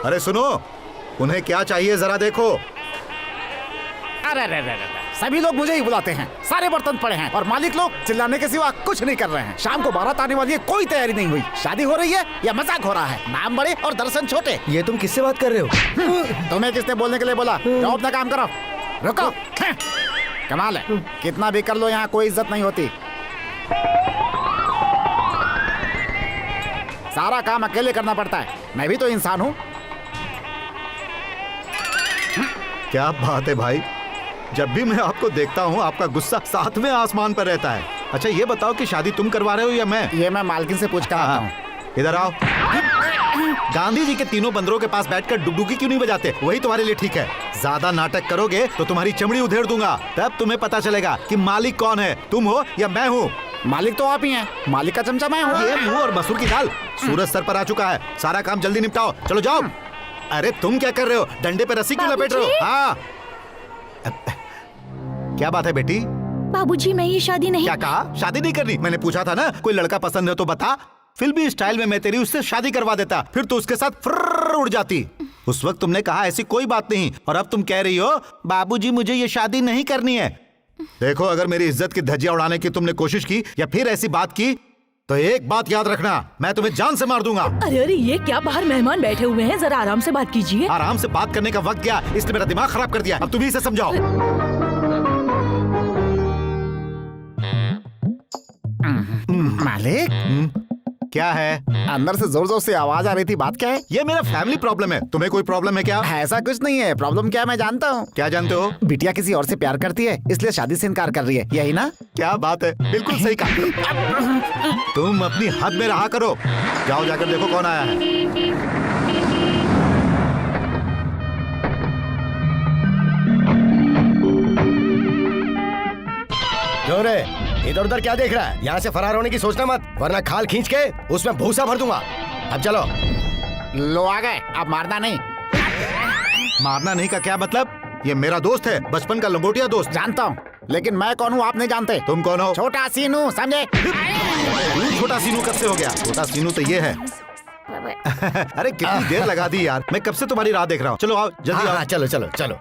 अरे सुनो, उन्हें क्या चाहिए जरा देखो। अरे अरे अरे अरे, सभी लोग मुझे ही बुलाते हैं, सारे बर्तन पड़े हैं और मालिक लोग चिल्लाने के सिवा कुछ नहीं कर रहे हैं। शाम को बारात आने वाली है, कोई तैयारी नहीं हुई। शादी हो रही है या मजाक हो रहा है? नाम बड़े और दर्शन छोटे। ये तुम किससे बात कर रहे हो? तुम्हें किसने बोलने के लिए बोला? जाओ अपना काम करो। रुको। कमाल है, कितना भी कर लो यहाँ कोई इज्जत नहीं होती। सारा काम अकेले करना पड़ता है। मैं भी तो इंसान हूँ। क्या बात है भाई, जब भी मैं आपको देखता हूँ आपका गुस्सा सातवें आसमान पर रहता है। अच्छा ये बताओ कि शादी तुम करवा रहे हो या मैं? ये मैं मालकिन से पूछ कर आता हूँ। इधर आओ। गांधी जी के तीनों बंदरों के पास बैठकर डुगडुगी क्यों नहीं बजाते? वही तुम्हारे लिए ठीक है। ज्यादा नाटक करोगे तो तुम्हारी चमड़ी उधेड़ दूंगा, तब तुम्हें पता चलेगा कि मालिक कौन है, तुम हो या मैं हूँ। मालिक तो आप ही हैं, मालिक का चमचा मैं हूँ। ये मुंह और मसूर की दाल। सूरज सर पर आ चुका है, सारा काम जल्दी निपटाओ, चलो जाओ। अरे तुम क्या कर रहे हो? डंडे पे रस्सी क्यों लपेट रहे हो? हाँ क्या बात है बेटी? बाबूजी मैं ये शादी नहीं। क्या कहा? शादी नहीं करनी? मैंने पूछा था ना, कोई लड़का पसंद है तो बता, फिल्मी स्टाइल में मैं तेरी उससे शादी करवा देता, फिर तू उसके साथ फुर्र उड़ जाती। उस वक्त तुमने कहा ऐसी कोई बात नहीं, और अब तुम कह रही हो बाबूजी मुझे ये शादी नहीं करनी है। देखो अगर मेरी इज्जत की धज्जियां उड़ाने की तुमने कोशिश की या फिर ऐसी बात की तो एक बात याद रखना, मैं तुम्हें जान से मार दूंगा। अरे अरे ये क्या, बाहर मेहमान बैठे हुए हैं, जरा आराम से बात कीजिए। आराम से बात करने का वक्त गया, इसने मेरा दिमाग खराब कर दिया। अब तुम ही इसे समझाओ। मालिक क्या है? अंदर से जोर जोर से आवाज आ रही थी, बात क्या है? ये मेरा फैमिली प्रॉब्लम है, तुम्हें कोई प्रॉब्लम है क्या? ऐसा कुछ नहीं है। प्रॉब्लम क्या है मैं जानता हूँ। क्या जानते हो? बिटिया किसी और से प्यार करती है, इसलिए शादी से इनकार कर रही है, यही ना? क्या बात है, बिल्कुल सही कहा। तुम अपनी हद में रहा करो। जाओ जाकर देखो कौन आया है। क्यों रे, इधर उधर क्या देख रहा है? यहाँ से फरार होने की सोचना मत, वरना खाल खींच के उसमें भूसा भर दूंगा। अब चलो। लो आ गए, अब मारना नहीं। मारना नहीं का क्या मतलब? ये मेरा दोस्त है, बचपन का लंगोटिया दोस्त। जानता हूँ, लेकिन मैं कौन हूँ आप नहीं जानते। तुम कौन हो? छोटा सीनू, समझे? छोटा सीनू कब से हो गया? छोटा सीनू तो ये है। अरे कितनी देर लगा दी यार, मैं कब से तुम्हारी राह देख रहा हूँ। चलो आओ जल्दी आओ। चलो चलो चलो।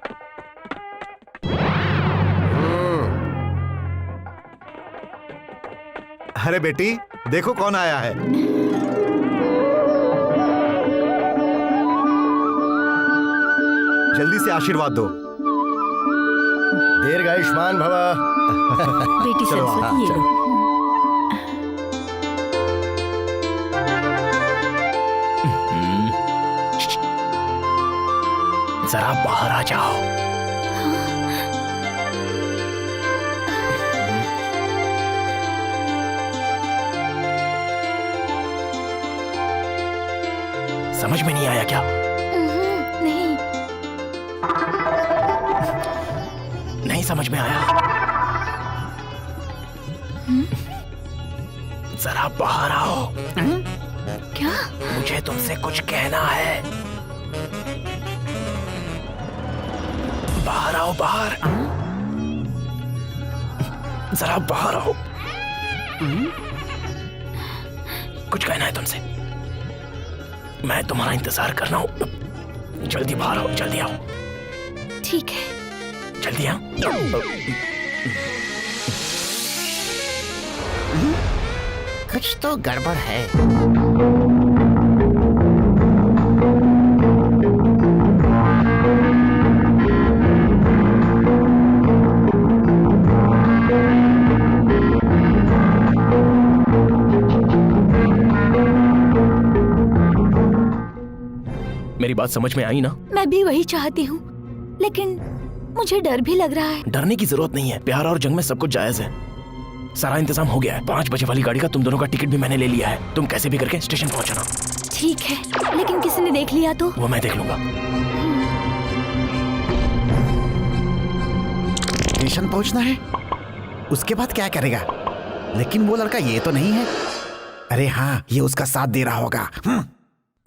अरे बेटी देखो कौन आया है। जल्दी से आशीर्वाद दो। दीर्घायुष्मान भव। बेटी चलो, सरस्वती ये लो। जरा बाहर आ जाओ। समझ में नहीं आया क्या? नहीं। नहीं समझ में आया? जरा बाहर आओ। क्या? मुझे तुमसे कुछ कहना है। बाहर आओ, बाहर। जरा बाहर आओ। कुछ कहना है तुमसे। मैं तुम्हारा इंतजार कर रहा हूँ। जल्दी बाहर आओ, जल्दी आओ। ठीक है। जल्दी आओ। कुछ तो गड़बड़ है। मेरी बात समझ में आई ना? मैं भी वही चाहती हूँ, लेकिन मुझे डर भी लग रहा है। डरने की जरूरत नहीं है, प्यार और जंग में सब कुछ जायज है। सारा इंतजाम हो गया है। 5 बजे वाली गाड़ी का तुम दोनों का टिकट भी मैंने ले लिया है। तुम कैसे भी करके स्टेशन पहुंचना। ठीक है, लेकिन किसी ने देख लिया तो? वो मैं देख लूंगा। स्टेशन पहुंचना है, उसके बाद क्या करेगा? लेकिन वो लड़का ये तो नहीं है। अरे हाँ, ये उसका साथ दे रहा होगा।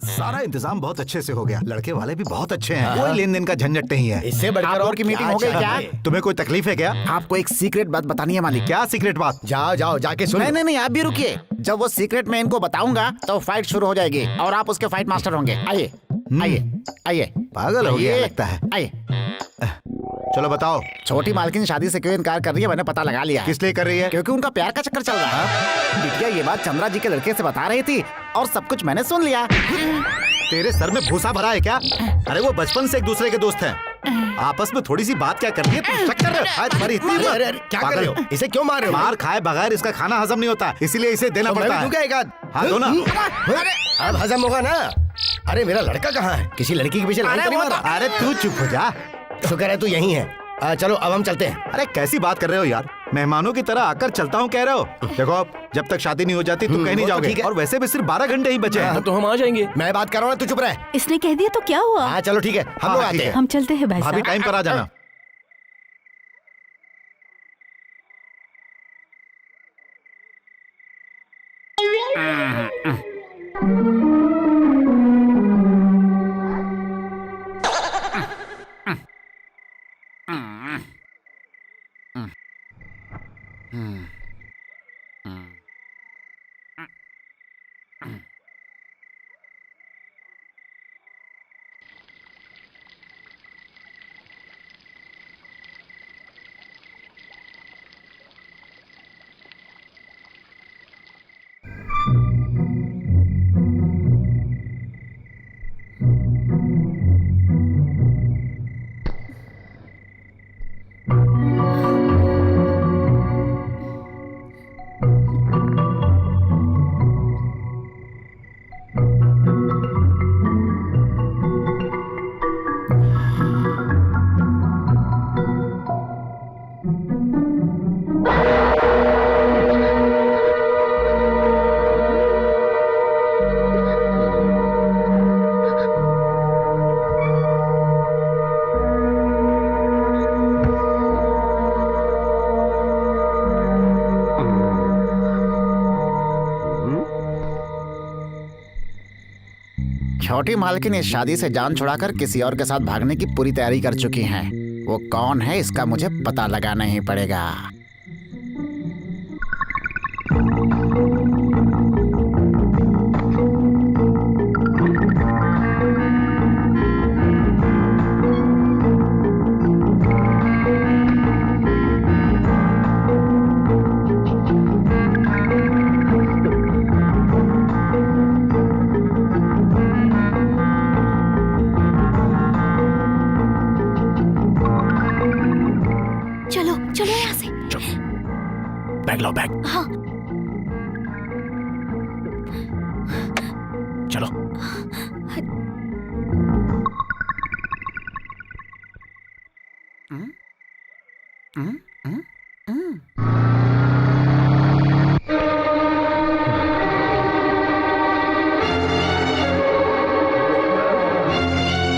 सारा इंतजाम बहुत अच्छे से हो गया, लड़के वाले भी बहुत अच्छे हैं, कोई लेन देन का झंझट नहीं है। इससे बढ़कर आप और लोग की मीटिंग हो गई क्या? तुम्हें कोई तकलीफ है क्या? आपको एक सीक्रेट बात बतानी है मालिक। क्या सीक्रेट बात? जाओ जाओ जाके सुनो। नहीं नहीं नहीं, आप भी रुकिए। जब वो सीक्रेट मैं इनको बताऊंगा तो फाइट शुरू हो जाएगी और आप उसके फाइट मास्टर होंगे। आइए। आइए आइए, पागल हो गया आइए, लगता है। आइए। चलो बताओ, छोटी मालकिन शादी से क्यों इनकार कर रही है, मैंने पता लगा लिया है। किस लिए कर रही है? क्योंकि उनका प्यार का चक्कर चल रहा है। बिटिया ये बात चंद्रा जी के लड़के से बता रही थी और सब कुछ मैंने सुन लिया। तेरे सर में भूसा भरा है क्या? अरे वो बचपन से एक दूसरे के दोस्त हैं। आपस में थोड़ी सी बात क्या कर रही है? तुम चक्कर में आज तुम्हारी इतनी हिम्मत? अरे क्या कर रहे हो? इसे क्यों मार रहे हो? मार खाए बगैर इसका खाना हजम नहीं होता, इसीलिए इसे देना तो मैं पड़ता भी दूं क्या है। एक आध? हाँ, दो ना। अब हजम होगा ना। अरे मेरा लड़का कहाँ है? किसी लड़की के पीछे लाइन तो नहीं मारा? अरे तू चुप हो जा। शुक्र है तू यहीं है। चलो अब हम चलते हैं। अरे कैसी बात कर रहे हो यार, मेहमानों की तरह आकर चलता हूँ कह रहे हो। देखो जब तक शादी नहीं हो जाती तुम कहीं नहीं वो तो जाओगे, ठीक है। और वैसे भी सिर्फ 12 घंटे ही बचे हैं। तो हम आ जाएंगे। मैं बात कर रहा हूँ ना, तू चुप रह। इसने कह दिया तो क्या हुआ? हाँ चलो ठीक है, हम हाँ, लोग ठीक आते है। हैं। हम चलते हैं भाई भाभी साहब। टाइम पर आ जाना। छोटी मालकिन इस शादी से जान छुड़ाकर किसी और के साथ भागने की पूरी तैयारी कर चुकी हैं। वो कौन है इसका मुझे पता लगाना ही पड़ेगा। चलो चलो यहाँ से। बैग लाओ, बैग। हाँ। चलो।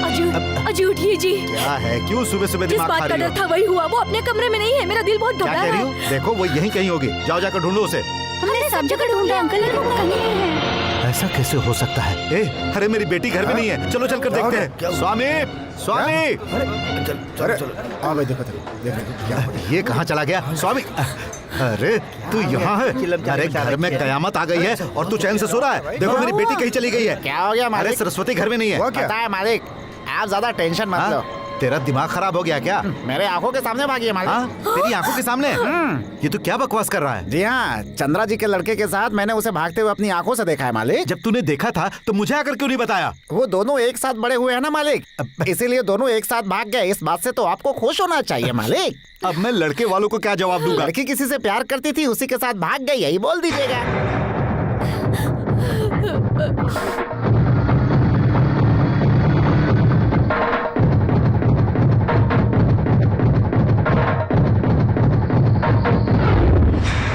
अजी अजी उठिए जी। क्या है, क्यों सुबह सुबह जिस दिमाग खा बात का रही डर हो? था वही हुआ। वो अपने कमरे में नहीं है, मेरा दिल बहुत क्या घबरा कह रहा रही है। हो? देखो वो यहीं कहीं होगी, जाओ जाकर ढूंढो उसे। हमने सब जगह ढूंढा अंकल, लेकिन वो कहीं नहीं है। ऐसा कैसे हो सकता है? अरे मेरी बेटी घर में नहीं है, चलो चल कर देखते हैं। स्वामी स्वामी, चलो चलो। हाँ भाई देखो देखो। ये कहाँ चला गया स्वामी? अरे तू यहाँ है? अरे घर में कयामत आ गई है और तू चैन से सो रहा है। देखो मेरी बेटी कहीं चली गई है। क्या हो गया अरे मालिक? सरस्वती घर में नहीं है। वो क्या? पता है मालिक, आप ज्यादा टेंशन मत लो। हाँ? तेरा दिमाग खराब हो गया क्या? मेरे आंखों के सामने भागी है हाँ? मालिक। तेरी आंखों के सामने? ये तू क्या बकवास कर रहा है? जी हाँ, चंद्रा जी के लड़के के साथ मैंने उसे भागते हुए अपनी आंखों से देखा है मालिक। जब तूने देखा था तो मुझे आकर क्यों नहीं बताया? वो दोनों एक साथ बड़े हुए हैं ना मालिक, इसीलिए दोनों एक साथ भाग गए। इस बात से तो आपको खुश होना चाहिए मालिक। अब मैं लड़के वालों को क्या जवाब दूंगा? लड़की किसी से प्यार करती थी, उसी के साथ भाग गई, यही बोल दीजिएगा।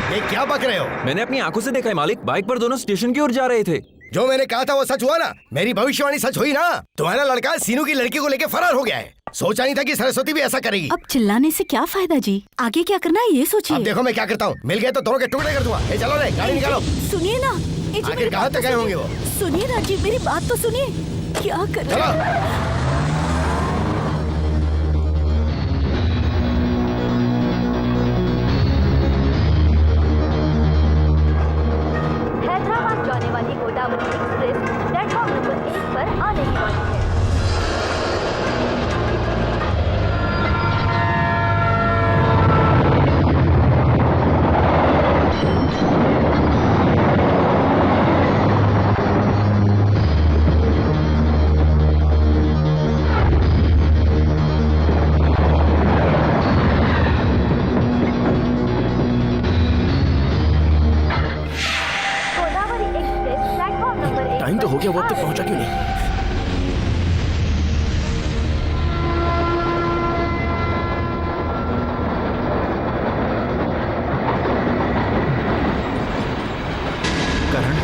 ये क्या बक रहे हो? मैंने अपनी आंखों से देखा है मालिक, बाइक पर दोनों स्टेशन की ओर जा रहे थे। जो मैंने कहा था वो सच हुआ ना? मेरी भविष्यवाणी सच हुई ना? तुम्हारा लड़का सीनू की लड़की को लेके फरार हो गया है। सोचा नहीं था कि सरस्वती भी ऐसा करेगी। अब चिल्लाने से क्या फायदा जी, आगे क्या करना है ये अब सोचिए। देखो मैं क्या करता हूँ। मिल गए तो दोनों के टुकड़े कर दूंगा। ए, चलो रे, गाड़ी निकालो। सुनिए ना। ए जी, आखिर मेरी कहाँ बात तक तो गए होंगे सुनिए। वो? सुनिए ना जी, मेरी बात तो सुनिए। क्या कर रहे चलो। हैं? हैदराबाद जाने वाली गोदावरी एक्सप्रेस प्लेटफॉर्म नंबर 1 पर आने की वाली है। क्या वो अब तक पहुंचा क्यों नहीं? करण,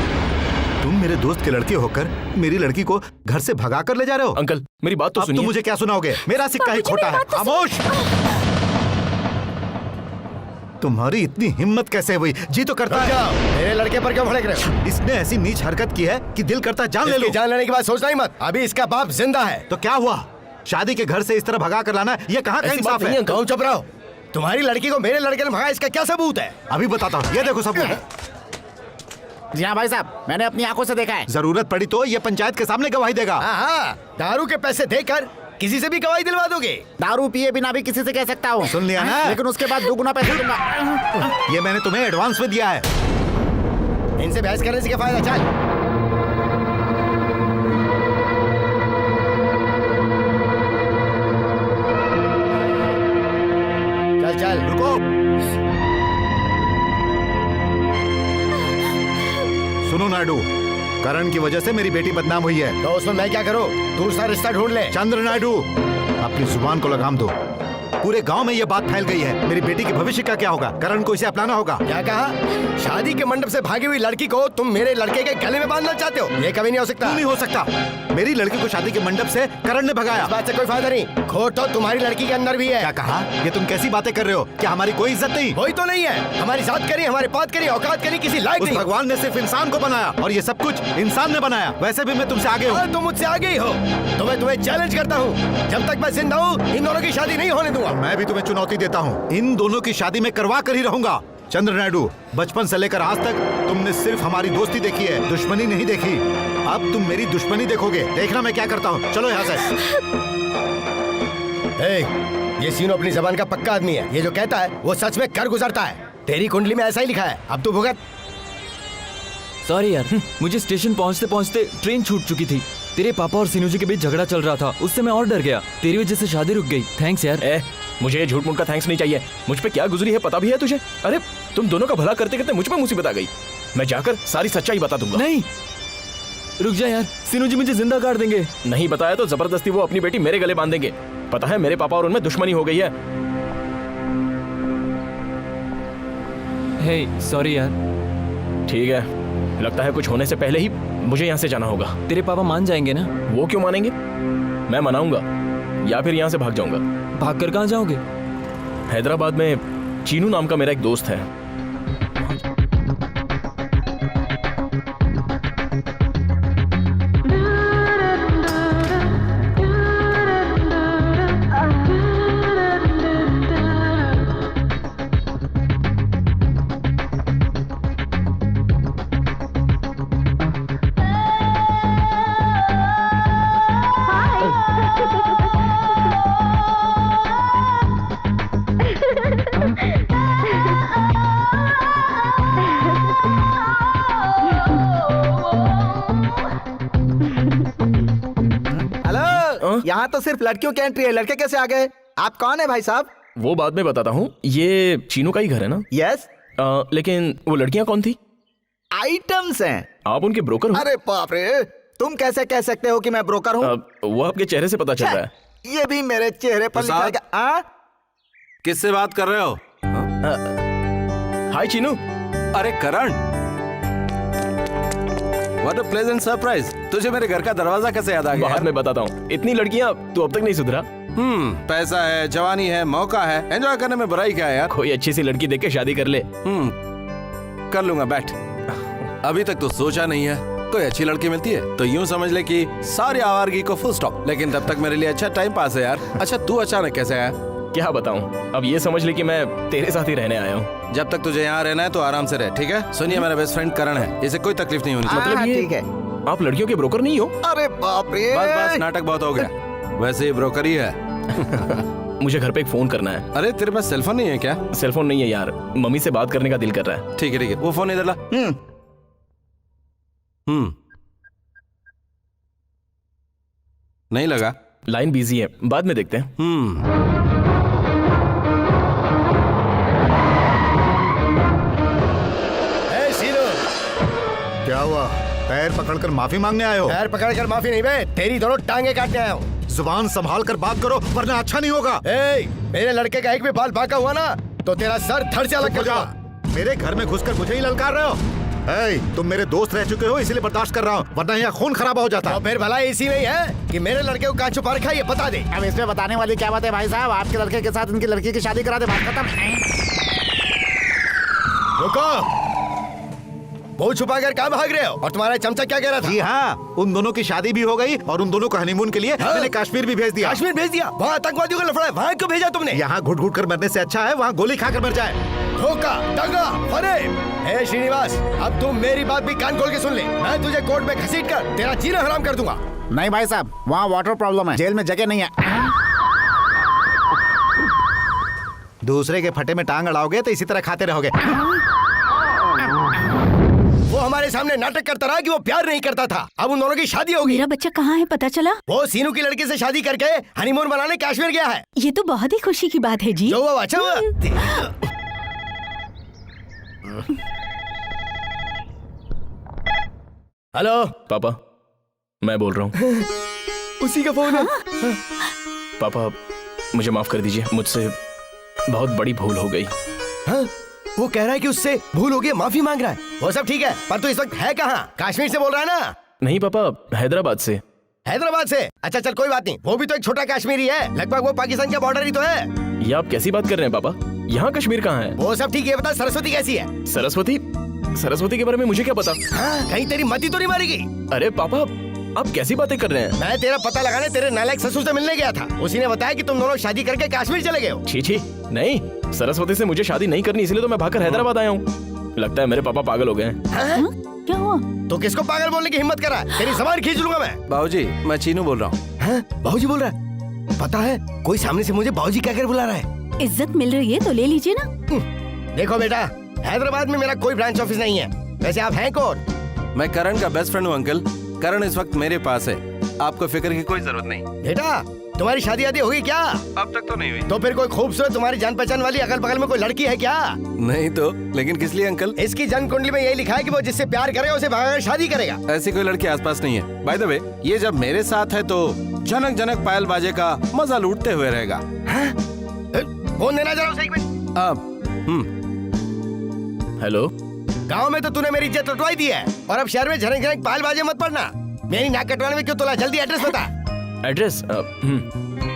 तुम मेरे दोस्त के लड़के होकर मेरी लड़की को घर से भगा कर ले जा रहे हो? अंकल मेरी बात तो अब तुम सुनिए। मुझे क्या सुनाओगे? मेरा सिक्का ही खोटा है। खामोश! तुम्हारी इतनी हिम्मत कैसे हुई? जी तो करता है। मेरे लड़के पर क्यों भड़क रहे हो? इसने ऐसी नीच हरकत की है कि दिल करता है जान ले लो। इसकी जान लेने की बात सोचना ही मत। अभी इसका बाप जिंदा है। तो क्या हुआ? शादी के घर से इस तरह भगा कर लाना, ये कहाँ का ऐसी बात इंसाफ नहीं है? है, अंकल। तुम चुप रहो। तुम्हारी लड़की को मेरे लड़के ने भगाया, इसका क्या सबूत है? अभी बताता हूँ, ये देखो सबूत। जी हाँ भाई साहब, मैंने अपनी आंखों से देखा है। जरूरत पड़ी तो ये पंचायत के सामने गवाही देगा। हाँ, दारू के पैसे देकर किसी से भी गवाही दिलवा दोगे? दारू पिए बिना भी किसी से कह सकता हूँ। सुन लिया ना? लेकिन उसके बाद 2 गुना पैसे दूंगा। ये मैंने तुम्हें एडवांस में दिया है। इनसे बहस करने से क्या फायदा? चल चल चल। रुको। सुनो नायडू, करण की वजह से मेरी बेटी बदनाम हुई है। तो उसमें मैं क्या करूं? दूसरा रिश्ता ढूंढ ले। चंद्र नायडू, अपनी जुबान को लगाम दो। पूरे गांव में ये बात फैल गई है। मेरी बेटी के भविष्य का क्या होगा? करण को इसे अपनाना होगा। क्या कहा? शादी के मंडप से भागी हुई लड़की को तुम मेरे लड़के के गले में बांधना चाहते हो? ये कभी नहीं हो सकता। क्यों नहीं हो सकता? मेरी लड़की को शादी के मंडप से करण ने भगाया। इस बात से कोई फायदा नहीं। खोट तो तुम्हारी लड़की के अंदर भी है। क्या कहा? ये तुम कैसी बातें कर रहे हो? क्या हमारी कोई इज्जत नहीं? वही तो नहीं है। हमारी जात करी, हमारी बात करी, औकात करी, किसी लायक उस नहीं। भगवान ने सिर्फ इंसान को बनाया और ये सब कुछ इंसान ने बनाया। वैसे भी मैं तुमसे आगे हूँ। हाँ, तुम मुझसे आगे ही हो। तो मैं तुम्हें चैलेंज करता हूँ, जब तक मैं जिंदा हूँ इन दोनों की शादी नहीं होने दूंगा। मैं भी तुम्हें चुनौती देता हूँ, इन दोनों की शादी में करवा कर ही रहूंगा। चंद्र नायडू, बचपन से लेकर आज तक तुमने सिर्फ हमारी दोस्ती देखी है, दुश्मनी नहीं देखी। अब तुम मेरी दुश्मनी देखोगे। देखना मैं क्या करता हूँ। चलो यहाँ से। ये सीनो अपनी जबान का पक्का आदमी है। ये जो कहता है वो सच में कर गुजरता है। तेरी कुंडली में ऐसा ही लिखा है। अब तू भुगत। सॉरी यार, मुझे स्टेशन पहुंचते पहुंचते ट्रेन छूट चुकी थी। तेरे पापा और सीनू जी के बीच झगड़ा चल रहा था, उससे मैं और डर गया। तेरी वजह से शादी रुक गई। थैंक्स यार। मुझे ये झूठ मूठ का थैंक्स नहीं चाहिए। मुझ पे क्या गुजरी है पता भी है तुझे? अरे तुम दोनों का भला करते करते मुझ पे मुसीबत आ गई। मैं जाकर सारी सच्चाई बता दूंगा। नहीं, रुक जा यार, सीनू जी मुझे जिंदा काट देंगे। नहीं बताया तो जबरदस्ती वो अपनी बेटी मेरे गले बांध देंगे। पता है मेरे पापा और उनमें दुश्मनी हो गई है। हे सॉरी यार। ठीक है, लगता है कुछ होने से पहले ही मुझे यहाँ से जाना होगा। तेरे पापा मान जाएंगे ना? वो क्यों मानेंगे? मैं मनाऊंगा या फिर यहाँ से भाग जाऊंगा। भाग कर कहाँ जाओगे? हैदराबाद में चीनू नाम का मेरा एक दोस्त है। हेलो, यहाँ तो सिर्फ लड़कियों की एंट्री है, लड़के कैसे आ गए? आप कौन है भाई साहब? वो बाद में बताता हूँ। ये चीनू का ही घर है ना? यस। लेकिन वो लड़कियां कौन थी? आइटम्स हैं। आप उनके ब्रोकर हो? अरे बाप रे, तुम कैसे कह सकते हो कि मैं ब्रोकर हूँ? वो आपके चेहरे से पता चल रहा है। ये भी मेरे चेहरे पर लिखा है। किससे बात कर रहे हो? हाय चीनू। अरे करण, व्हाट अ प्लेजेंट सरप्राइज। तुझे मेरे घर का दरवाजा कैसे याद आ गया? बाद में बताता हूँ। इतनी लड़कियां तू अब तक नहीं सुधरा। पैसा है, जवानी है, मौका है, एंजॉय करने में बुराई क्या है यार? कोई अच्छी सी लड़की देख के शादी कर ले। कर लूंगा, बैठ। अभी तक तो सोचा नहीं है। कोई अच्छी लड़की मिलती है तो यूं समझ ले कि सारी आवारगी को फुल स्टॉप। लेकिन तब तक मेरे लिए अच्छा टाइम पास है यार। अच्छा तू अचानक कैसे आया? क्या बताऊं, अब ये समझ ले कि मैं तेरे साथ ही रहने आया हूँ। जब तक तुझे यहाँ रहना है तो आराम से रह, ठीक है? सुनिए, मेरा बेस्ट फ्रेंड करण है, इसे कोई तकलीफ नहीं होनी चाहिए। मतलब ये ठीक है। आप लड़कियों के ब्रोकर नहीं हो? अरे बाप रे, बस बस, नाटक बहुत हो गया। वैसे ही ब्रोकर ही है। मुझे घर पे एक फोन करना है। अरे तेरे पास सेलफोन नहीं है क्या? सेलफोन नहीं है यार, मम्मी से बात करने का दिल कर रहा है। ठीक है ठीक है, वो फोन इधर ला। नहीं लगा? लाइन बिजी है, बाद में देखते हैं। सीनो, क्या हुआ? पैर पकड़कर माफी मांगने आए हो? पैर पकड़कर माफी नहीं बे, तेरी दोनों टांगे काटने आया हूँ। जुबान संभाल कर बात करो वरना अच्छा नहीं होगा। ए, मेरे लड़के का एक भी बाल बांका हुआ ना तो तेरा सर धड़ से अलग कर दूंगा। मेरे घर में घुसकर मुझे ही ललकार रहे हो? तुम मेरे दोस्त रह चुके हो इसलिए बर्दाश्त कर रहा हूँ, वरना यहाँ खून खराबा हो जाता। तो फिर भला इसी में ही है कि मेरे लड़के को कहाँ छुपा रखा है, ये बता दे। अब इसमें बताने वाली क्या बात है भाई साहब? आपके लड़के के साथ इनकी लड़की की शादी करा दे, बात खत्म। रुको, वो छुपा कर कहाँ भाग रहे हो? और तुम्हारा चमचा क्या कह रहा था? जी हाँ, उन दोनों की शादी भी हो गई और उन दोनों को हनीमून के लिए मैंने कश्मीर भी भेज दिया। कश्मीर भेज दिया? वहाँ आतंकवादियों का लफड़ा है, वहाँ क्यों भेजा तुमने? यहाँ घुट घुट कर मरने से अच्छा है वहाँ गोली खाकर मर जाए। धोखा, दगा, फरेब। ए श्रीनिवास, अब तुम मेरी बात भी कान खोल के सुन ले। मैं तुझे कोर्ट में घसीट कर तेरा जीना हराम कर दूंगा। नहीं भाई साहब, वहाँ वाटर प्रॉब्लम है, जेल में जगह नहीं है। दूसरे के फटे में टांग अड़ाओगे तो इसी तरह खाते रहोगे। वो हमारे सामने नाटक करता रहा कि वो प्यार नहीं करता था। अब उन दोनों की शादी होगी। मेरा बच्चा कहाँ है पता चला? वो सीनू की लड़की से शादी करके हनीमून मनाने कश्मीर गया है। ये तो बहुत ही खुशी की बात है जी। जो वो अच्छा हुआ। हेलो पापा, मैं बोल रहा हूँ। उसी का फोन है। पापा मुझे माफ कर दीजिए, मुझसे बहुत बड़ी भूल हो गई। हाँ? वो कह रहा है कि उससे भूल हो गई, माफी मांग रहा है। वो सब ठीक है, पर तू इस वक्त है कहाँ? कश्मीर से बोल रहा है ना? नहीं पापा, हैदराबाद से। हैदराबाद से? अच्छा चल कोई बात नहीं, वो भी तो एक छोटा कश्मीरी है, लगभग वो पाकिस्तान का बॉर्डर ही तो है। ये आप कैसी बात कर रहे हैं पापा? यहाँ कश्मीर कहाँ है? वो सब ठीक है, बता सरस्वती कैसी है? सरस्वती? सरस्वती के बारे में मुझे क्या पता? हाँ, कहीं तेरी मती तो नहीं मारेगी? अरे पापा, आप कैसी बातें कर रहे हैं? मैं तेरा पता लगाने तेरे नालायक ससुर से मिलने गया था। उसी ने बताया कि तुम दोनों शादी करके कश्मीर चले गए हो। छी छी, नहीं, सरस्वती से मुझे शादी नहीं करनी, इसलिए तो मैं भागकर हैदराबाद आया हूँ। लगता है मेरे पापा पागल हो गए हैं। हाँ? क्या हुआ? तो किसको पागल बोलने की हिम्मत करा? तेरी जबान खींच लूंगा मैं। बाबूजी, मैं चीनू बोल रहा हूँ। हाँ? बाबूजी बोल रहा है? पता है, कोई सामने से मुझे बाबूजी कहकर बुला रहा है। इज्जत मिल रही है तो ले लीजिए ना। देखो बेटा, हैदराबाद में मेरा कोई ब्रांच ऑफिस नहीं है। वैसे आप हैं कौन? मैं करण का बेस्ट फ्रेंड हूँ अंकल। करण इस वक्त मेरे पास है, आपको फिक्र की कोई जरूरत नहीं। बेटा, तुम्हारी शादी आदि होगी क्या? अब तक तो नहीं हुई। तो फिर कोई खूबसूरत तुम्हारी जान पहचान वाली अगल बगल में कोई लड़की है क्या? नहीं तो, लेकिन किस लिए अंकल? इसकी जन्म कुंडली में यही लिखा है कि वो जिससे प्यार करेगा उसे भगाकर शादी करेगा। ऐसी कोई लड़की आसपास नहीं है। बाय द वे, ये जब मेरे साथ है तो जनक जनक पायल बाजे का मजा लूटते हुए रहेगा। फोन देना जरा उसे एक मिनट। अब हेलो, गांव में तो तूने मेरी इज्जत लुटवाई दी है और अब शहर में झनक झनक पायल बाजे मत पड़ना। मेरी नाक कटवाने में क्यों तोला? जल्दी एड्रेस बता। Address?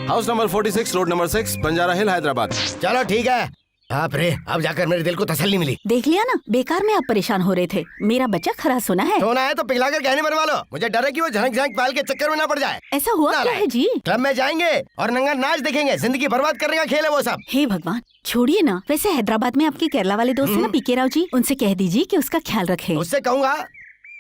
House number 46, road number 6, Banjara hill, Hyderabad. चलो ठीक है। बाप रे, अब जाकर मेरे दिल को तसल्ली मिली। देख लिया ना, बेकार में आप परेशान हो रहे थे। मेरा बच्चा खरा सुना है। सोना है तो पिघलाकर गहने बनवा लो। मुझे डर है कि वो झनक झनक पायल के चक्कर में ना पड़ जाए। ऐसा हुआ क्या है जी? क्लब में जाएंगे और नंगा नाच देखेंगे। जिंदगी बर्बाद करने का खेल है वो सब। हे भगवान, छोड़िए ना। वैसे हैदराबाद में आपके केरला वाले दोस्त है ना, पीके राव जी, उनसे कह दीजिए कि उसका ख्याल रखे। उससे कहूँगा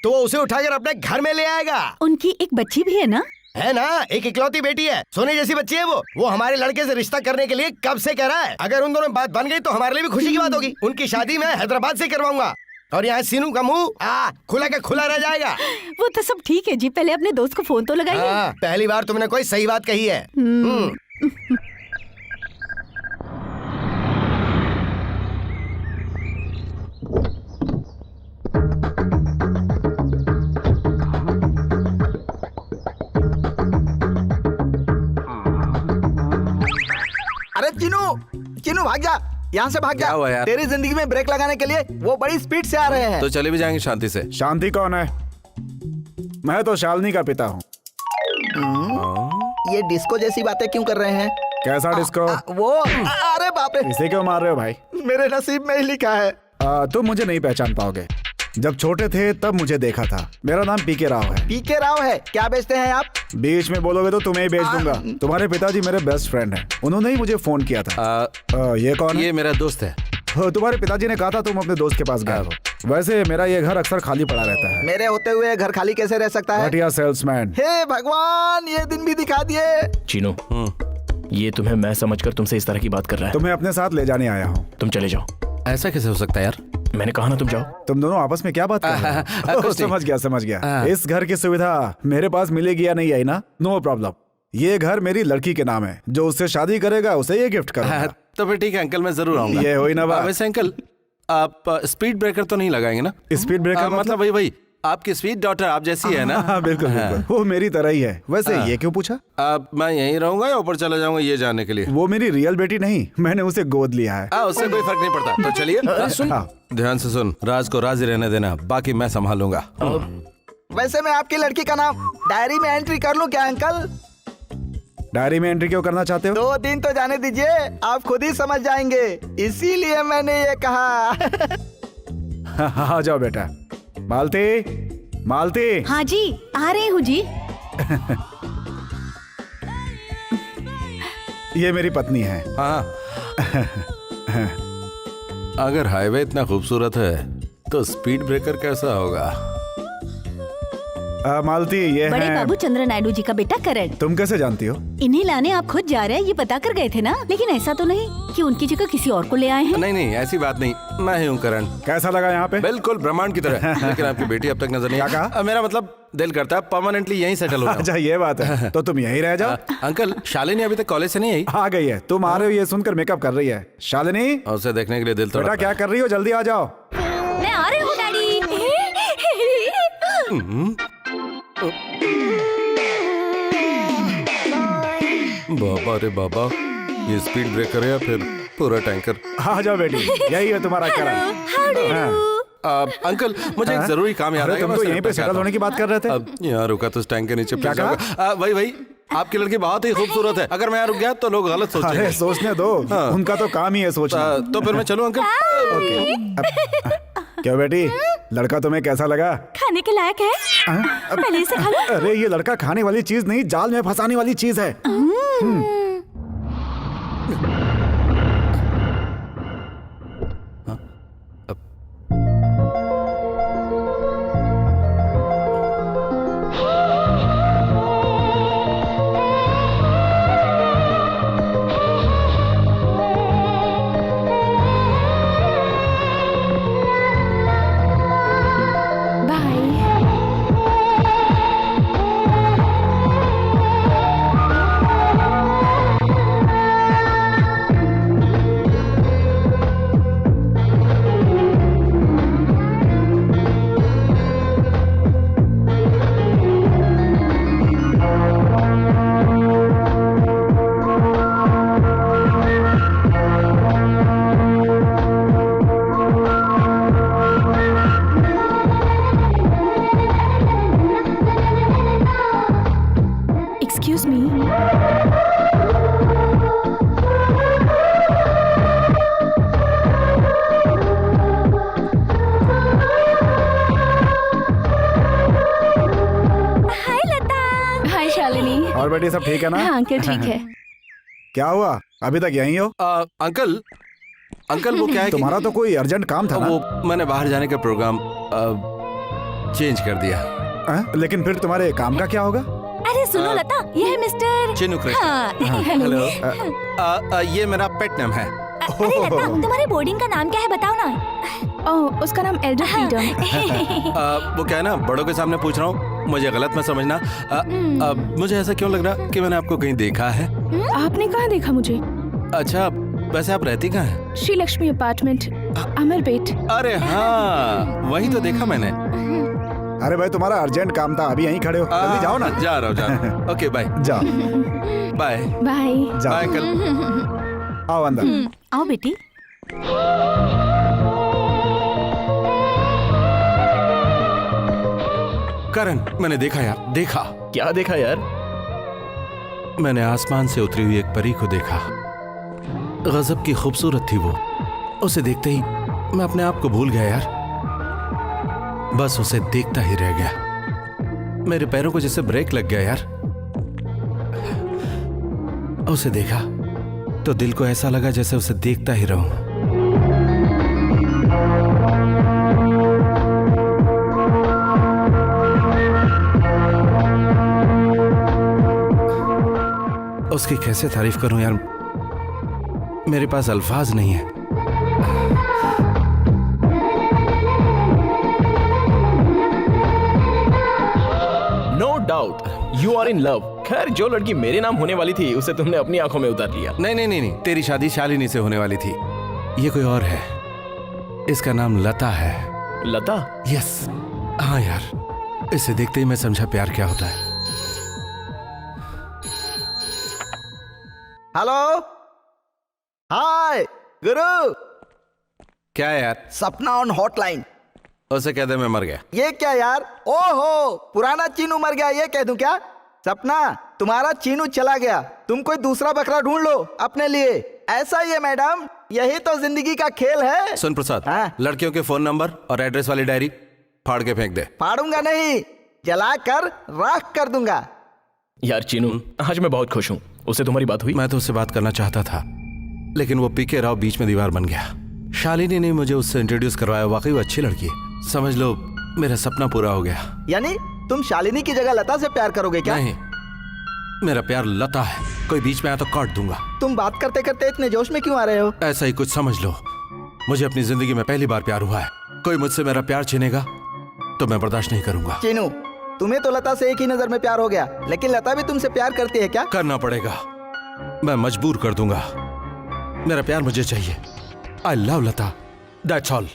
तो वो उसे उठाकर अपने घर में ले आएगा। उनकी एक बच्ची भी है ना? है ना, एक इकलौती बेटी है, सोने जैसी बच्ची है वो हमारे लड़के से रिश्ता करने के लिए कब से कह रहा है। अगर उन दोनों बात बन गई तो हमारे लिए भी खुशी की बात होगी। उनकी शादी मैं हैदराबाद से करवाऊंगा और यहाँ सीनू का मुंह खुला का खुला रह जाएगा। वो तो सब ठीक है जी, पहले अपने दोस्त को फोन तो लगाइए। पहली बार तुमने कोई सही बात कही है। अरे चिनू, चिनू भाग जा, यहाँ से भाग क्या जा। हुआ यार? तेरी जिंदगी में ब्रेक लगाने के लिए वो बड़ी स्पीड से आ रहे हैं। तो चले भी जाएंगे शांति से। शांति कौन है? मैं तो शालिनी का पिता हूँ। ये डिस्को जैसी बातें क्यों कर रहे हैं? कैसा डिस्को? वो अरे बाप रे, इसे क्यों मार रहे हो भाई? मेरे नसीब में ही लिखा है। तुम मुझे नहीं पहचान पाओगे। जब छोटे थे तब मुझे देखा था। मेरा नाम पीके राव है। पीके राव है? क्या बेचते हैं आप? बीच में बोलोगे तो तुम्हें ही बेच दूंगा। तुम्हारे पिताजी मेरे बेस्ट फ्रेंड हैं, उन्होंने ही मुझे फोन किया था। ये कौन है? ये मेरा दोस्त है। तुम्हारे पिताजी ने कहा था तुम अपने दोस्त के पास गए हो। वैसे मेरा ये घर अक्सर खाली पड़ा रहता है। मेरे होते हुए घर खाली कैसे रह सकता है? घटिया सेल्समैन। हे भगवान, ये दिन भी दिखा दिए। चीनू, ये तुम्हें मैं समझकर तुमसे इस तरह की बात कर रहा है। तुम्हें अपने साथ ले जाने आया हूँ। तुम चले जाओ। ऐसा कैसे हो सकता है यार? मैंने कहा ना तुम जाओ। तुम दोनों आपस में क्या बात कर रहे हो? कुछ नहीं। समझ गया। इस घर की सुविधा मेरे पास मिलेगी या नहीं आई ना? No problem. ये घर मेरी लड़की के नाम है। जो उससे शादी करेगा उसे ये गिफ्ट करूंगा। तो फिर ठीक है अंकल, मैं जरूर आऊंगा। ये हुई ना बात। वैसे अंकल, आप स्पीड ब्रेकर तो नहीं लगाएंगे ना? स्पीड ब्रेकर मतलब वही आपकी स्वीट डॉटर आप जैसी है ना। हाँ बिल्कुल बिल्कुल, वो मेरी तरह ही है। वैसे ये क्यों पूछा? अब मैं यहीं रहूंगा या ऊपर चला जाऊंगा ये जानने के लिए। वो मेरी रियल बेटी नहीं, मैंने उसे गोद लिया है। उससे कोई फर्क नहीं पड़ता। तो चलिए सुन, ध्यान से सुन, राज को राजी रहने देना, बाकी मैं संभालूंगा। वैसे मैं आपकी लड़की का नाम डायरी में एंट्री कर लूं क्या अंकल? डायरी में एंट्री क्यों करना चाहते हो? 2 दिन तो जाने दीजिए, आप खुद ही समझ जाएंगे, इसीलिए मैंने ये कहा। हाँ जाओ बेटा। मालती, मालती। हाँ जी, आ रही हूँ जी। ये मेरी पत्नी है। हाँ अगर हाईवे इतना खूबसूरत है तो स्पीड ब्रेकर कैसा होगा? मालती, ये बड़े है। बाबू चंद्र नायडू जी का बेटा करण। तुम कैसे जानती हो? इन्हें लाने आप खुद जा रहे हैं, ये पता कर गए थे ना? लेकिन ऐसा तो नहीं कि उनकी जगह किसी और को ले आए हैं? नहीं नहीं, ऐसी बात नहीं, मैं ही हूँ करण। कैसा लगा यहाँ पे? बिल्कुल ब्रह्मांड की तरह। लेकिन आपकी बेटी अब तक नजर नहीं। क्या कहा? मेरा मतलब दिल करता है परमानेंटली यहीं सेटल हो अच्छा ये बात है, तो तुम यहीं रह जाओ। अंकल, शालिनी अभी तक कॉलेज से नहीं आई? आ गई है। तुम आ रहे हो ये सुनकर मेकअप कर रही है। शालिनी, उसे देखने के लिए दिल बेटा तड़पता क्या कर रही हो? जल्दी आ जाओ। मैं आ रही हूँ डैडी। बाबा रे बाबा, ये स्पीड ब्रेकर है या फिर पूरा टैंकर? आ जाओ बेटी, यही है तुम्हारा करण। हाँ। अंकल, मुझे एक जरूरी काम याद अरे आया। तुम तो यहीं पे सेटल होने की बात कर रहे थे। अब यहाँ रुका तो इस टैंक के नीचे क्या फंस जाऊंगा। वही आपकी लड़की बहुत ही खूबसूरत है, अगर मैं यहाँ रुक गया तो लोग गलत अरे सोचेंगे। सोचने दो, उनका तो काम ही है सोचना। तो फिर मैं चलूं अंकल? क्यों बेटी, लड़का तुम्हें कैसा लगा? खाने के लायक है? पहले इसे खा लो। अरे ये लड़का खाने वाली चीज नहीं, जाल में फंसाने वाली चीज है। Excuse me. Hi Lata. Hi Shalini. और बेटी सब ठीक है ना? हाँ अंकल ठीक है। क्या हुआ, अभी तक यहीं हो? अंकल वो क्या है कि तुम्हारा तो कोई अर्जेंट काम था ना? वो मैंने बाहर जाने का प्रोग्राम चेंज कर दिया। लेकिन फिर तुम्हारे काम का क्या होगा? अरे सुनो लता, ये है मिस्टर चिन्नू कृष्ण। हाँ हेलो। ये मेरा पेट नेम है। अरे लता, तुम्हारे बोर्डिंग का नाम क्या है बताओ ना? ओह, उसका नाम एल्डर फ्रीडम। वो क्या है ना, बड़ों के सामने पूछ रहा हूँ, मुझे गलत मत समझना। मुझे ऐसा क्यों लग रहा कि मैंने आपको कहीं देखा है? आपने कहाँ देखा मुझे? अच्छा, वैसे आप रहती कहाँ हैं? श्री लक्ष्मी अपार्टमेंट, अमरपेट। अरे हाँ, वही तो देखा मैंने। अरे भाई तुम्हारा अर्जेंट काम था, अभी यहीं खड़े हो, जल्दी जाओ ना। जा रहा हूँ। Okay bye. जाओ। Bye bye. जाओ। Bye uncle. आओ अंदर। आओ बेटी। करण, मैंने देखा यार, देखा। क्या देखा यार? मैंने आसमान से उतरी हुई एक परी को देखा। गजब की खूबसूरत थी वो। उसे देखते ही मैं अपने आप को भूल गया यार। बस उसे देखता ही रह गया। मेरे पैरों को जैसे ब्रेक लग गया यार। उसे देखा तो दिल को ऐसा लगा जैसे उसे देखता ही रहूं। उसकी कैसे तारीफ करूं यार, मेरे पास अल्फाज नहीं है। No doubt you are in love. खैर, जो लड़की मेरे नाम होने वाली थी उसे तुमने अपनी आंखों में उतार लिया। नहीं, तेरी शादी शालिनी से होने वाली थी। ये कोई और है। इसका नाम लता है। लता? यस, हाँ यार, इसे देखते ही मैं समझा प्यार क्या होता है। हेलो, हाय गुरु। क्या है यार? सपना ऑन हॉटलाइन। उसे कह दे मैं मर गया। ये क्या यार? ओहो, पुराना चीनू मर गया, ये कह दूं क्या? सपना, तुम्हारा चीनू चला गया, तुम कोई दूसरा बकरा ढूंढ लो अपने लिए। ऐसा ही है मैडम, यही तो जिंदगी का खेल है। सुन प्रसाद, हाँ? लड़कियों के फोन नंबर और एड्रेस वाली डायरी फाड़ के फेंक दे। फाड़ूंगा नहीं, जलाकर राख कर दूंगा। यार चीनू, आज मैं बहुत खुश हूँ। उससे तुम्हारी बात हुई? मैं तो उससे बात करना चाहता था, लेकिन वो पीके राव बीच में दीवार बन गया। शालिनी ने मुझे उससे इंट्रोड्यूस करवाया। वाकई वो अच्छी लड़की है। समझ लो मेरा सपना पूरा हो गया। यानी तुम शालिनी की जगह लता से प्यार करोगे क्या? नहीं, मेरा प्यार लता है। कोई बीच में आया तो काट दूंगा। तुम बात करते करते इतने जोश में क्यों आ रहे हो? ऐसा ही कुछ समझ लो। मुझे अपनी जिंदगी में पहली बार प्यार हुआ है। कोई मुझसे मेरा प्यार छीनेगा तो मैं बर्दाश्त नहीं करूंगा। चीनू, तुम्हें तो लता से एक ही नजर में प्यार हो गया, लेकिन लता भी तुमसे प्यार करती है क्या? करना पड़ेगा, मैं मजबूर कर दूंगा। मेरा प्यार मुझे चाहिए। I love Lata, that's all.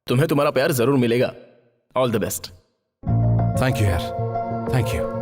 तुम्हें तुम्हारा प्यार जरूर मिलेगा। All the best. Thank you यार, थैंक यू।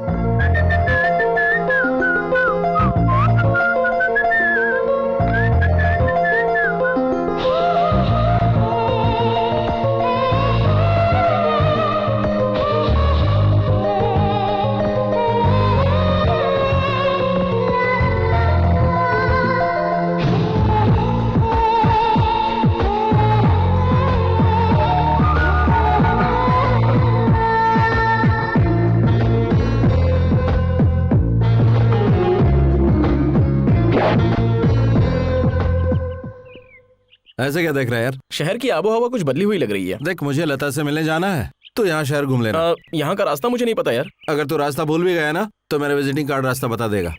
ऐसे क्या देख रहा है यार? शहर की आबो हवा कुछ बदली हुई लग रही है। देख, मुझे लता से मिलने जाना है तो यहाँ शहर घूम लेना। यहाँ का रास्ता मुझे नहीं पता यार। अगर तू रास्ता भूल भी गया ना तो मेरा विजिटिंग कार्ड रास्ता बता देगा।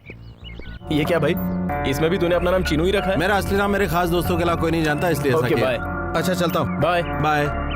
ये क्या भाई, इसमें भी तूने अपना नाम चीनू ही रखा है? मेरा असली नाम मेरे खास दोस्तों के अलावा कोई नहीं जानता, इसलिए ऐसा ओके, किया। बाय। अच्छा चलता हूँ, बाय बाय।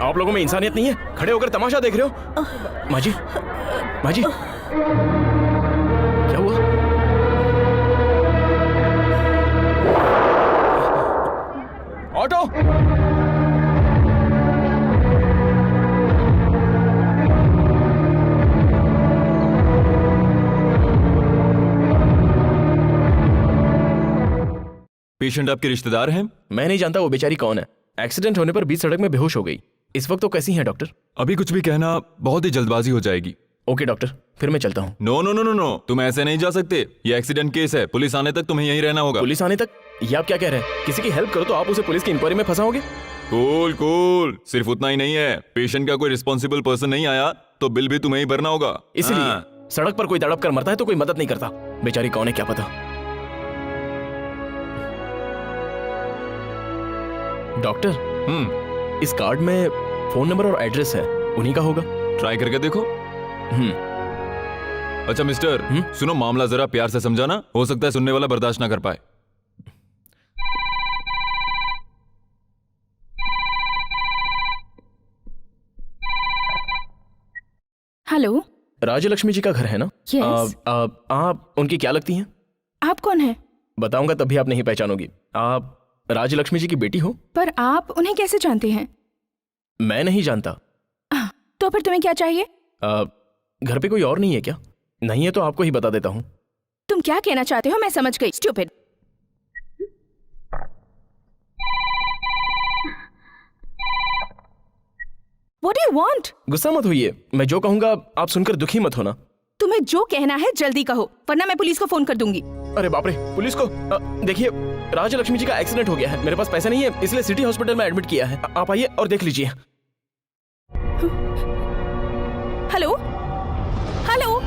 आप लोगों में इंसानियत नहीं है? खड़े होकर तमाशा देख रहे हो? माजी, माजी, क्या हुआ? ऑटो! पेशेंट आपके रिश्तेदार हैं? मैं नहीं जानता वो बेचारी कौन है। एक्सीडेंट होने पर बीच सड़क में बेहोश हो गई। इस वक्त तो कैसी हैं डॉक्टर? अभी कुछ भी कहना बहुत ही जल्दबाजी हो जाएगी। ओके डॉक्टर, फिर मैं चलता हूँ। No no no no no, तुम ऐसे नहीं जा सकते। ये एक्सीडेंट केस है, पुलिस आने तक तुम्हें यहीं रहना होगा। पुलिस आने तक? ये आप क्या कह रहे हैं? किसी की हेल्प करो तो आप उसे पुलिस की इंक्वायरी में फंसाओगे? कूल कूल, सिर्फ उतना ही नहीं है, पेशेंट का कोई रिस्पॉन्सिबल पर्सन नहीं आया तो बिल भी तुम्हें ही भरना होगा। इसलिए सड़क पर कोई तड़प कर मरता है तो कोई मदद नहीं करता। बेचारी कौन है क्या पता। डॉक्टर, इस कार्ड में फोन नंबर और एड्रेस है, उन्हीं का होगा? ट्राई करके देखो। अच्छा मिस्टर, सुनो, मामला जरा प्यार से समझाना, हो सकता है सुनने वाला बर्दाश्त ना कर पाए। हेलो, राजलक्ष्मी जी का घर है ना? Yes. आप उनकी क्या लगती हैं? आप कौन है? बताऊंगा तब भी आप नहीं पहचानोगी। आप राजलक्ष्मी जी की बेटी हो? पर आप उन्हें कैसे जानते हैं? मैं नहीं जानता। तो फिर तुम्हें क्या चाहिए? घर पे कोई और नहीं है क्या? नहीं है तो आपको ही बता देता हूँ। तुम क्या कहना चाहते हो मैं समझ गई। Stupid. What do you want? गुस्सा मत होइए, मैं जो कहूंगा आप सुनकर दुखी मत होना। तुम्हें जो कहना है जल्दी कहो, वरना मैं पुलिस को फोन कर दूंगी। अरे बाप रे, पुलिस को? देखिए, राजलक्ष्मी जी का एक्सीडेंट हो गया है। मेरे पास पैसे नहीं है, इसलिए सिटी हॉस्पिटल में एडमिट किया है। आप आइए और देख लीजिए। Hello hello.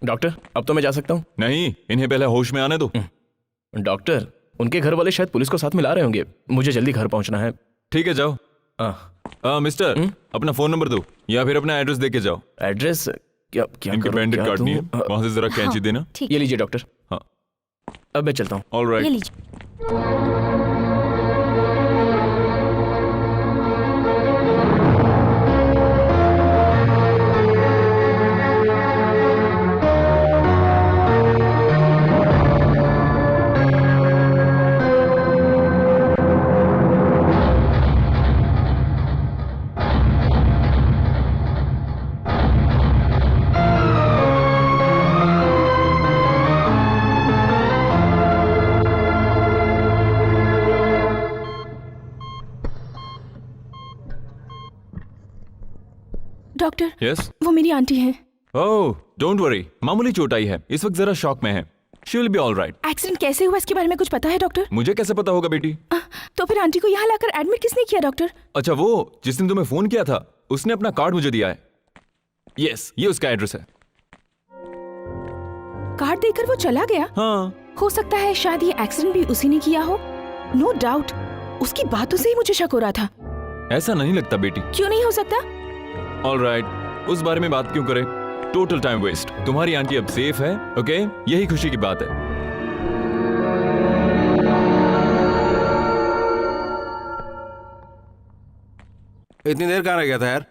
डॉक्टर, अब तो मैं जा सकता हूँ? नहीं, इन्हें पहले होश में आने दो। डॉक्टर, उनके घर वाले शायद पुलिस को साथ में ला रहे होंगे। मुझे जल्दी घर पहुंचना है। ठीक है, जाओ। मिस्टर, अपना फोन नंबर दो या फिर अपना एड्रेस दे के जाओ। एड्रेस? क्या क्या इनके करूं, बैंडेड क्या कार्ड नहीं है, दूं? वहां से जरा कैंची देना। ठीक ये लीजिए डॉक्टर। हाँ, अब मैं चलता हूँ। ऑल ये राइट। लीजिए। Doctor, yes. वो मेरी आंटी हैं। ओह, डोंट वरी, मामूली चोट आई है, इस वक्त जरा शॉक में है। She will be all right. Accident कैसे हुआ इसके बारे में कुछ पता है डॉक्टर? मुझे कैसे पता होगा बेटी? तो फिर आंटी को यहाँ लाकर एडमिट किसने किया डॉक्टर? अच्छा, वो जिसने तुम्हें फोन किया था, उसने अपना कार्ड मुझे दिया है। यस, ये उसका एड्रेस है। कार्ड देकर वो चला गया? हाँ। हो सकता है शायद ये एक्सीडेंट भी उसी ने किया हो। नो डाउट, उसकी बातों से ही मुझे शक हो रहा था। ऐसा नहीं लगता बेटी। क्यों नहीं हो सकता? ऑल राइट, उस बारे में बात क्यों करें? Total time waste. तुम्हारी आंटी अब सेफ है, ओके? यही खुशी की बात है। इतनी देर कहाँ रह गया था यार?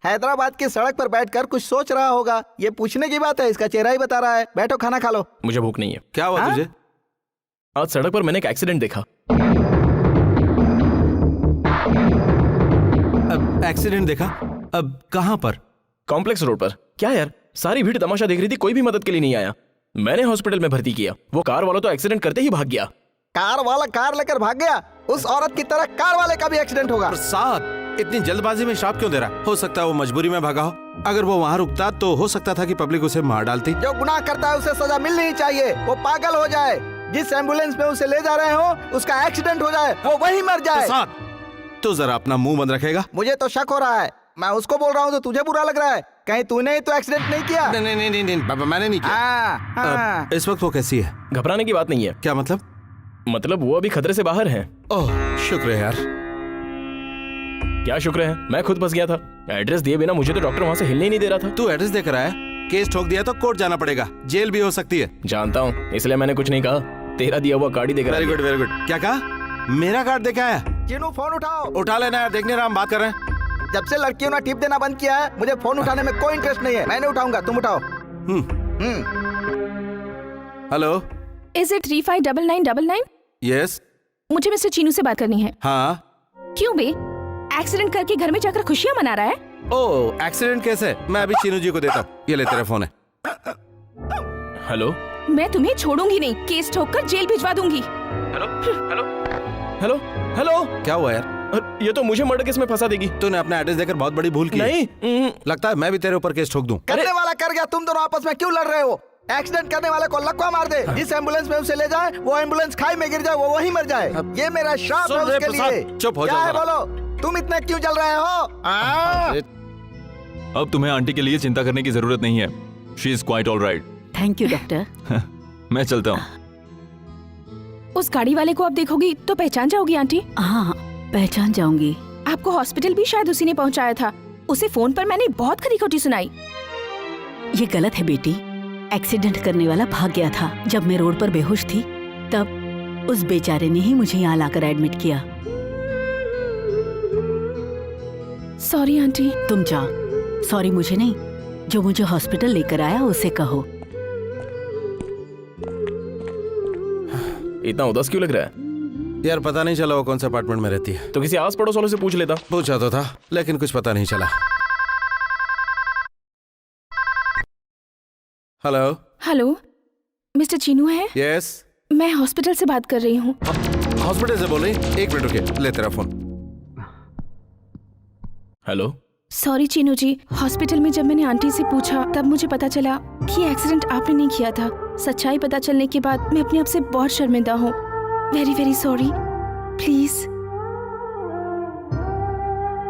हैदराबाद की सड़क पर बैठकर कुछ सोच रहा होगा। ये पूछने की बात है, इसका चेहरा ही बता रहा है। बैठो, खाना खा लो। मुझे भूख नहीं है। क्या हुआ हाँ? तुझे? आज सड़क पर मैंने एक एक्सीडेंट देखा। अब एक्सीडेंट देखा? अब कहाँ पर? कॉम्प्लेक्स रोड पर। क्या यार, सारी भीड़ तमाशा देख रही थी, कोई भी मदद के लिए नहीं आया। मैंने हॉस्पिटल में भर्ती किया, वो कार वाला तो एक्सीडेंट करते ही भाग गया। कार वाला कार लेकर भाग गया? उस औरत की तरह कार वाले का भी एक्सीडेंट होगा। प्रसाद, इतनी जल्दबाजी में श्राप क्यों दे रहा? हो सकता है वो मजबूरी में भागा हो। अगर वो वहाँ रुकता तो हो सकता था कि पब्लिक उसे मार डालती। जो गुनाह करता है उसे सजा मिलनी ही चाहिए। वो पागल हो जाए, जिस एम्बुलेंस में उसे ले जा रहे हो उसका एक्सीडेंट हो जाए, वो वहीं मर जाए। प्रसाद, तू जरा अपना मुंह बंद रखेगा? मुझे तो शक हो रहा है। मैं उसको बोल रहा हूँ तो तुझे बुरा लग रहा है। कहीं तूने ही तो एक्सीडेंट नहीं किया? नहीं, बाबा मैंने नहीं किया। हाँ। इस वक्त वो कैसी है? घबराने की बात नहीं है। क्या मतलब? मतलब वो अभी खतरे से बाहर है। ओह, शुक्र है यार। क्या शुक्र है, मैं खुद फंस गया था। एड्रेस दिए बिना मुझे तो डॉक्टर वहाँ से हिलने ही नहीं दे रहा था। तू एड्रेस देकर आया, केस ठोक दिया तो कोर्ट जाना पड़ेगा, जेल भी हो सकती है। जानता हूँ, इसलिए मैंने कुछ नहीं कहा। तेरा दिया हुआ कार्ड ही देकर वेरी गुड, वेरी गुड। क्या कहा? मेरा कार्ड देके आया? चिनू, फोन उठाओ। उठा लेना यार, देखने रहा हम बात कर रहे हैं। जब से लड़कियों ने टिप देना बंद किया है, मुझे फोन उठाने में कोई इंटरेस्ट नहीं है। मैं नहीं उठाऊंगा, तुम उठाओ। हेलो। Is it 359999? यस। मुझे मिस्टर चीनू से बात करनी है। हाँ। क्यों बे? एक्सीडेंट करके घर में जाकर खुशियां मना रहा है? ओह, एक्सीडेंट कैसे? मैं अभी चीनू जी को देता हूँ। ये ले, तेरा फोन है। हेलो। मैं तुम्हें छोड़ूंगी नहीं, केस ठोककर जेल भिजवा दूंगी। Hello hello hello hello. क्या हुआ यार? ये तो मुझे मर्डर केस में फंसा देगी। तूने अपना एड्रेस देकर बहुत बड़ी भूल की। नहीं। लगता है मैं भी तेरे ऊपर केस ठोक दूं। करने वाला कर गया, तुम दोनों आपस में क्यों लड़ रहे हो? एक्सीडेंट करने वाले को लक्वा मार दे, जिस एम्बुलेंस में उसे ले जाए वो एम्बुलेंस खाई में गिर जाए, वो वहीं मर जाए। ये मेरा श्राप है सुन रे उसके प्रसाद, लिए। चुप हो क्या जा है जरा। बोलो, तुम इतने क्यों जल रहे हो? अब तुम्हें आंटी के लिए चिंता करने की जरूरत नहीं है। She is quite all right. Thank you doctor. मैं चलता हूँ। उस गाड़ी वाले को आप देखोगी तो पहचान जाओगी आंटी। हाँ, पहचान जाऊंगी। आपको हॉस्पिटल भी शायद उसी ने पहुंचाया था। उसे फोन पर मैंने बहुत खरी खोटी सुनाई। ये गलत है बेटी। एक्सीडेंट करने वाला भाग गया था। जब मैं रोड पर बेहोश थी तब उस बेचारे ने ही मुझे यहाँ लाकर एडमिट किया। Sorry aunty. तुम जाओ। सॉरी मुझे नहीं, जो मुझे हॉस्पिटल लेकर आया उसे कहो। इतना उदास क्यों लग रहा है? यार पता नहीं चला वो कौन से अपार्टमेंट में रहती है। तो किसी आस पड़ोस वालों से पूछ लेता। पूछा तो था लेकिन कुछ पता नहीं चला। हेलो। हेलो, मिस्टर चीनू है? यस। मैं हॉस्पिटल से बात कर रही हूँ। हॉस्पिटल से बोल रही? एक मिनट रुके, ले तेरा फोन। हेलो। सॉरी चीनू जी, हॉस्पिटल में जब मैंने आंटी से पूछा तब मुझे पता चला कि एक्सीडेंट आपने नहीं किया था। सच्चाई पता चलने के बाद मैं अपने आप से बहुत शर्मिंदा हूँ। Very very sorry. प्लीज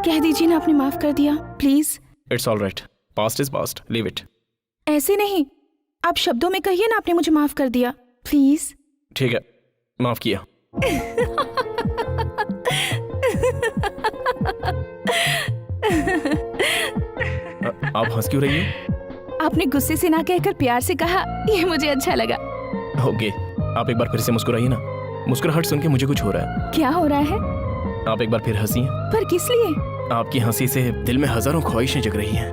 कह दीजिए ना आपने माफ कर दिया, please. It's all right, past is past, leave it. ऐसे नहीं, आप शब्दों में कहिए ना आपने मुझे माफ कर दिया, प्लीज। ठीक है, माफ किया। आप हंस क्यों रही हो? आपने गुस्से से ना कहकर प्यार से कहा, ये मुझे अच्छा लगा। ओके, आप एक बार फिर से मुस्कुराइए ना। मुस्कुराहट सुन के मुझे कुछ हो रहा है। क्या हो रहा है? आप एक बार फिर हंसिए। पर किस लिए? आपकी हंसी से दिल में हजारों ख्वाहिशें जग रही हैं।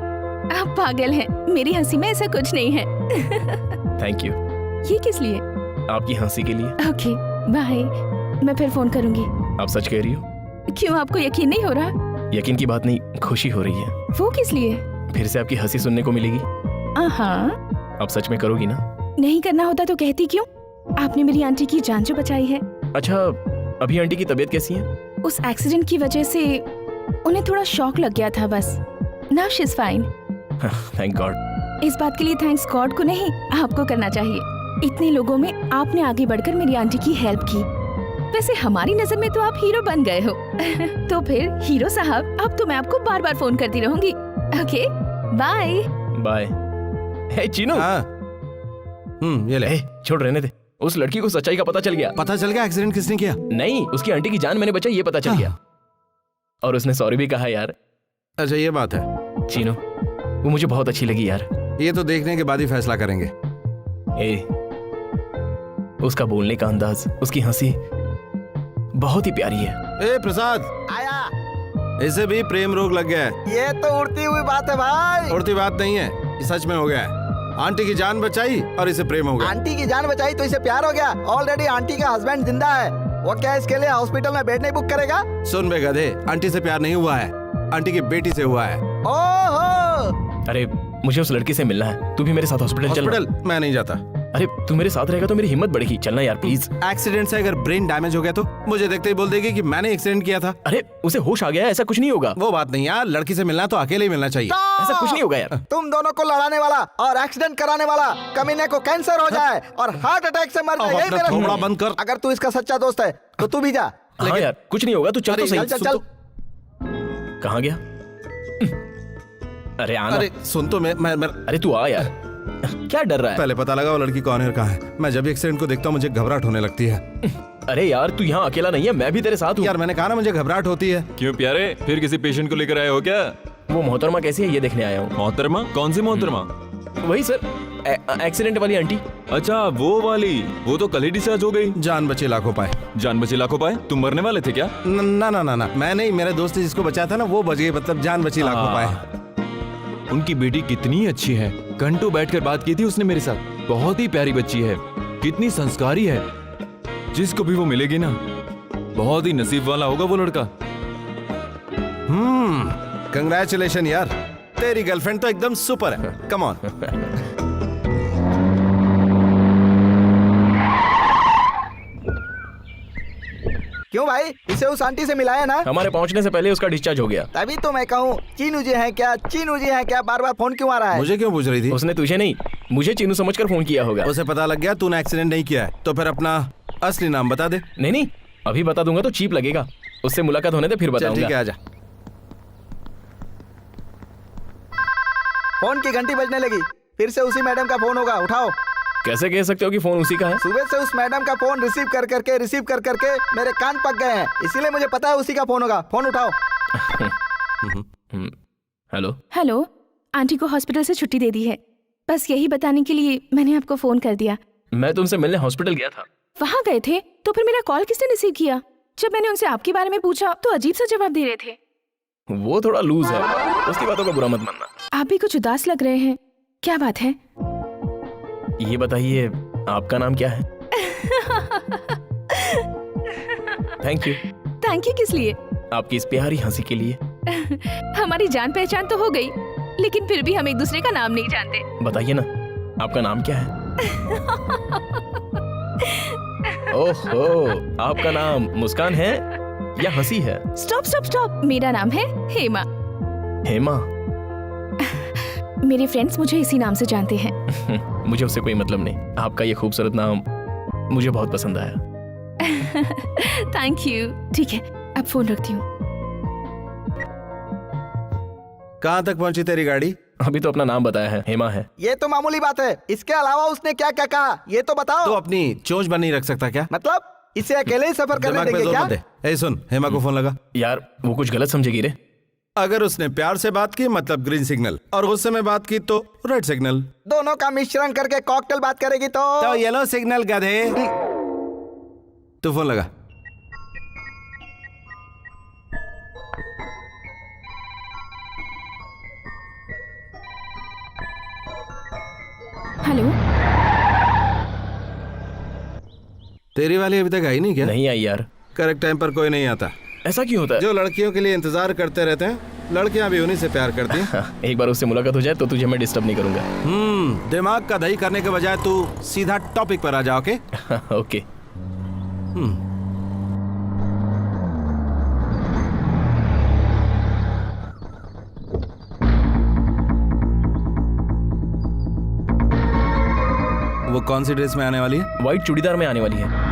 आप पागल हैं, मेरी हंसी में ऐसा कुछ नहीं है। Thank you. ये किस लिए? आपकी हंसी के लिए। ओके बाय, मैं फिर फोन करूंगी। आप सच कह रही हो? क्यों, आपको यकीन नहीं हो रहा? यकीन की बात नहीं, खुशी हो रही है। वो किस लिए? फिर से आपकी हंसी सुनने को मिलेगी। हाँ। आप सच में करोगी ना? नहीं करना होता तो कहती क्यों? आपने मेरी आंटी की जान जो बचाई है। अच्छा, अभी आंटी की तबीयत कैसी है? उस एक्सीडेंट की वजह से उन्हें थोड़ा शॉक लग गया था बस। Now she is fine. Thank God. इस बात के लिए थैंक्स गॉड को नहीं, आपको करना चाहिए। इतने लोगों में आपने आगे बढ़कर मेरी आंटी की हेल्प की। वैसे हमारी नजर में तो आप हीरो बन गए हो। तो फिर हीरो साहब, अब तो मैं आपको बार बार फोन करती रहूंगी। Okay bye. Bye. Hey Chinu. हाँ। ये ले। छोड़, रहने दे। उस लड़की को सच्चाई का पता चल गया। पता चल गया एक्सीडेंट किसने किया? नहीं, उसकी आंटी की जान मैंने बचाई, ये पता चल गया। और उसने सॉरी भी कहा यार। अच्छा ये बात है। चीनू, वो मुझे बहुत अच्छी लगी यार। ये तो देखने के बाद ही फैसला करेंगे। उसका बोलने का अंदाज, उसकी हंसी बहुत ही प्यारी है। प्रसाद आया। इसे भी प्रेम रोग लग गया है। ये तो उड़ती हुई बात है भाई। उड़ती बात नहीं है, ये सच में हो गया है। आंटी की जान बचाई और इसे प्रेम हो गया। आंटी की जान बचाई तो इसे प्यार हो गया। ऑलरेडी आंटी का हस्बैंड जिंदा है। वो क्या इसके लिए हॉस्पिटल में बेड नहीं बुक करेगा? सुन बे गधे, आंटी से प्यार नहीं हुआ है, आंटी की बेटी से हुआ है। ओहो। अरे मुझे उस लड़की से मिलना है। तू भी मेरे साथ हॉस्पिटल चल। हॉस्पिटल मैं नहीं जाता। अरे तू मेरे साथ रहेगा तो मेरी हिम्मत बढ़ेगी। चलना यार प्लीज। एक्सीडेंट से अगर ब्रेन डैमेज हो गया तो मुझे देखते ही बोल देगी कि मैंने एक्सीडेंट किया था। अरे उसे होश आ गया है, ऐसा कुछ नहीं होगा। वो बात नहीं यार, लड़की से मिलना तो अकेले ही मिलना चाहिए। ऐसा कुछ नहीं होगा यार। तुम दोनों को लड़ाने वाला और एक्सीडेंट कराने वाला कमीने को कैंसर हो जाए और हार्ट अटैक से मर जाए, यही मेरा थोड़ा बंद कर। अगर तू इसका सच्चा दोस्त है तो तू भी जा। हाँ यार, कुछ नहीं होगा, तू चल तो सही। चल चल चल। कहाँ गया? अरे आना। अरे सुन तो मैं अरे तू आ यार, क्या डर रहा है? पहले पता लगा वो लड़की कौन है और कहाँ है। मैं जब एक्सीडेंट को देखता हूँ मुझे घबराहट होने लगती है। अरे यार तू यहाँ अकेला नहीं है, मैं भी तेरे साथ हूँ। यार मैंने कहा ना मुझे घबराहट होती है। क्यों प्यारे, फिर किसी पेशेंट को लेकर आए हो क्या? वो मोहतरमा कैसी है ये देखने आया हूँ। मोहतरमा? कौन सी मोहतरमा? वही सर, एक्सीडेंट वाली आंटी। अच्छा वो वाली, वो तो कल ही डिस्चार्ज हो गई। जान बचे लाखों पाए। जान बची लाखों पाए? तुम मरने वाले थे क्या? ना ना ना ना, मैं नहीं, मेरे दोस्त ने जिसको बचाया था ना वो बच गई, मतलब जान बची लाखों पाए। उनकी बेटी कितनी अच्छी है, घंटों बैठकर बात की थी उसने मेरे साथ। बहुत ही प्यारी बच्ची है, कितनी संस्कारी है। जिसको भी वो मिलेगी ना, बहुत ही नसीब वाला होगा वो लड़का। कंग्रेचुलेशन यार, तेरी गर्लफ्रेंड तो एकदम सुपर है। Come on. क्यों भाई, इसे उस आंटी से मिलाया ना? हमारे पहुंचने से पहले उसका डिस्चार्ज हो गया। तभी तो मैं कहूँ चीनू जी हैं क्या, चीनू जी हैं क्या, बार बार फोन क्यों आ रहा है? मुझे क्यों पूछ रही थी? उसने तुझे नहीं, मुझे चीनू समझकर फोन किया होगा। उसे पता लग गया तूने एक्सीडेंट नहीं किया है, तो फिर अपना असली नाम बता दे। नहीं नहीं, अभी बता दूंगा तो चीप लगेगा। उससे मुलाकात होने दे फिर चल बताऊंगा। ठीक है, आजा। फोन की घंटी बजने लगी, फिर से उसी मैडम का फोन होगा, उठाओ। कैसे कह सकते हो कि फोन उसी का है? सुबह से उस मैडम का फोन रिसीव कर करके मेरे कान पक गए हैं, इसीलिए मुझे पता है उसी का फोन होगा। फोन उठाओ। हेलो। हेलो, आंटी को हॉस्पिटल से छुट्टी दे दी है, बस यही बताने के लिए मैंने आपको फोन कर दिया। मैं तुमसे मिलने हॉस्पिटल गया था। वहाँ गए थे तो फिर मेरा कॉल किसने रिसीव किया? जब मैंने उनसे आपके बारे में पूछा तो अजीब सा जवाब दे रहे थे। वो थोड़ा लूज है, उसकी बातों का बुरा मत मानना। आप भी कुछ उदास लग रहे हैं, क्या बात है? ये बताइए आपका नाम क्या है? Thank you. थैंक यू किस लिए? आपकी इस प्यारी हंसी के लिए। हमारी जान पहचान तो हो गई, लेकिन फिर भी हम एक दूसरे का नाम नहीं जानते। बताइए ना, आपका नाम क्या है? ओहो, आपका नाम मुस्कान है या हंसी है? स्टॉप स्टॉप स्टॉप, मेरा नाम है हेमा। हेमा? मेरे फ्रेंड्स मुझे इसी नाम से जानते हैं। मुझे उससे कोई मतलब नहीं। आपका ये खूबसूरत नाम मुझे बहुत पसंद आया। Thank you. ठीक है, अब फोन रखती हूँ। कहाँ तक पहुंची तेरी गाड़ी? अभी तो अपना नाम बताया है, हेमा है। ये तो मामूली बात है, इसके अलावा उसने क्या क्या कहा ये तो बताओ। तो अपनी चोंच बन नहीं रख सकता क्या? मतलब इसे अकेले ही सफर करने दिमाग पे देंगे जोर क्या? मत दे। ए सुन, हेमा को फोन लगा। यार वो कुछ गलत समझेगी रे। अगर उसने प्यार से बात की मतलब ग्रीन सिग्नल, और गुस्से में बात की तो रेड सिग्नल। दोनों का मिश्रण करके कॉकटेल बात करेगी तो येलो सिग्नल गधे। तू फोन लगा। हेलो। तेरी वाली अभी तक आई नहीं क्या? नहीं आई यार। करेक्ट टाइम पर कोई नहीं आता। ऐसा क्यों होता है? जो लड़कियों के लिए इंतजार करते रहते हैं, लड़कियां भी उन्हीं से प्यार करती हैं। एक बार उससे मुलाकात हो जाए तो तुझे मैं डिस्टर्ब नहीं करूंगा। दिमाग का दही करने के बजाय तू सीधा टॉपिक पर आ जा। ओके? ओके। वो कौन सी ड्रेस में आने वाली है? व्हाइट चूड़ीदार में आने वाली है।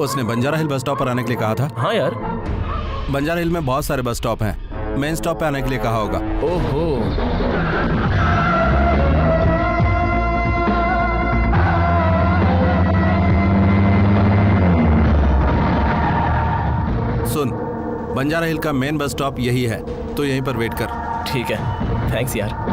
उसने बंजारा हिल बस स्टॉप पर आने के लिए कहा था। हाँ यार, बंजारा हिल में बहुत सारे बस स्टॉप हैं, मेन स्टॉप पे आने के लिए कहा होगा। ओहो। सुन, बंजारा हिल का मेन बस स्टॉप यही है, तो यहीं पर वेट कर। ठीक है, थैंक्स यार।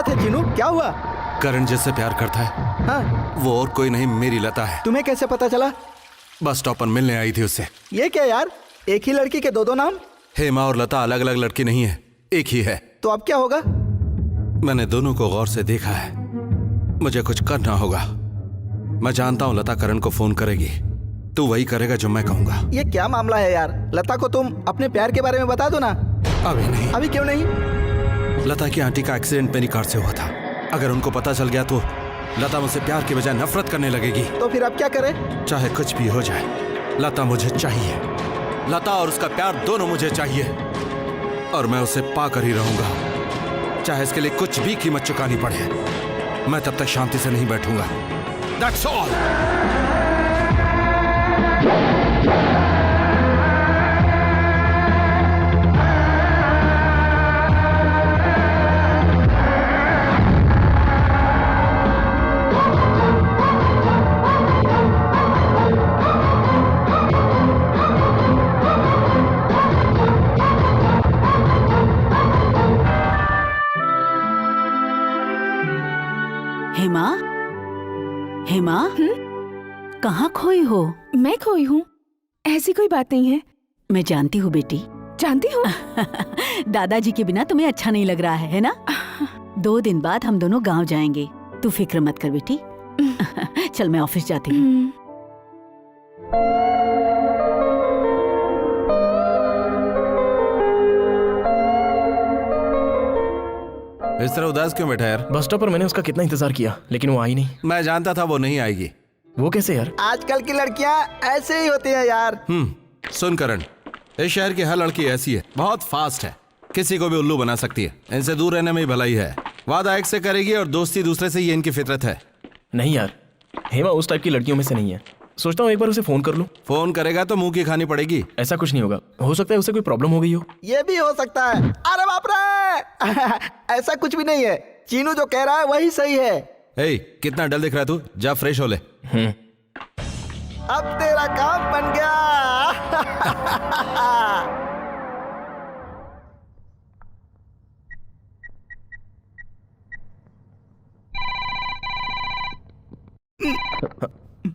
बात है चीनू, क्या हुआ? करण जिससे प्यार करता है हाँ, वो और कोई नहीं, मेरी लता है। तुम्हें कैसे पता चला? बस स्टॉप पर मिलने आई थी उससे। ये क्या यार, एक ही लड़की के दो नाम? हेमा और लता अलग अलग लड़की नहीं है, एक ही है। तो अब क्या होगा? मैंने दोनों को गौर से देखा है, मुझे कुछ करना होगा। मैं जानता हूँ लता करण को फोन करेगी, तू वही करेगा जो मैं कहूंगा। ये क्या मामला है यार? लता को तुम अपने प्यार के बारे में बता दो ना। अभी नहीं। अभी क्यों नहीं? लता की आंटी का एक्सीडेंट मेरी कार से हुआ था, अगर उनको पता चल गया तो लता मुझसे प्यार के बजाय नफरत करने लगेगी। तो फिर अब क्या करें? चाहे कुछ भी हो जाए, लता मुझे चाहिए। लता और उसका प्यार दोनों मुझे चाहिए, और मैं उसे पाकर ही रहूंगा, चाहे इसके लिए कुछ भी कीमत चुकानी पड़े। मैं तब तक शांति से नहीं बैठूंगा। That's all. हेमा, हेमा, कहाँ खोई हो? मैं खोई हूँ? ऐसी कोई बात नहीं है। मैं जानती हूँ बेटी। जानती हूँ? दादाजी के बिना तुम्हें अच्छा नहीं लग रहा है ना? 2 दिन बाद हम दोनों गांव जाएंगे, तू फिक्र मत कर बेटी। चल मैं ऑफिस जाती हूँ। इस तरह उदास क्यों बैठा यार? बस स्टॉप पर मैंने उसका कितना इंतजार किया, लेकिन वो आई नहीं। मैं जानता था वो नहीं आएगी। वो कैसे यार? आजकल की लड़कियां ऐसे ही होती हैं यार। सुन करण, इस शहर की हर लड़की ऐसी है, बहुत फास्ट है, किसी को भी उल्लू बना सकती है। इनसे दूर रहने में ही भलाई है। वादा एक से करेगी और दोस्ती दूसरे से, ये इनकी फितरत है। नहीं यार, हेमा उस टाइप की लड़कियों में से नहीं है। सोचता हूँ एक बार उसे फोन कर लूँ। फोन करेगा तो मुंह की खानी पड़ेगी। ऐसा कुछ नहीं होगा, हो सकता है उसे कोई प्रॉब्लम हो गई हो। ये भी हो सकता है। अरे बाप रे ऐसा कुछ भी नहीं है, चीनू जो कह रहा है वही सही है। ए, कितना डल दिख रहा है तू, जा फ्रेश हो ले। अब तेरा काम बन गया।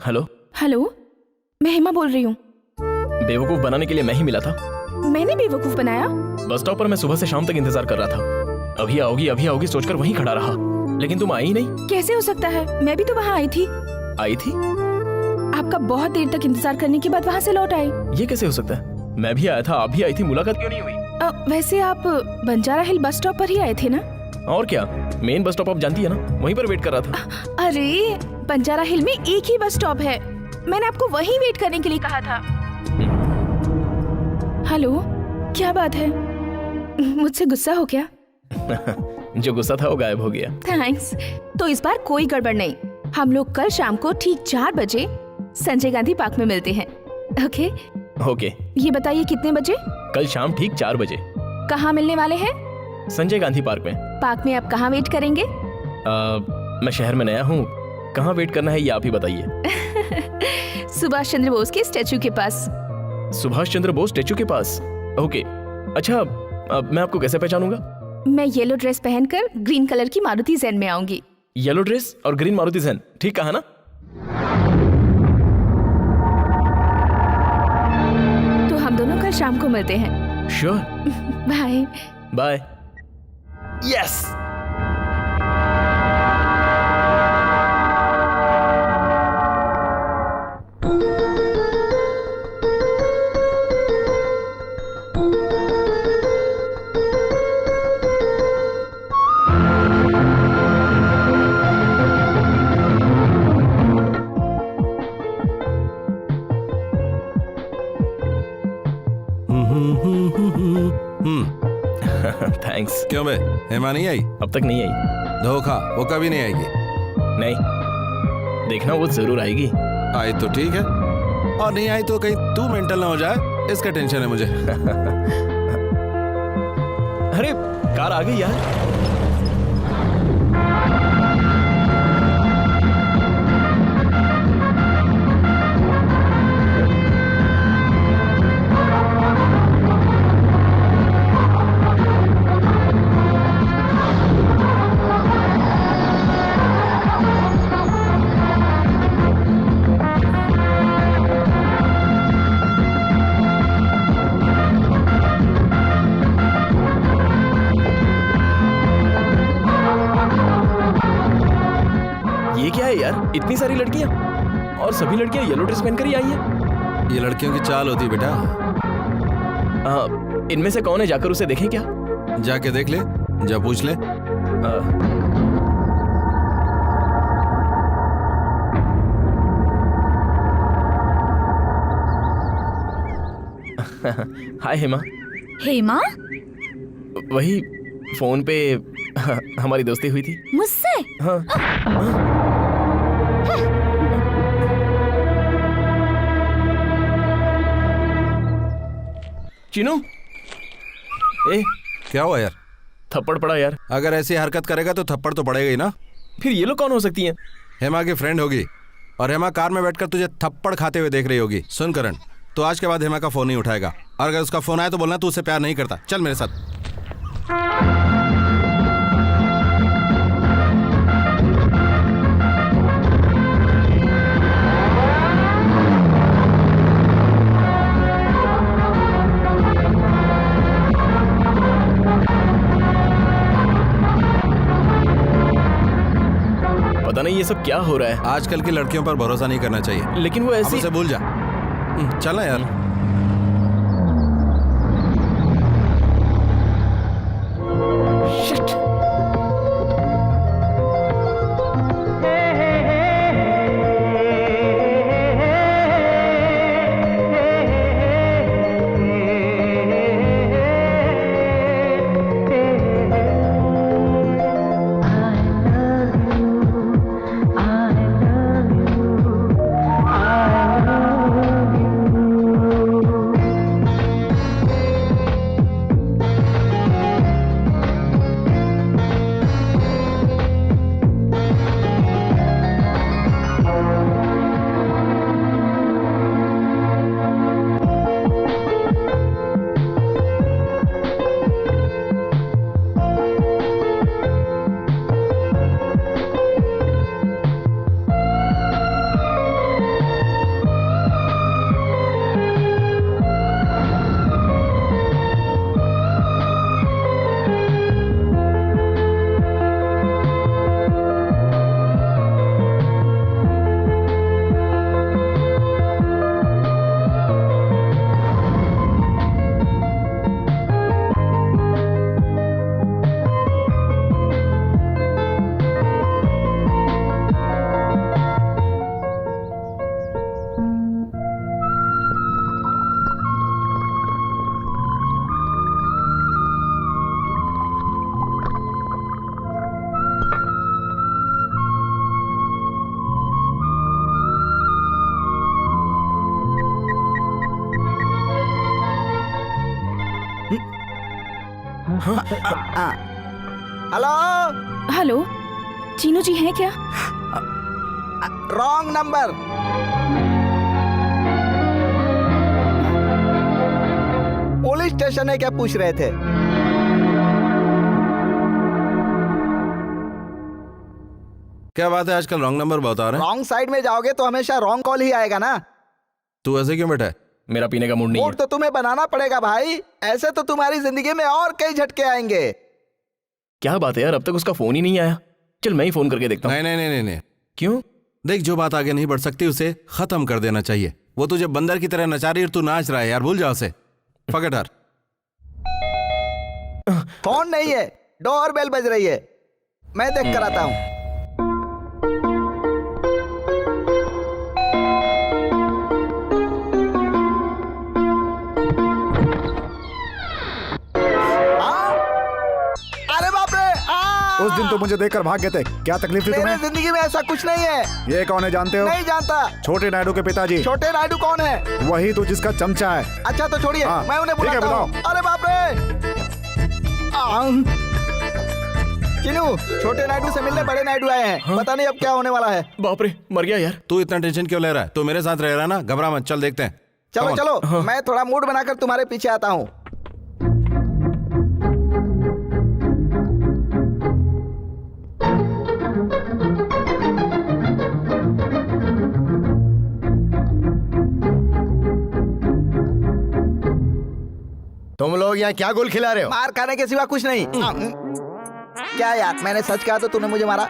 हेलो। हेलो, मैं हेमा बोल रही हूँ। बेवकूफ बनाने के लिए मैं ही मिला था। मैंने बेवकूफ बनाया? बस स्टॉप पर मैं सुबह से शाम तक इंतजार कर रहा था। अभी आओगी सोचकर वहीं खड़ा रहा, लेकिन तुम आई ही नहीं। कैसे हो सकता है? मैं भी तो वहाँ आई थी। आई थी? आपका बहुत देर तक इंतजार करने के बाद वहाँ से लौट आई। ये कैसे हो सकता है? मैं भी आया था, आप भी आई थी, मुलाकात क्यों नहीं हुई? वैसे आप बंजारा हिल बस स्टॉप पर ही आए थे ना? और क्या, मेन बस स्टॉप आप जानती है ना, वहीं पर वेट कर रहा था। अरे बंजारा हिल में एक ही बस स्टॉप है, मैंने आपको वहीं वेट करने के लिए कहा था। हेलो, क्या बात है? मुझसे गुस्सा हो क्या? जो गुस्सा था वो गायब हो गया। थैंक्स। तो इस बार कोई गड़बड़ नहीं, हम लोग कल शाम को ठीक 4 बजे संजय गांधी पार्क में मिलते हैं। ओके? ओके। ये बताइए कितने बजे? कल शाम ठीक 4 बजे। कहाँ मिलने वाले हैं? संजय गांधी पार्क में। पार्क में आप कहाँ वेट करेंगे? मैं शहर में नया हूँ, कहाँ वेट करना है ये आप ही बताइए। सुभाष चंद्र बोस के स्टैचू के पास। सुभाष चंद्र बोस स्टैचू के पास? ओके। अच्छा, मैं आपको कैसे पहचानूंगा? मैं येलो ड्रेस पहनकर ग्रीन कलर की मारुति ज़ेन में आऊंगी। येलो ड्रेस और ग्रीन मारुति ज़ेन, ठीक कहा ना? तो हम दोनों कल शाम को मिलते हैं। Sure. Bye bye. Yes. Thanks. क्यों बे, हेमा नहीं आई? अब तक नहीं आई। धोखा, वो कभी नहीं आएगी। नहीं, देखना वो जरूर आएगी। आई तो ठीक है, और नहीं आई तो कहीं तू मेंटल ना हो जाए, इसका टेंशन है मुझे। अरे कार आ गई यार। यार, इतनी सारी लड़कियां और सभी लड़कियां येलो ड्रेस पहनकर ही आई हैं। ये लड़कियों की चाल होती है बेटा। इनमें से कौन है, जाकर उसे देखें क्या? जाके देख ले, जा पूछ ले। हाय हेमा। हेमा? वही फोन पे हमारी दोस्ती हुई थी। मुझसे? हाँ। चीनू, ए क्या हुआ यार? थप्पड़ पड़ा यार। अगर ऐसी हरकत करेगा तो थप्पड़ तो पड़ेगा ही ना। फिर ये लोग कौन हो सकती हैं? हेमा की फ्रेंड होगी और हेमा कार में बैठकर तुझे थप्पड़ खाते हुए देख रही होगी। सुन करण, तो आज के बाद हेमा का फोन नहीं उठाएगा और अगर उसका फोन आए तो बोलना तू उसे प्यार नहीं करता। चल मेरे साथ। पता नहीं ये सब क्या हो रहा है। आजकल की लड़कियों पर भरोसा नहीं करना चाहिए। लेकिन वो अब ऐसी उसे भूल जा। चल ना यार। शिट। हेलो। हेलो, चीनू जी हैं क्या? Wrong number. पुलिस स्टेशन है क्या पूछ रहे थे? क्या बात है, आजकल रॉन्ग नंबर बहुत आ रहे हैं। रॉन्ग साइड में जाओगे तो हमेशा रॉन्ग कॉल ही आएगा ना। तू ऐसे क्यों बैठा है? मेरा पीने का मूड नहीं है। मूड तो तुम्हें बनाना पड़ेगा भाई, ऐसे तो तुम्हारी जिंदगी में और कई झटके आएंगे। क्या बात है यार, अब तक उसका फोन ही नहीं आया। चल मैं ही फोन करके देखता हूँ। नहीं नहीं नहीं नहीं नहीं। क्यों? देख, जो बात आगे नहीं बढ़ सकती उसे खत्म कर देना चाहिए। वो तुझे बंदर की तरह नचा रही है और तू नाच रहा है यार, भूल जा उसे। फॉरगेट हर। फोन नहीं है, डोर बेल बज रही है, मैं देख कर आता हूँ। उस दिन तो मुझे देखकर भाग गए थे, क्या तकलीफ थी मेरी तुम्हें? जिंदगी में ऐसा कुछ नहीं है। ये कौन है जानते हो? नहीं जानता। छोटे नायडू के पिताजी। छोटे नायडू कौन है? वही तो जिसका चमचा है। अच्छा तो छोड़िए, हाँ, मैं उन्हें ठीक है, बुलाता हूँ। अरे बाप रे। चिनू, छोटे नायडू से मिलने बड़े नायडू आए हैं। पता नहीं अब क्या होने वाला है। बाप रे, मर गया यार। तू इतना टेंशन क्यों ले रहा है? तू मेरे साथ रह रहा है ना, घबरा मत, चल देखते हैं। चलो चलो, मैं थोड़ा मूड बनाकर तुम्हारे पीछे आता हूँ। तुम लोग यहाँ क्या गोल खिला रहे हो? मार खाने के सिवा कुछ नहीं। क्या यार, मैंने सच कहा तो तूने मुझे मारा।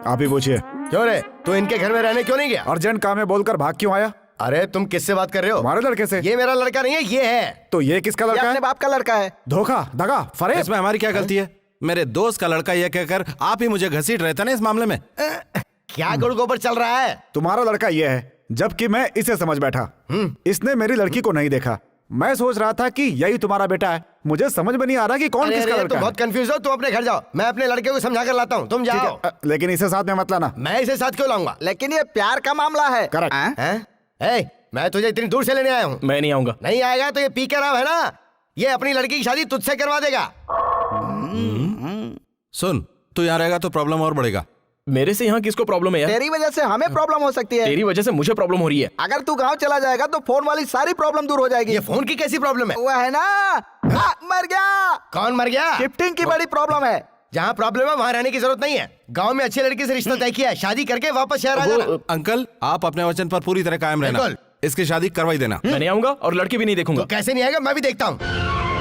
आप ही पूछिए। क्यों रे, तू इनके घर में रहने क्यों नहीं गया? अर्जेंट काम है बोलकर भाग क्यों आया? अरे तुम किससे बात कर रहे हो? हमारे लड़के से। ये मेरा लड़का नहीं है, ये है। तो ये किसका ये लड़का अपने है? बाप का लड़का है। धोखा, दगा, फरेब। इसमें हमारी क्या गलती है? मेरे दोस्त का लड़का ये कहकर आप ही मुझे घसीट रहे थे ना इस मामले में। क्या गुड़ गोबर चल रहा है? तुम्हारा लड़का ये है, जबकि मैं इसे समझ बैठा। इसने मेरी लड़की को नहीं देखा। मैं सोच रहा था कि यही तुम्हारा बेटा है। मुझे समझ में नहीं आ रहा कि कौन अरे किसका अरे, लड़का तुम है। बहुत कंफ्यूज हो। तुम अपने घर जाओ, मैं अपने लड़के को समझा कर लाता हूँ। तुम ठीक जाओ। है, लेकिन इसे साथ में मत लाना। मैं इसे साथ क्यों लाऊंगा? लेकिन ये प्यार का मामला है। करेक्ट। हैं? ए, मैं तुझे इतनी दूर से लेने आया हूँ। मैं नहीं आऊंगा। नहीं आएगा तो ये पी के राव है ना, ये अपनी लड़की की शादी तुझसे करवा देगा। सुन, तू यहाँ रहेगा तो प्रॉब्लम और बढ़ेगा। मेरे से यहाँ किसको प्रॉब्लम है यार? तेरी वजह से हमें प्रॉब्लम हो सकती है। तेरी वजह से मुझे प्रॉब्लम हो रही है। अगर तू गांव चला जाएगा तो फोन वाली सारी प्रॉब्लम दूर हो जाएगी। ये फोन की कैसी प्रॉब्लम है? वो है ना, मर गया। कौन मर गया? शिफ्टिंग की बड़ी प्रॉब्लम है। जहाँ प्रॉब्लम है वहाँ रहने की जरूरत नहीं है। गांव में अच्छी लड़की से रिश्ता तय किया है, शादी करके वापस शहर आ जाना। अंकल, आप अपने वचन पर पूरी तरह कायम रहना। बिल्कुल। इसकी शादी करवाई देना। मैं नहीं आऊंगा और लड़की भी नहीं देखूंगा। तो कैसे नहीं आएगा? मैं भी देखता हूँ।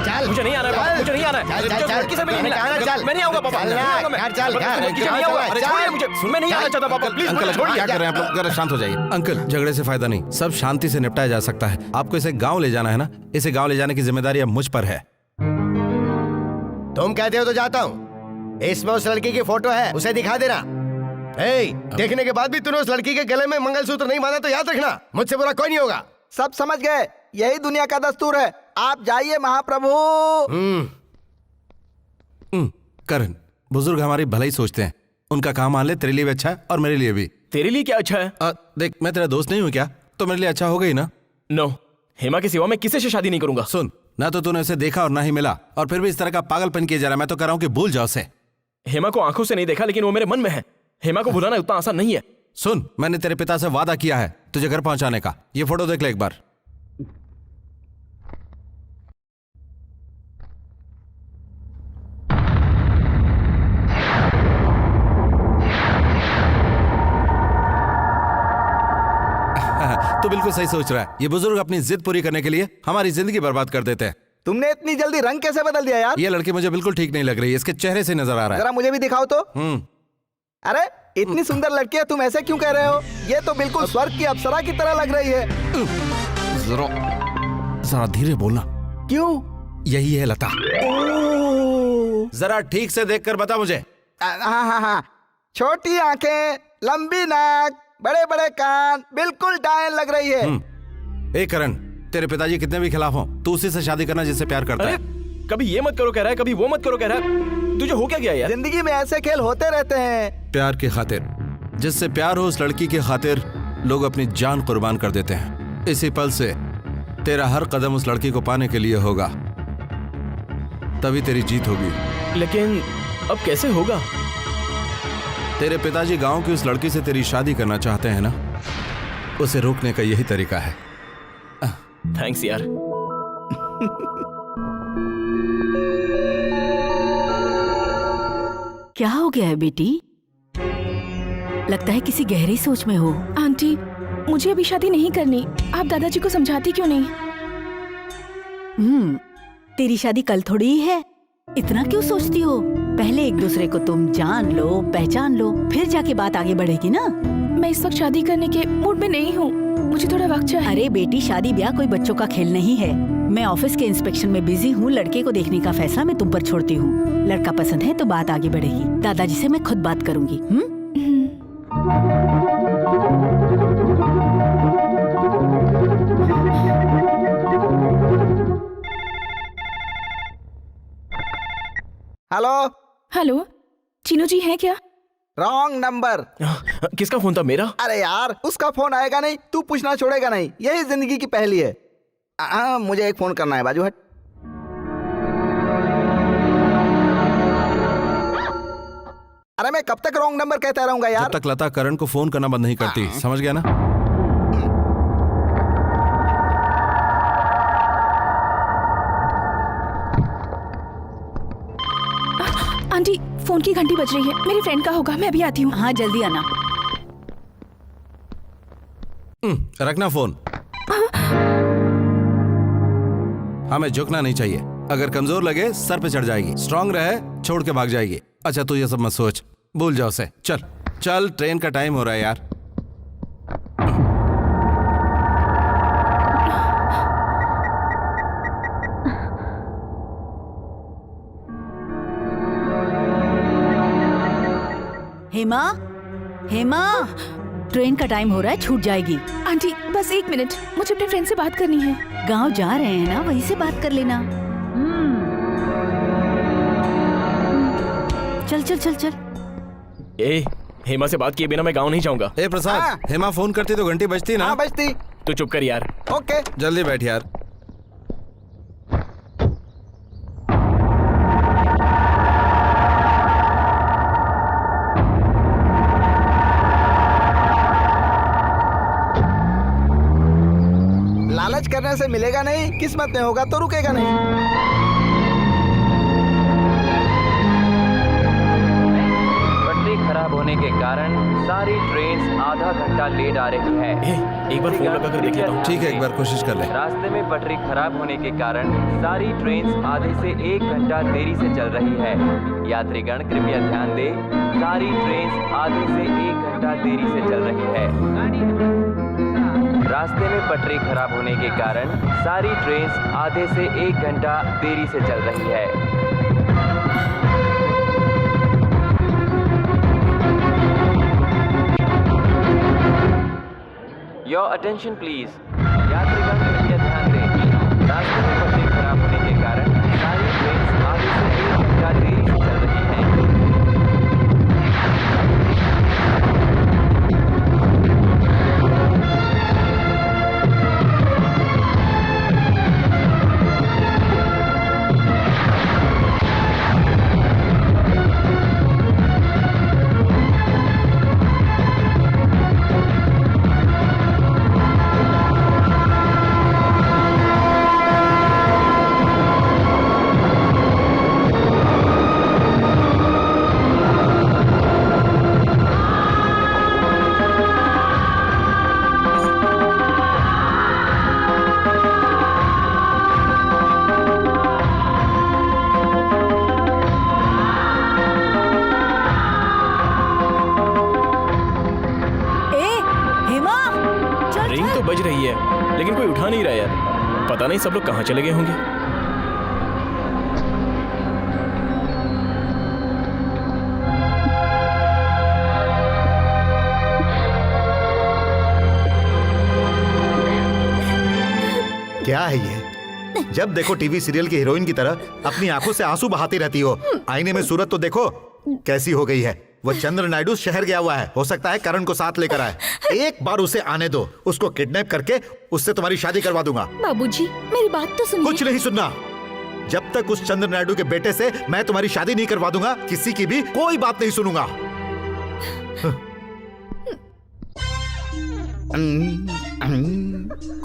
चल, मुझे नहीं आना है, चल, मुझे नहीं आना है। चल, चल, चल, लड़की से मिलने मैंने नहीं कहा ना, आना। चल। मैं नहीं आऊंगा पापा। चल नहीं ना, आऊंगा मैं। यार, चल, यार, लड़की से चल, नहीं आऊंगा। चल, अरे चल। छोड़िए मुझे। मैं नहीं आना चाहता पापा, प्लीज अंकल, मुझे छोड़िए। क्या कर रहे हैं आप लोग? जरा शांत हो जाइए। अंकल, झगड़े से फायदा नहीं, सब शांति से निपटाया जा सकता है। आपको इसे गांव ले जाना है ना, इसे गांव ले जाने की जिम्मेदारी अब मुझ पर है। तुम कहते हो तो जाता हूँ। इसमें उस लड़की की फोटो है, उसे दिखा देना। देखने के बाद भी तूने उस लड़की के गले में मंगलसूत्र नहीं बांधा तो याद रखना, मुझसे बुरा कोई नहीं होगा। सब समझ गए, यही दुनिया का दस्तूर है। आप जाइए महाप्रभु। करण, बुजुर्ग हमारी भलाई सोचते हैं। उनका काम मान ले, तेरे लिए भी अच्छा है और मेरे लिए भी। तेरे लिए क्या अच्छा है? देख, मैं तेरा दोस्त नहीं हूँ क्या? तो मेरे लिए अच्छा होगा ही ना। नो, हेमा के सिवा मैं किसी से शादी नहीं करूंगा। सुन, ना तो तूने उसे देखा और ना ही मिला, और फिर भी इस तरह का पागलपन किया जा रहा है। मैं तो कह रहा हूँ कि भूल जाओ उसे। हेमा को आंखों से नहीं देखा, लेकिन वो मेरे मन में है। हेमा को भुलाना उतना आसान नहीं है। सुन, मैंने तेरे पिता से वादा किया है तुझे घर पहुंचाने का। ये फोटो देख ले एक बार। तो बिल्कुल सही सोच रहा है। ये बुजुर्ग अपनी जिद पूरी करने के लिए हमारी जिंदगी बर्बाद कर देते हैं। तुमने इतनी जल्दी रंग कैसे बदल दिया यार? ये लड़की मुझे बिल्कुल ठीक नहीं लग रही है, इसके चेहरे से नजर आ रहा है। जरा मुझे भी दिखाओ तो। अरे इतनी सुंदर लड़की है, तुम ऐसे क्यों कह रहे हो? ये तो बिल्कुल स्वर्ग की अप्सरा की तरह लग रही है। जरा धीरे बोलना। क्यों? यही है लता। जरा ठीक से देखकर बता मुझे। हाँ, छोटी आंखें, लंबी नाक, बड़े बड़े कान, बिल्कुल डायन लग रही है। ए करण, तेरे पिताजी कितने भी खिलाफ हो, तू उसी से शादी करना जिससे प्यार करता है। कभी ये मत करो कह रहा है, कभी वो मत करो कह रहा है। तुझे हो क्या गया यार? जिंदगी में ऐसे खेल होते रहते हैं। प्यार की खातिर, जिससे प्यार हो उस लड़की की खातिर लोग अपनी जान कुर्बान कर देते हैं। इसी पल से तेरा हर कदम उस लड़की को पाने के लिए होगा, तभी तेरी जीत होगी। लेकिन अब कैसे होगा? तेरे पिताजी गांव की उस लड़की से तेरी शादी करना चाहते हैं ना, उसे रोकने का यही तरीका है। थैंक्स यार। क्या हो गया है बेटी? लगता है किसी गहरी सोच में हो। आंटी, मुझे अभी शादी नहीं करनी। आप दादाजी को समझाती क्यों नहीं? तेरी शादी कल थोड़ी ही है, इतना क्यों सोचती हो? पहले एक दूसरे को तुम जान लो, पहचान लो, फिर जाके बात आगे बढ़ेगी ना। मैं इस वक्त शादी करने के मूड में नहीं हूँ, मुझे थोड़ा वक्त चाहिए। अरे बेटी, शादी ब्याह कोई बच्चों का खेल नहीं है। मैं ऑफिस के इंस्पेक्शन में बिजी हूँ, लड़के को देखने का फैसला मैं तुम पर छोड़ती हूँ। लड़का पसंद है तो बात आगे बढ़ेगी। दादाजी से मैं खुद बात करूंगी। हेलो हेलो, चीनू जी हैं क्या? Wrong number. किसका फोन था? मेरा? अरे यार, उसका फोन आएगा नहीं, तू पूछना छोड़ेगा नहीं, यही जिंदगी की पहेली है। मुझे एक फोन करना है, बाजू हट। अरे मैं कब तक रॉन्ग नंबर कहता रहूंगा यार? जब तक लता करण को फोन करना बंद नहीं करती, समझ गया ना? आंटी, फोन की घंटी बज रही है, मेरी फ्रेंड का होगा, मैं अभी आती हूँ। हाँ जल्दी आना। रखना फोन। हमें झुकना नहीं चाहिए, अगर कमजोर लगे सर पे चढ़ जाएगी, स्ट्रांग रहे छोड़ के भाग जाएगी। अच्छा तू ये सब मत सोच, भूल जाओ उसे। चल चल ट्रेन का टाइम हो रहा है यार। हेमा, हेमा, ट्रेन का टाइम हो रहा है, छूट जाएगी। आंटी बस 1 मिनट, मुझे अपने फ्रेंड से बात करनी है। गांव जा रहे हैं ना, वहीं से बात कर लेना। चल चल चल चल। ए, हेमा से बात किए बिना मैं गाँव नहीं जाऊंगा। ए प्रसाद, हाँ। हेमा फोन करती तो घंटी बजती ना। हाँ बजती। तू चुप कर यार। ओके। जल्दी बैठ यार। लालच करने से मिलेगा नहीं, किस्मत में होगा तो रुकेगा नहीं। पटरी खराब होने के कारण सारी ट्रेन आधा घंटा लेट आ रही है। एक बार फोन लगा कर देख लेता हूँ। ठीक है, एक बार कोशिश कर ले। रास्ते में पटरी खराब होने के कारण सारी ट्रेन आधे से 1 घंटा देरी से चल रही है। यात्रीगण कृपया ध्यान दें, सारी ट्रेन आधे से 1 घंटा देरी से चल रही है। रास्ते में पटरी खराब होने के कारण सारी ट्रेन आधे से 1 घंटा देरी से चल रही है। Your attention please. यात्रीगण कृपया ध्यान दें, रास्ते में पटरी खराब होने के कारण सारी ट्रेन आधे से 1 घंटा देरी से चल रही है। रिंग तो बज रही है लेकिन कोई उठा नहीं रहा यार। पता नहीं सब लोग कहाँ चले गए होंगे। क्या है ये? जब देखो टीवी सीरियल की हीरोइन की तरह अपनी आंखों से आंसू बहाती रहती हो। आईने में सूरत तो देखो कैसी हो गई है। वो चंद्र नायडू शहर गया हुआ है, हो सकता है करण को साथ लेकर आए। एक बार उसे आने दो, उसको किडनैप करके उससे तुम्हारी शादी करवा दूंगा। बाबूजी मेरी बात तो सुनिए। कुछ नहीं सुनना। जब तक उस चंद्र नायडू के बेटे से मैं तुम्हारी शादी नहीं करवा दूंगा, किसी की भी कोई बात नहीं सुनूंगा।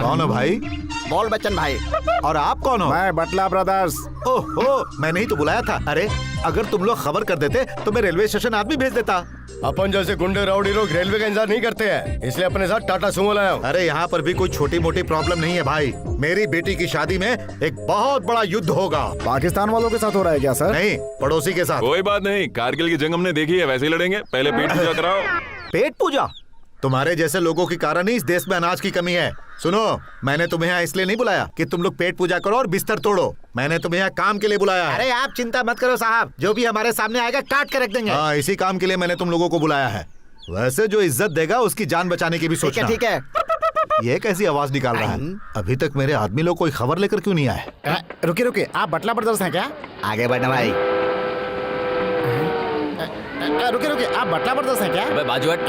कौन हो भाई? बोल बच्चन भाई। और आप कौन हो? मैं बटला ब्रदर्स। ओहो, मैंने ही तो बुलाया था। अरे अगर तुम लोग खबर कर देते तो मैं रेलवे स्टेशन आदमी भेज देता। अपन जैसे गुंडे राउडी लोग रेलवे का इंतजार नहीं करते हैं, इसलिए अपने साथ टाटा सुमो लाया हूँ। अरे यहाँ पर भी कोई छोटी मोटी प्रॉब्लम नहीं है भाई। मेरी बेटी की शादी में एक बहुत बड़ा युद्ध होगा। पाकिस्तान वालों के साथ हो रहा है क्या सर? नहीं, पड़ोसी के साथ। कोई बात नहीं, कारगिल की जंग हमने देखी है, वैसे ही लड़ेंगे। पहले पेट पूजा कराओ। पेट पूजा? तुम्हारे जैसे लोगों के कारण ही इस देश में अनाज की कमी है। सुनो, मैंने तुम्हें यहाँ इसलिए नहीं बुलाया कि तुम लोग पेट पूजा करो और बिस्तर तोड़ो। मैंने तुम्हें यहाँ काम के लिए बुलाया है। अरे आप चिंता मत करो साहब, जो भी हमारे सामने आएगा काट के रख देंगे। हाँ, इसी काम के लिए मैंने तुम लोगों को बुलाया है। वैसे जो इज्जत देगा उसकी जान बचाने की भी सोचना। ठीक है। ये कैसी आवाज निकाल रहा है? अभी तक मेरे आदमी लोग कोई खबर लेकर क्यों नहीं आए? रुकिए रुकिए, आप बटला ब्रदर्स हैं क्या? आगे बढ़ना भाई। रुकिए रुकिए, आप बटला ब्रदर्स हैं क्या? अबे बाजू हट।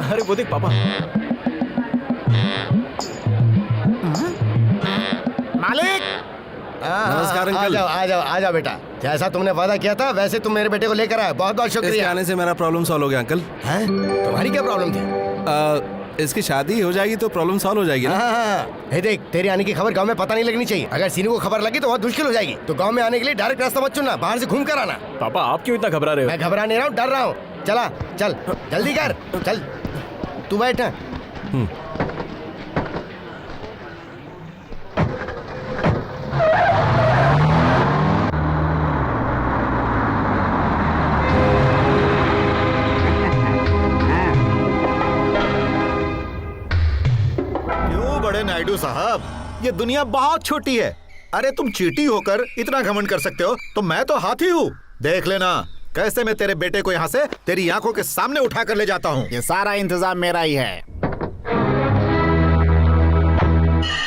अरे वो देख पापा। मालिक। नमस्कार अंकल। आ जाओ बेटा। जैसा तुमने वादा किया था वैसे तुम मेरे बेटे को लेकर आए, बहुत बहुत इसके शुक्रिया। आने से मेरा प्रॉब्लम सॉल्व हो गया अंकल। हैं? तुम्हारी क्या प्रॉब्लम थी? इसकी शादी हो जाएगी तो प्रॉब्लम सॉल्व हो जाएगी ना? हाँ। हे देख, तेरे आने की खबर गांव में पता नहीं लगनी चाहिए। अगर सीनू को खबर लगी तो बहुत मुश्किल हो जाएगी। तो गांव में आने के लिए डायरेक्ट रास्ता मत चुनना, बाहर से घूम कर आना। पापा आप क्यों इतना घबरा रहे हो? मैं घबरा नहीं रहा हूँ, डर रहा हूँ। चला चल जल्दी कर चल तू बैठ ना। क्यों बड़े नायडू साहब, ये दुनिया बहुत छोटी है। अरे तुम चींटी होकर इतना घमंड कर सकते हो तो मैं तो हाथी हूँ। देख लेना कैसे मैं तेरे बेटे को यहाँ से तेरी आंखों के सामने उठा कर ले जाता हूँ। ये सारा इंतजाम मेरा ही है।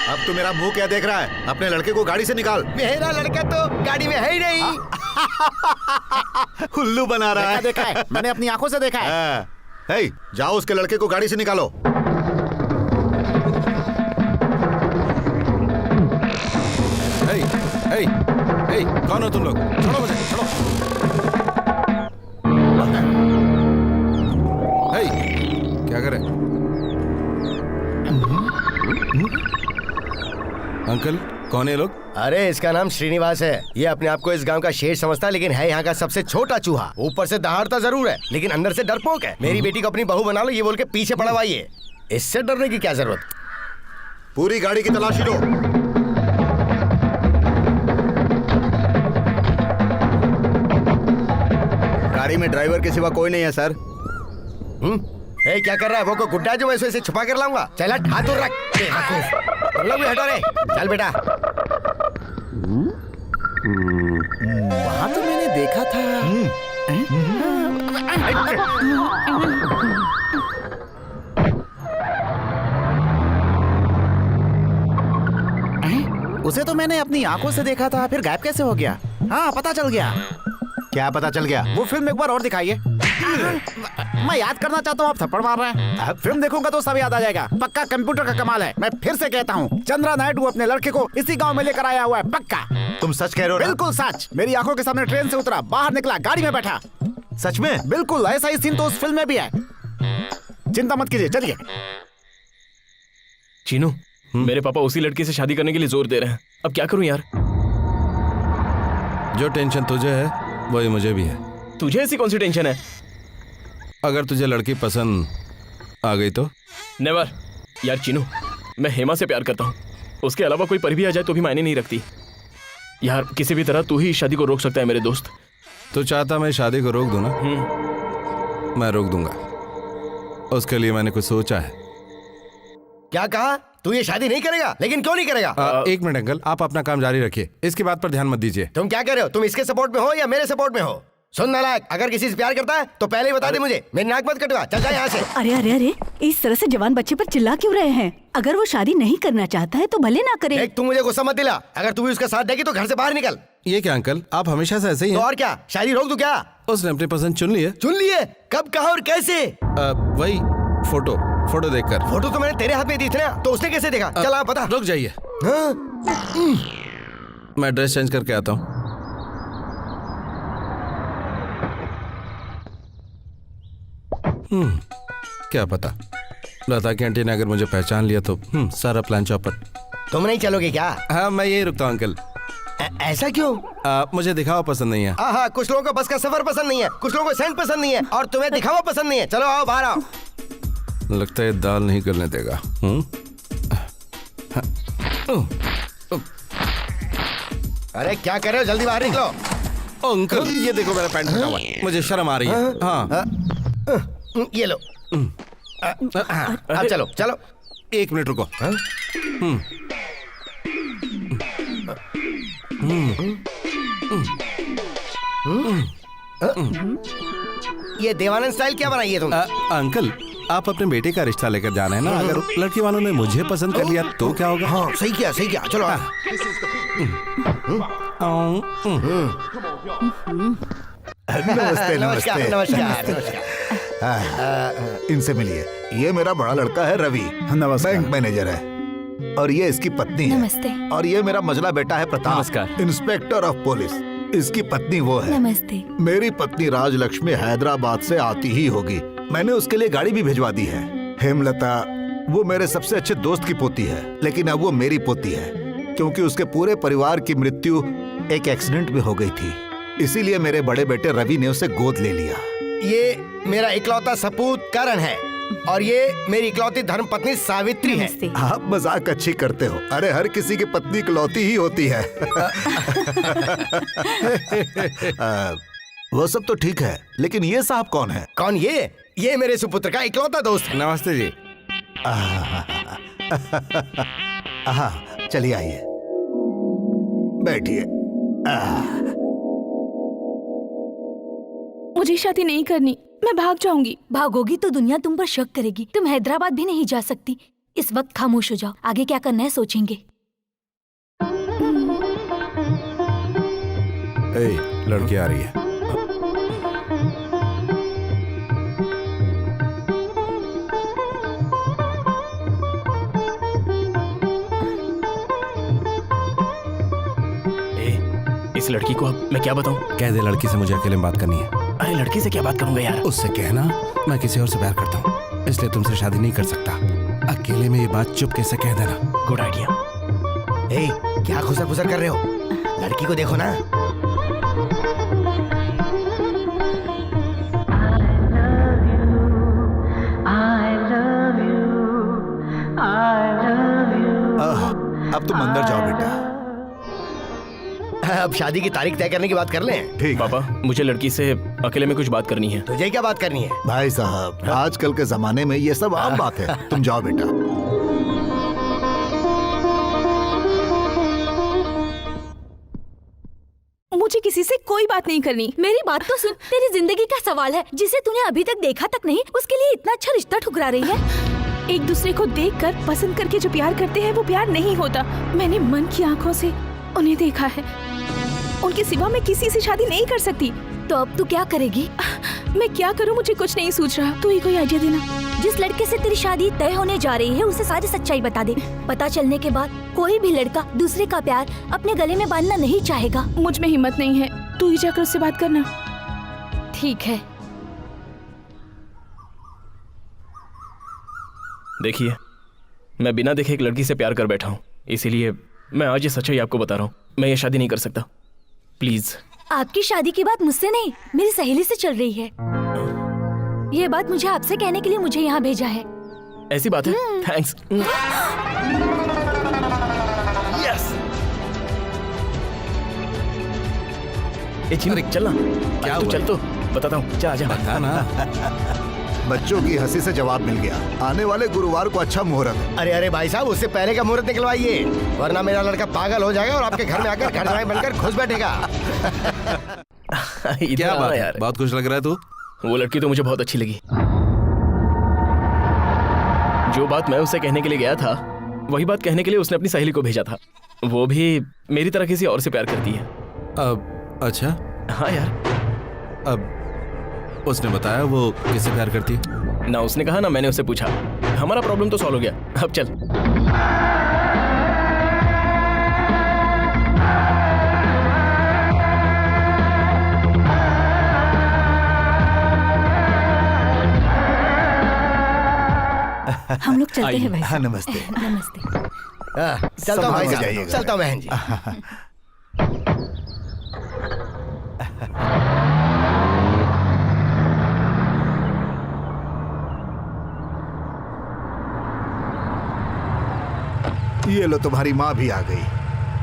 अब तू मेरा मुंह क्या देख रहा है? अपने लड़के को गाड़ी से निकाल। मेरा लड़का तो गाड़ी में है ही नहीं। उल्लू बना रहा है। देखा है, मैंने अपनी आंखों से देखा है। हे, जाओ उसके लड़के को गाड़ी से निकालो। हे, हे, हे, कौन हो तुम लोग? छोड़ो मुझे, छोड़ो। हे, क्या करे? अंकल कौन है ये लोग? अरे इसका नाम श्रीनिवास है। ये अपने आप को इस गांव का शेर समझता है, लेकिन है यहाँ का सबसे छोटा चूहा। ऊपर से दहाड़ता जरूर है, लेकिन अंदर से डरपोक है। मेरी बेटी को अपनी बहू बना लो ये बोल के पीछे पड़ा हुआ ये। इससे डरने की क्या जरूरत? पूरी गाड़ी की तलाशी लो। गाड़ी में ड्राइवर के सिवा कोई नहीं है सर। ए, क्या कर रहा है? वो को गुड्डा जो वैसे छुपा कर लाऊंगा। चल हट, हाथ दूर रख। तुम लोग भी हटो रे। चल बेटा। वहाँ तो मैंने देखा था। उसे तो मैंने अपनी आंखों से देखा था, फिर गायब कैसे हो गया? हाँ पता चल गया। क्या पता चल गया? वो फिल्म एक बार और दिखाइए। मैं याद करना चाहता हूँ, आप थप्पड़ मार रहे हैं। फिल्म देखूंगा तो सब याद आ जाएगा। पक्का कंप्यूटर का कमाल है। मैं फिर से कहता हूँ, चंद्रा नायडू अपने लड़के को इसी गांव में लेकर आया हुआ है। पक्का। तुम सच कह रहे हो ना? बिल्कुल सच। मेरी आंखों के सामने ट्रेन से उतरा, बाहर निकला, गाड़ी में बैठा। सच में? बिल्कुल ऐसा ही सीन तो उस फिल्म में भी है। चिंता मत कीजिए, चलिए। चीनू, मेरे पापा उसी लड़की से शादी करने के लिए जोर दे रहे हैं। अब क्या करूं यार? जो टेंशन तुझे है वही मुझे भी है। तुझे ऐसी कौन सी टेंशन है? अगर तुझे लड़की पसंद आ गई तो? नेवर यार चीनू, मैं हेमा से प्यार करता हूँ। उसके अलावा कोई परी भी आ जाए तो भी मायने नहीं रखती यार। किसी भी तरह तू ही इस शादी को रोक सकता है मेरे दोस्त। तू चाहता मैं शादी को रोक दूं ना? मैं रोक दूंगा। उसके लिए मैंने कुछ सोचा है। क्या कहा? तू ये शादी नहीं करेगा? लेकिन क्यों नहीं करेगा? एक मिनट अंकल, आप अपना काम जारी रखिए, इसकी बात पर ध्यान मत दीजिए। तुम क्या कह रहे हो? तुम इसके सपोर्ट में हो या मेरे सपोर्ट में हो? सुन नालायक, अगर किसी से प्यार करता है तो पहले ही बता दे मुझे। मेरी नाक मत कटवा। चल जा यहाँ से। अरे अरे अरे, इस तरह से जवान बच्चे पर चिल्ला क्यों रहे हैं? अगर वो शादी नहीं करना चाहता है तो भले ना करे। एक, तू मुझे गुस्सा मत दिला। अगर तू भी उसका साथ देगी तो घर से बाहर निकल। ये क्या अंकल, आप हमेशा से ऐसे ही तो हैं? और क्या, शादी रोक दूं क्या? उसने अपनी पसंद चुन ली है। चुन लिए? कब, कहा और कैसे? वही फोटो देखकर। फोटो तो मैंने तेरे हाथ में दी थी ना, तो उसने कैसे देखा? चल आप बता। रुक जाइए, मैं ड्रेस चेंज करके आता हूँ। क्या पता, लता की आंटी ने अगर मुझे पहचान लिया तो सारा प्लान चौपट। तुम नहीं चलोगे क्या? हाँ मैं यही रुकता हूँ अंकल। ऐसा क्यों? मुझे दिखावा पसंद नहीं है। हाँ, कुछ लोगों को बस का सफर पसंद नहीं है, कुछ लोगों को सेंट पसंद नहीं है, और तुम्हें दिखावा पसंद नहीं है। चलो आओ, बाहर आओ। लगता है दाल नहीं गलने देगा। अरे क्या कर रहे हो? जल्दी बाहर निकलो। अंकल ये देखो मेरा पैंट फटा हुआ है, मुझे शर्म आ रही है। हाँ ये लो। अब चलो चलो। एक मिनट रुको। ये देवानंद स्टाइल क्या बनाई है तुमने? अंकल आप अपने बेटे का रिश्ता लेकर जाना है ना। अगर लड़की वालों ने मुझे पसंद कर लिया तो क्या होगा? हाँ सही किया, सही किया। चलो नमस्ते नमस्कार नमस्ते नमस्कार नमस्कार। इनसे मिलिए। ये मेरा बड़ा लड़का है रवि, बैंक मैनेजर है, और ये इसकी पत्नी है। नमस्ते। और ये मेरा मझला बेटा है प्रताप, नमस्कार। Inspector of police. इसकी पत्नी वो है। नमस्ते। मेरी पत्नी राजलक्ष्मी हैदराबाद से आती ही होगी। मैंने उसके लिए गाड़ी भी भिजवा दी है। हेमलता वो मेरे सबसे अच्छे दोस्त की पोती है, लेकिन अब वो मेरी पोती है, क्योंकि उसके पूरे परिवार की मृत्यु एक एक्सीडेंट में हो गई थी। इसीलिए मेरे बड़े बेटे रवि ने उसे गोद ले लिया। ये मेरा इकलौता सपूत करण है और ये मेरी इकलौती धर्मपत्नी सावित्री है। नमस्ते। आप मजाक अच्छी करते हो। अरे हर किसी की पत्नी इकलौती ही होती है। वो सब तो ठीक है, लेकिन ये साहब कौन है? कौन ये मेरे सुपुत्र का इकलौता दोस्त है। नमस्ते जी। हाँ, चलिए आइए, बैठिए। मुझे शादी नहीं करनी, मैं भाग जाऊंगी। भागोगी तो दुनिया तुम पर शक करेगी। तुम हैदराबाद भी नहीं जा सकती। इस वक्त खामोश हो जाओ, आगे क्या करना है सोचेंगे। लड़की आ रही है। इस लड़की को अब मैं क्या बताऊं? कह दे लड़की से मुझे अकेले में बात करनी है। अरे लड़की से क्या बात करूंगा यार? उससे कहना मैं किसी और से प्यार करता हूँ, इसलिए तुमसे शादी नहीं कर सकता। अकेले में ये बात चुपके से कह देना। Good idea. क्या खुसर खुसर कर रहे हो? लड़की को देखो ना। अब तुम अंदर जाओ बेटा। अब शादी की तारीख तय करने की बात कर लें। ठीक। पापा, मुझे लड़की से अकेले में कुछ बात करनी है। तुझे क्या बात करनी है? भाई साहब, आजकल के जमाने में ये सब आम बात है। तुम जाओ बेटा। मुझे किसी से कोई बात नहीं करनी। मेरी बात तो सुन। तेरी जिंदगी का सवाल है, जिसे तूने अभी तक देखा तक नहीं, उसके लिए इतना अच्छा रिश्ता ठुकरा रही है। एक दूसरे को देखकर पसंद करके जो प्यार करते हैं वो प्यार नहीं होता। मैंने मन की आंखों से उन्हें देखा है। उनके सिवा मैं किसी से शादी नहीं कर सकती। तो अब तू क्या करेगी? मैं क्या करूं, मुझे कुछ नहीं सूझ रहा। तू ही कोई आइडिया देना। जिस लड़के से तेरी शादी तय होने जा रही है उसे सारी सच्चाई बता दे। पता चलने के बाद कोई भी लड़का दूसरे का प्यार अपने गले में बांधना नहीं चाहेगा। मुझ में हिम्मत नहीं है। तू ही जाकर उससे बात करना। ठीक है। देखिए, मैं बिना देखे एक लड़की से प्यार कर बैठा हूँ, इसीलिए मैं आज ये सच्चाई आपको बता रहा हूँ। मैं ये शादी नहीं कर सकता। प्लीज। आपकी शादी की बात मुझसे नहीं, मेरी सहेली से चल रही है। ये बात मुझे आपसे कहने के लिए मुझे यहाँ भेजा है। ऐसी बात है? थैंक्स। यस। चिन्ह चल ना। क्या तू हुआ? चल तो बताता हूँ। जा जा। बता ना। बच्चों की हंसी से जवाब मिल गया। आने वाले गुरुवार को अच्छा मुहूर्त। अरे भाई साहब, उससे पहले का मुहूर्त निकलवाइए, वरना मेरा लड़का पागल हो जाएगा और आपके घर में आकर घर बनकर खुश बैठेगा। क्या बात है यार? बहुत खुश लग रहा है तू। वो लड़की तो मुझे बहुत अच्छी लगी। जो बात मैं उसे कहने के लिए गया था, वही बात कहने के लिए उसने अपनी सहेली को भेजा था। वो भी मेरी तरह किसी और से प्यार करती है। अब अच्छा। हाँ यार। अब उसने बताया वो किससे प्यार करती है? ना उसने कहा ना मैंने उससे पूछा। हमारा प्रॉब्लम तो सॉल्व हो गया। अब चल। हम लोग चलते हैं भाई। हाँ, नमस्ते। नमस्ते। चलता हूँ भाई संभाल के साहब, जाइएगा। चलता हूँ बहन जी। ये लो, तुम्हारी माँ भी आ गई।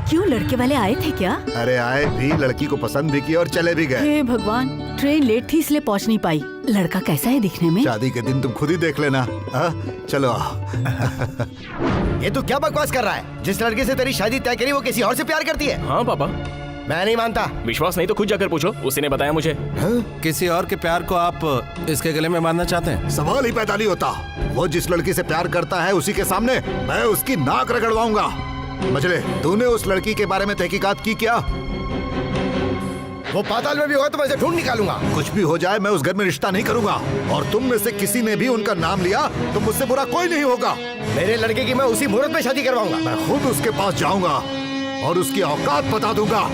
क्यों, लड़के वाले आए थे क्या? अरे आए भी, लड़की को पसंद भी किया और चले भी गए। हे भगवान, ट्रेन लेट थी इसलिए पहुंच नहीं पाई। लड़का कैसा है दिखने में? शादी के दिन तुम खुद ही देख लेना। चलो आओ। ये तू क्या बकवास कर रहा है? जिस लड़के से तेरी शादी तय करी वो किसी और से प्यार करती है? हाँ पापा। मैं नहीं मानता। विश्वास नहीं तो खुद जाकर पूछो, उसी ने बताया मुझे। किसी और के प्यार को आप इसके गले में बांधना चाहते हैं? सवाल ही पैदा नहीं होता। वो जिस लड़की से प्यार करता है उसी के सामने मैं उसकी नाक रगड़वाऊंगा। मजले, तूने उस लड़की के बारे में तहकीकात की क्या? वो पाताल में भी होगा तो मैं इसे ढूंढ निकालूंगा। कुछ भी हो जाए, मैं उस घर में रिश्ता नहीं करूंगा। और तुम में से किसी ने भी उनका नाम लिया तो मुझसे बुरा कोई नहीं होगा। मेरे लड़के की मैं उसी मुहूर्त में शादी करवाऊंगा। मैं खुद उसके पास जाऊंगा और उसकी औकात बता दूंगा।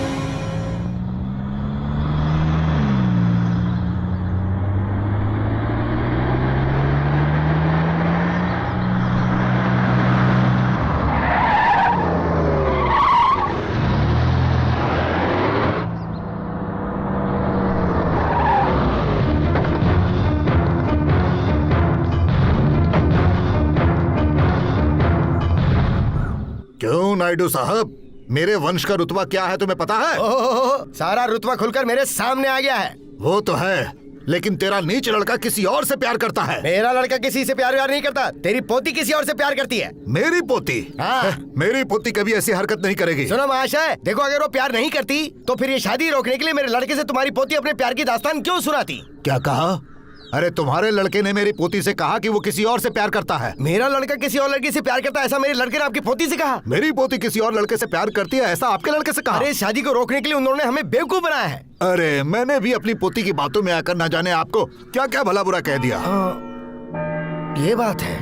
नायडू साहब, मेरे वंश का रुतबा क्या है तुम्हें पता है? ओहो, सारा रुतबा खुलकर मेरे सामने आ गया है। वो तो है, लेकिन तेरा नीच लड़का किसी और से प्यार करता है। मेरा लड़का किसी से प्यार नहीं करता। तेरी पोती किसी और से प्यार करती है। मेरी पोती? हाँ। मेरी पोती कभी ऐसी हरकत नहीं करेगी। सुनो महाशय, देखो अगर वो प्यार नहीं करती तो फिर ये शादी रोकने के लिए मेरे लड़के से तुम्हारी पोती अपने प्यार की दास्तान क्यों सुनाती? क्या कहा? अरे तुम्हारे लड़के ने मेरी पोती से कहा कि वो किसी और से प्यार करता है। मेरा लड़का किसी और लड़की से प्यार करता है, ऐसा मेरे लड़के ने आपकी पोती से कहा? मेरी पोती किसी और लड़के से प्यार करती है, ऐसा आपके लड़के से कहा? अरे शादी को रोकने के लिए उन्होंने हमें बेवकूफ बनाया है। अरे मैंने भी अपनी पोती की बातों में आकर न जाने आपको क्या क्या भला बुरा कह दिया। ये बात है।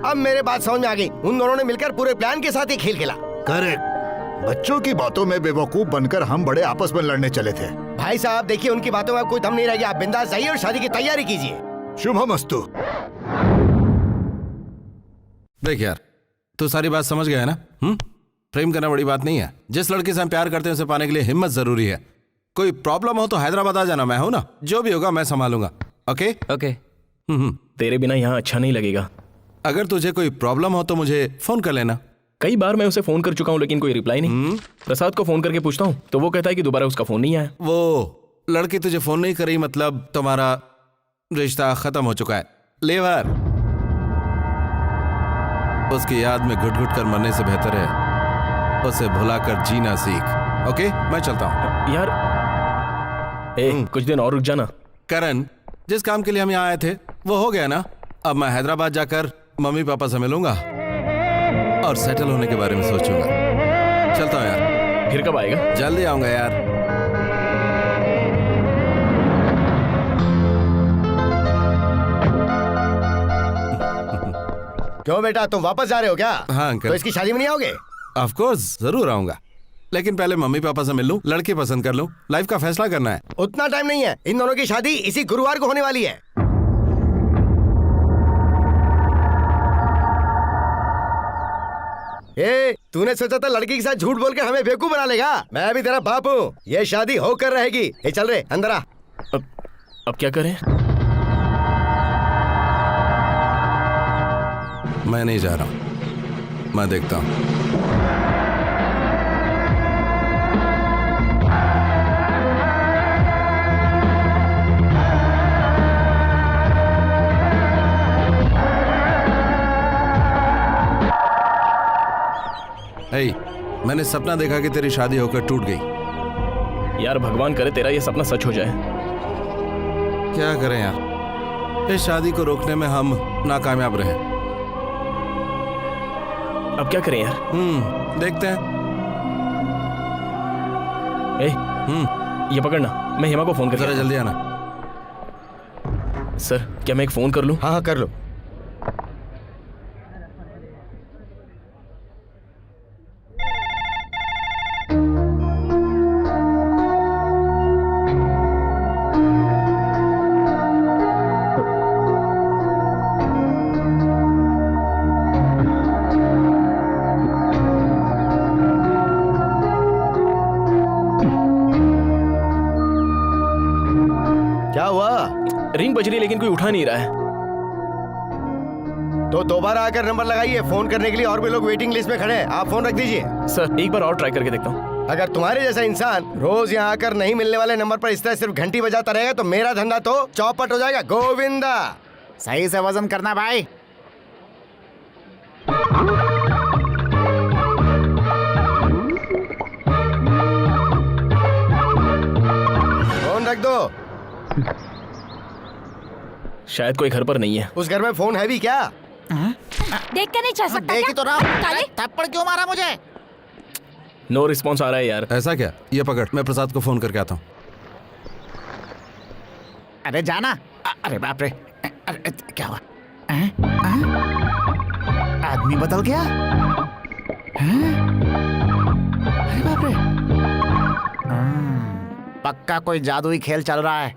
अब मेरे बात समझ में आ गई। उन दोनों ने मिलकर पूरे प्लान के साथ ये खेल खेला। करेक्ट। बच्चों की बातों में बेवकूफ बनकर हम बड़े आपस में लड़ने चले थे। भाई साहब देखिए, उनकी बातों में कोई दम नहीं रह गया। आप बिंदास जाइए और शादी की तैयारी कीजिए। शुभमस्तु। देख यार, तू सारी बात समझ गया है ना? प्रेम करना बड़ी बात नहीं है। जिस लड़के से हम प्यार करते हैं उसे पाने के लिए हिम्मत जरूरी है। कोई प्रॉब्लम हो तो हैदराबाद आ जाना, मैं हूं ना। जो भी होगा मैं संभालूंगा। Okay okay. तेरे बिना यहाँ अच्छा नहीं लगेगा। अगर तुझे कोई प्रॉब्लम हो तो मुझे फोन कर लेना। कई बार मैं उसे फोन कर चुका हूँ लेकिन कोई रिप्लाई नहीं। प्रसाद को फोन करके पूछता हूँ तो वो कहता है कि दोबारा उसका फोन नहीं आया। वो लड़की तुझे फोन नहीं करी मतलब तुम्हारा रिश्ता खत्म हो चुका है। लेवर, उसकी याद में घुट घुट कर मरने से बेहतर है उसे भुलाकर जीना सीख। ओके, मैं चलता हूँ। यार कुछ दिन और रुक जाना। करण, जिस काम के लिए हम यहाँ आए थे वो हो गया ना। अब मैं हैदराबाद जाकर मम्मी पापा से मिलूंगा और सेटल होने के बारे में सोचूंगा। चलता हूँ यार। फिर कब आएगा? जल्दी आऊंगा यार। क्यों बेटा, तुम वापस जा रहे हो क्या? हाँ अंकल। तो इसकी शादी में नहीं आओगे? ऑफ कोर्स जरूर आऊंगा, लेकिन पहले मम्मी पापा से मिल लूं, लड़की पसंद कर लूं, लाइफ का फैसला करना है। उतना टाइम नहीं है। इन दोनों की शादी इसी गुरुवार को होने वाली है। तूने सोचा था लड़की के साथ झूठ बोल के हमें बेवकूफ बना लेगा? मैं भी तेरा बाप हूँ। ये शादी होकर रहेगी। चल रहे अंदर आ। अब क्या करें? मैं नहीं जा रहा हूँ, मैं देखता हूँ। मैंने सपना देखा कि तेरी शादी होकर टूट गई। यार भगवान करे तेरा ये सपना सच हो जाए। क्या करें यार, इस शादी को रोकने में हम नाकामयाब रहे। अब क्या करें यार? देखते हैं। ये पकड़ना, मैं हेमा को फोन कर। जरा जल्दी आना। सर क्या मैं एक फोन कर लूं? हाँ कर लो। रिंग बज रही लेकिन कोई उठा नहीं रहा है। तो दोबारा आकर नंबर लगाइए। फोन करने के लिए और भी लोग वेटिंग लिस्ट में खड़े हैं। आप फोन रख दीजिए। सर एक बार और ट्राई करके देखता हूँ। अगर तुम्हारे जैसा इंसान रोज यहाँ आकर नहीं मिलने वाले नंबर पर इस तरह सिर्फ घंटी बजाता रहेगा तो मेरा धंधा तो चौपट हो जाएगा। गोविंदा, सही से वजन करना भाई। फोन रख दो। शायद कोई घर पर नहीं है। उस घर में फोन है भी क्या? देख कर नहीं जा सकता देखी क्या? तो रहा। थप्पड़ क्यों मारा मुझे? नो रिस्पॉन्स आ रहा है यार। ऐसा क्या? ये पकड़, मैं प्रसाद को फोन करके आता हूँ। अरे जाना। अरे बाप रे, अरे क्या हुआ? आदमी बदल गया? अरे बाप रे, पक्का कोई जादुई खेल चल रहा है।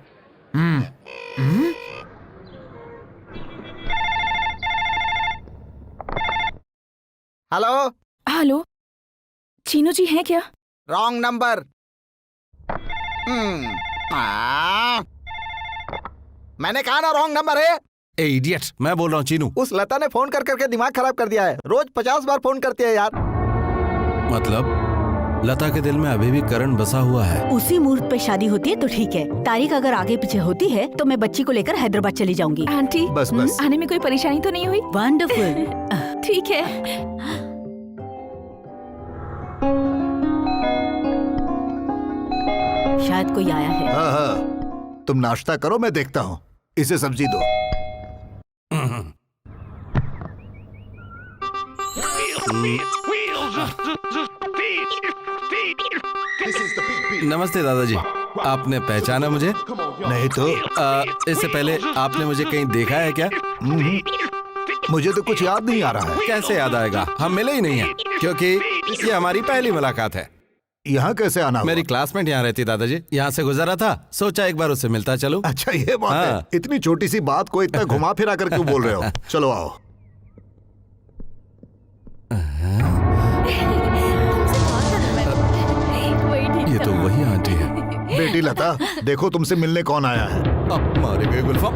हेलो हेलो, चीनू जी हैं क्या? Wrong number. मैंने कहा ना रॉन्ग नंबर है। ए इडियट, मैं बोल रहा हूँ चीनू। उस लता ने फोन कर करके दिमाग खराब कर दिया है। रोज 50 बार फोन करती है यार। मतलब लता के दिल में अभी भी करण बसा हुआ है। उसी मुहूर्त पे शादी होती है तो ठीक है, तारीख अगर आगे पीछे होती है तो मैं बच्ची को लेकर हैदराबाद चली जाऊंगी। आंटी बस बस। आने में कोई परेशानी तो नहीं हुई? वंडरफुल। ठीक है। शायद कोई आया है। हाँ हाँ, तुम नाश्ता करो, मैं देखता हूँ। इसे सब्जी दो। नमस्ते दादाजी, आपने पहचाना मुझे? नहीं तो इससे पहले आपने मुझे कहीं देखा है क्या? मुझे तो कुछ याद नहीं आ रहा है। कैसे याद आएगा, हम मिले ही नहीं हैं, क्योंकि ये हमारी पहली मुलाकात है। यहाँ कैसे आना हुआ? मेरी क्लासमेट यहाँ रहती दादाजी, यहाँ से गुजरा था, सोचा एक बार उससे मिलता चलूं। अच्छा ये बात है। हाँ। इतनी छोटी सी बात को इतना घुमा फिरा कर क्यों बोल रहे हो? चलो आओ। ये तो वही आंटी है। बेटी लता, देखो तुमसे मिलने कौन आया है। अब मारे गए गुल्फा।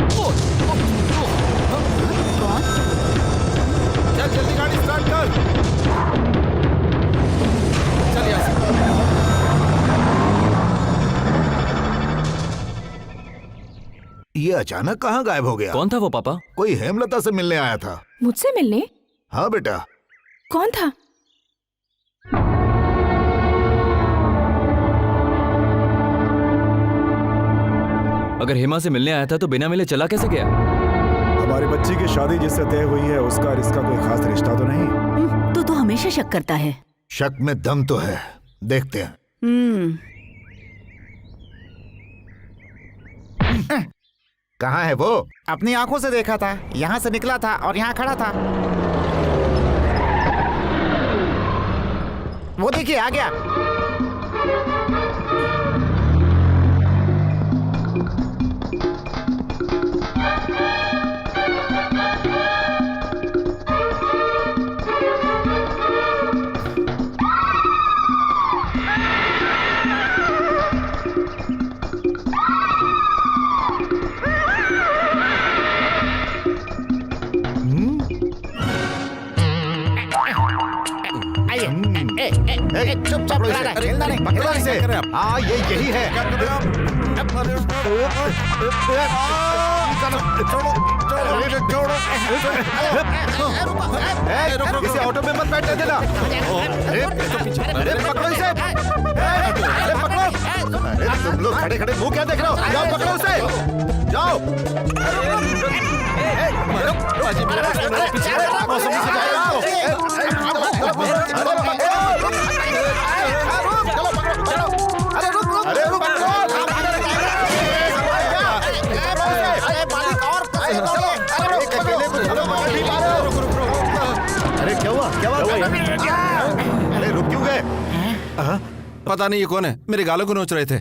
चल जल्दी गाड़ी स्टार्ट कर। चल यहाँ से। ये अचानक कहाँ गायब हो गया? कौन था वो पापा? कोई हेमलता से मिलने आया था। मुझसे मिलने? हाँ बेटा। कौन था? अगर हेमा से मिलने आया था तो बिना मिले चला कैसे गया? हमारी बच्ची की शादी जिससे तय हुई है उसका और इसका कोई खास रिश्ता तो नहीं? तो हमेशा शक करता है। शक में दम तो है, देखते हैं। कहाँ है वो? अपनी आंखों से देखा था, यहाँ से निकला था और यहाँ खड़ा था। वो देखिए आ गया। चुपचाप खड़ा रहे, हिलना नहीं, पकड़ो इसे। हाँ ये यही है। इसे ऑटो में मत बैठने देना। अरे पकड़ो इसे। अरे पकड़ो। अरे तुम लोग खड़े खड़े मुंह क्या देख रहे हो? जाओ पकड़ो उसे, जाओ। अरे रुक अरे क्या हुआ? क्या हुआ? अरे रुक क्यों गए? पता नहीं ये कौन है, मेरे गालों को नोच रहे थे।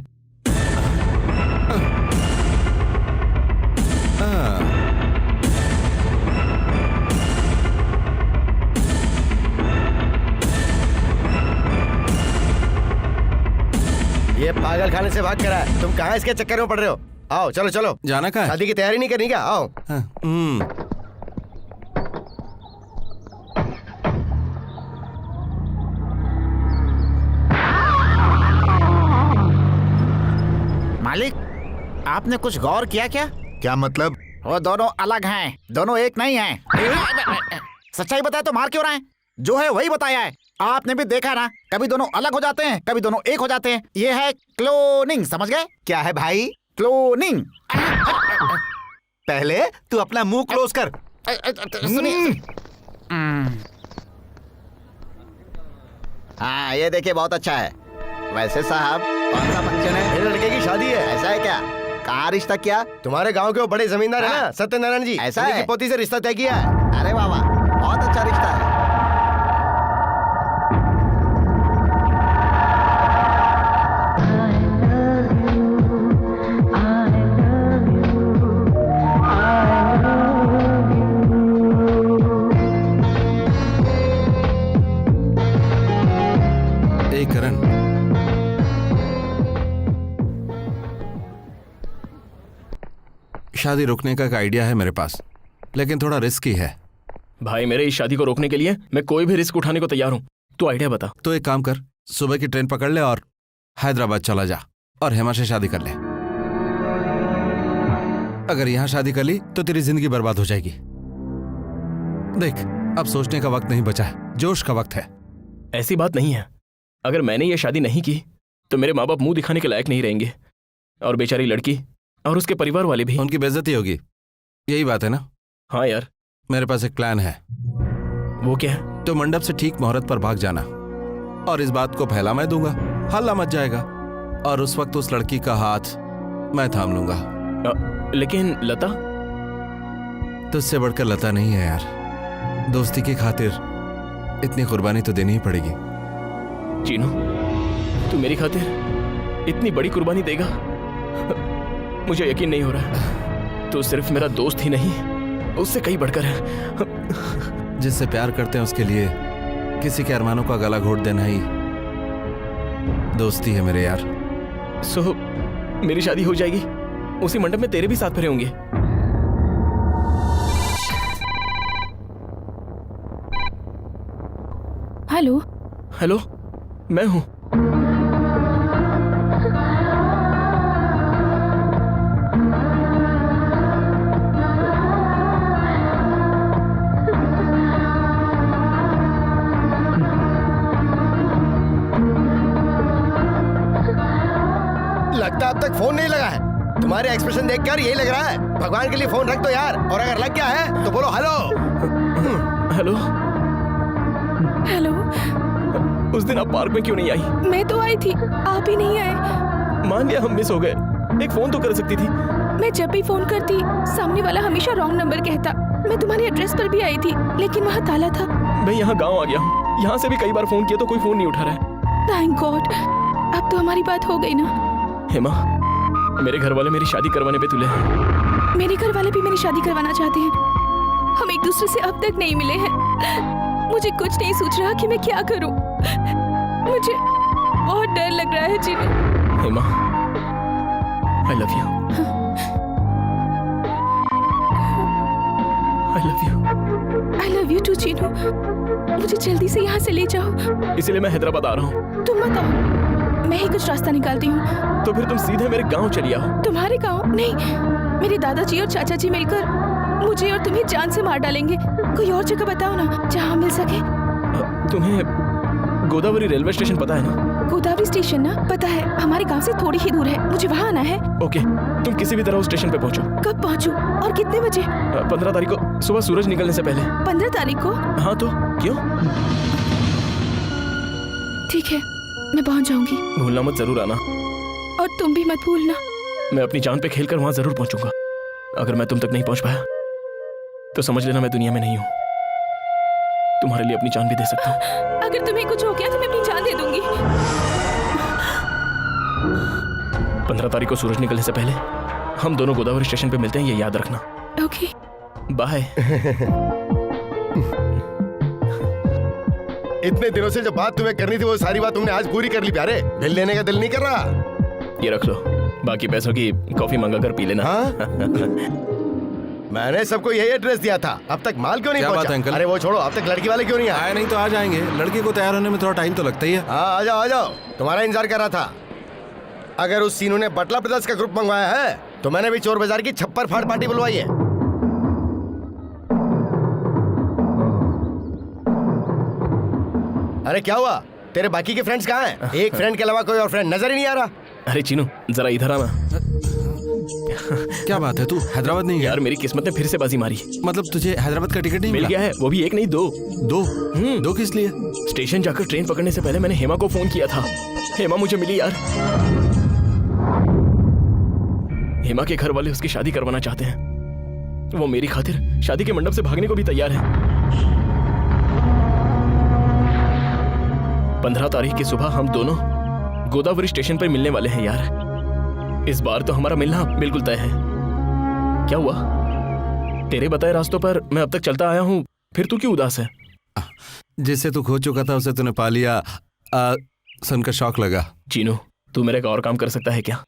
ये पागल खाने से भाग कर आया। तुम कहाँ इसके चक्कर में पड़ रहे हो? आओ चलो चलो। जाना कहाँ है? शादी की तैयारी नहीं करनी क्या? आओ। मालिक, आपने कुछ गौर किया क्या? क्या मतलब? वो दोनों अलग हैं, दोनों एक नहीं हैं। सच्चाई बताए तो मार क्यों रहे हैं? जो है वही बताया है। आपने भी देखा ना, कभी दोनों अलग हो जाते हैं, कभी दोनों एक हो जाते हैं। ये है क्लोनिंग, समझ गए? क्या है भाई? क्लोनिंग। पहले तू अपना मुंह क्लोज कर। सुनिए। हाँ ये देखिए बहुत अच्छा है। वैसे साहब कौन सा फंक्शन है? मेरे लड़के की शादी है। ऐसा है क्या? कहाँ रिश्ता किया? तुम्हारे गांव के वो बड़े जमींदार है ना, सत्यनारायण जी, ऐसा उन्हीं है? की पोती से रिश्ता तय किया है। अरे वाह वाह, बहुत अच्छा रिश्ता है। करण, शादी रोकने का एक आइडिया है मेरे पास। लेकिन थोड़ा रिस्की है। भाई मेरे इस शादी को रोकने के लिए मैं कोई भी रिस्क उठाने को तैयार हूँ। तू आइडिया बता। तो एक काम कर, सुबह की ट्रेन पकड़ ले और हैदराबाद चला जा और हेमा से शादी कर ले। अगर यहाँ शादी कर ली तो तेरी जिंदगी बर्बाद हो जाएगी। देख, अब सोचने का वक्त नहीं बचा है, जोश का वक्त है। ऐसी बात नहीं है। अगर मैंने ये शादी नहीं की तो मेरे माँ बाप मुंह दिखाने के लायक नहीं रहेंगे, और बेचारी लड़की और उसके परिवार वाले भी। उनकी बेइज्जती होगी, यही बात है ना? हाँ यार। मेरे पास एक प्लान है। वो क्या है? तो मंडप से ठीक मुहूर्त पर भाग जाना और इस बात को फैला मैं दूंगा, हल्ला मच जाएगा, और उस वक्त उस लड़की का हाथ मैं थाम लूंगा। लेकिन लता? तुझसे बढ़कर लता नहीं है यार। दोस्ती की खातिर इतनी कुर्बानी तो देनी ही पड़ेगी। चीनू, तू मेरी खातिर इतनी बड़ी कुर्बानी देगा? मुझे यकीन नहीं हो रहा है। तू सिर्फ मेरा दोस्त ही नहीं, उससे कहीं बढ़कर है। जिससे प्यार करते हैं उसके लिए किसी के अरमानों का गला घोट देना ही दोस्ती है मेरे यार। सो मेरी शादी हो जाएगी, उसी मंडप में तेरे भी साथ फेरे होंगे। हेलो। हेलो, मैं हूं। लगता अब तक फोन नहीं लगा है। तुम्हारे एक्सप्रेशन देखकर यही लग रहा है। भगवान के लिए फोन रख दो यार, और अगर लग गया है तो बोलो हेलो। हेलो। हेलो। उस दिन आप पार्क में क्यों नहीं आई? मैं तो आई थी, आप ही नहीं आए। मान लिया हम मिस हो गए, एक फोन तो कर सकती थी। मैं जब भी फोन करती सामने वाला हमेशा रॉन्ग नंबर कहता। मैं तुम्हारे एड्रेस पर भी आई थी, लेकिन वहाँ ताला था। मैं यहाँ गांव आ गया हूँ, यहाँ से भी कई बार फोन किया तो कोई फोन नहीं उठा रहा है। थैंक गॉड, अब तो हमारी बात हो गई ना। हेमा, मेरे घर वाले मेरी शादी करवाने पे तुले हैं। मेरे घर वाले भी मेरी शादी करवाना चाहते हैं। हम एक दूसरे से अब तक नहीं मिले हैं। मुझे कुछ नहीं सूझ रहा कि मैं क्या करूं। मुझे बहुत डर लग रहा है Chinu. Hema, I love you. I love you. I love you too Chinu. मुझे जल्दी से यहाँ से ले जाओ। इसीलिए मैं हैदराबाद आ रहा हूँ। तुम मत आओ, मैं ही कुछ रास्ता निकालती हूँ। तो फिर तुम सीधे मेरे गांव चली आओ। तुम्हारे गांव नहीं, मेरे दादाजी और चाचा जी मिलकर मुझे और तुम्हें जान से मार डालेंगे। कोई और जगह बताओ ना जहाँ मिल सके। तुम्हें गोदावरी रेलवे स्टेशन पता है ना? गोदावरी स्टेशन ना, पता है। हमारे गांव से थोड़ी ही दूर है, मुझे वहाँ आना है। ओके, तुम किसी भी तरह उस स्टेशन पे पहुँचो। कब पहुँचूं और कितने बजे? 15 तारीख को सुबह सूरज निकलने से पहले। 15 तारीख को? हाँ तो क्यों? ठीक है, मैं पहुँच जाऊंगी। भूलना मत, जरूर आना। और तुम भी मत भूलना। मैं अपनी जान पे खेलकर वहां जरूर पहुंचूंगा। अगर मैं तुम तक नहीं पहुंच पाया तो समझ लेना मैं दुनिया में नहीं हूं। तुम्हारे लिए अपनी जान भी दे सकता हूं। अगर तुम्हें कुछ हो गया तो मैं अपनी जान दे दूंगी। 15 तारीख को सूरज निकलने से पहले हम दोनों गोदावरी स्टेशन पे मिलते हैं, ये याद रखना। Okay, bye. इतने दिनों से जो बात तुम्हें करनी थी वो सारी बात तुमने आज पूरी कर ली प्यारे। बिल लेने का दिल नहीं कर रहा? ये रख लो, बाकी पैसों की कॉफी मंगा कर पी लेना। हाँ? मैंने सबको यही एड्रेस दिया था, अब तक माल क्यों नहीं क्या पहुंचा? बात है अंकल? अरे वो छोड़ो, अब तक लड़की वाले क्यों नहीं आए? आए नहीं तो आ जाएंगे, लड़की को तैयार होने में थोड़ा टाइम तो लगता ही है। हाँ आ जाओ आ जाओ, तुम्हारा इंतजार कर रहा था। अगर उस सीनू ने बटला ब्रदर्स का ग्रुप मंगवाया है तो मैंने भी चोर बाजार की छप्पर फाड़ पार्टी बुलवाई है। अरे क्या हुआ, तेरे बाकी के फ्रेंड्स कहाँ हैं? एक फ्रेंड के अलावा कोई और फ्रेंड नजर ही नहीं आ रहा। अरे चीनू, जरा इधर आना। क्या बात है, तू हैदराबाद नहीं गया? यार मेरी किस्मत ने फिर से बाजी मारी। मतलब तुझे हैदराबाद का टिकट नहीं मिल गया है, वो भी एक नहीं दो। दो किस लिए? स्टेशन जाकर ट्रेन पकड़ने से पहले मैंने हेमा को फोन किया था। हेमा मुझे मिली यार। हेमा के घर वाले उसकी शादी करवाना चाहते हैं। वो मेरी खातिर शादी के मंडप से भागने को भी तैयार है। 15 तारीख की सुबह हम दोनों गोदावरी स्टेशन पर मिलने वाले हैं यार। इस बार तो हमारा मिलना बिल्कुल तय है। क्या हुआ? तेरे बताए रास्तों पर मैं अब तक चलता आया हूँ, फिर तू क्यों उदास है? जिससे तू खो चुका था उसे तूने पा लिया, सुनकर शौक लगा। चीनू, तू मेरा एक और काम कर सकता है क्या?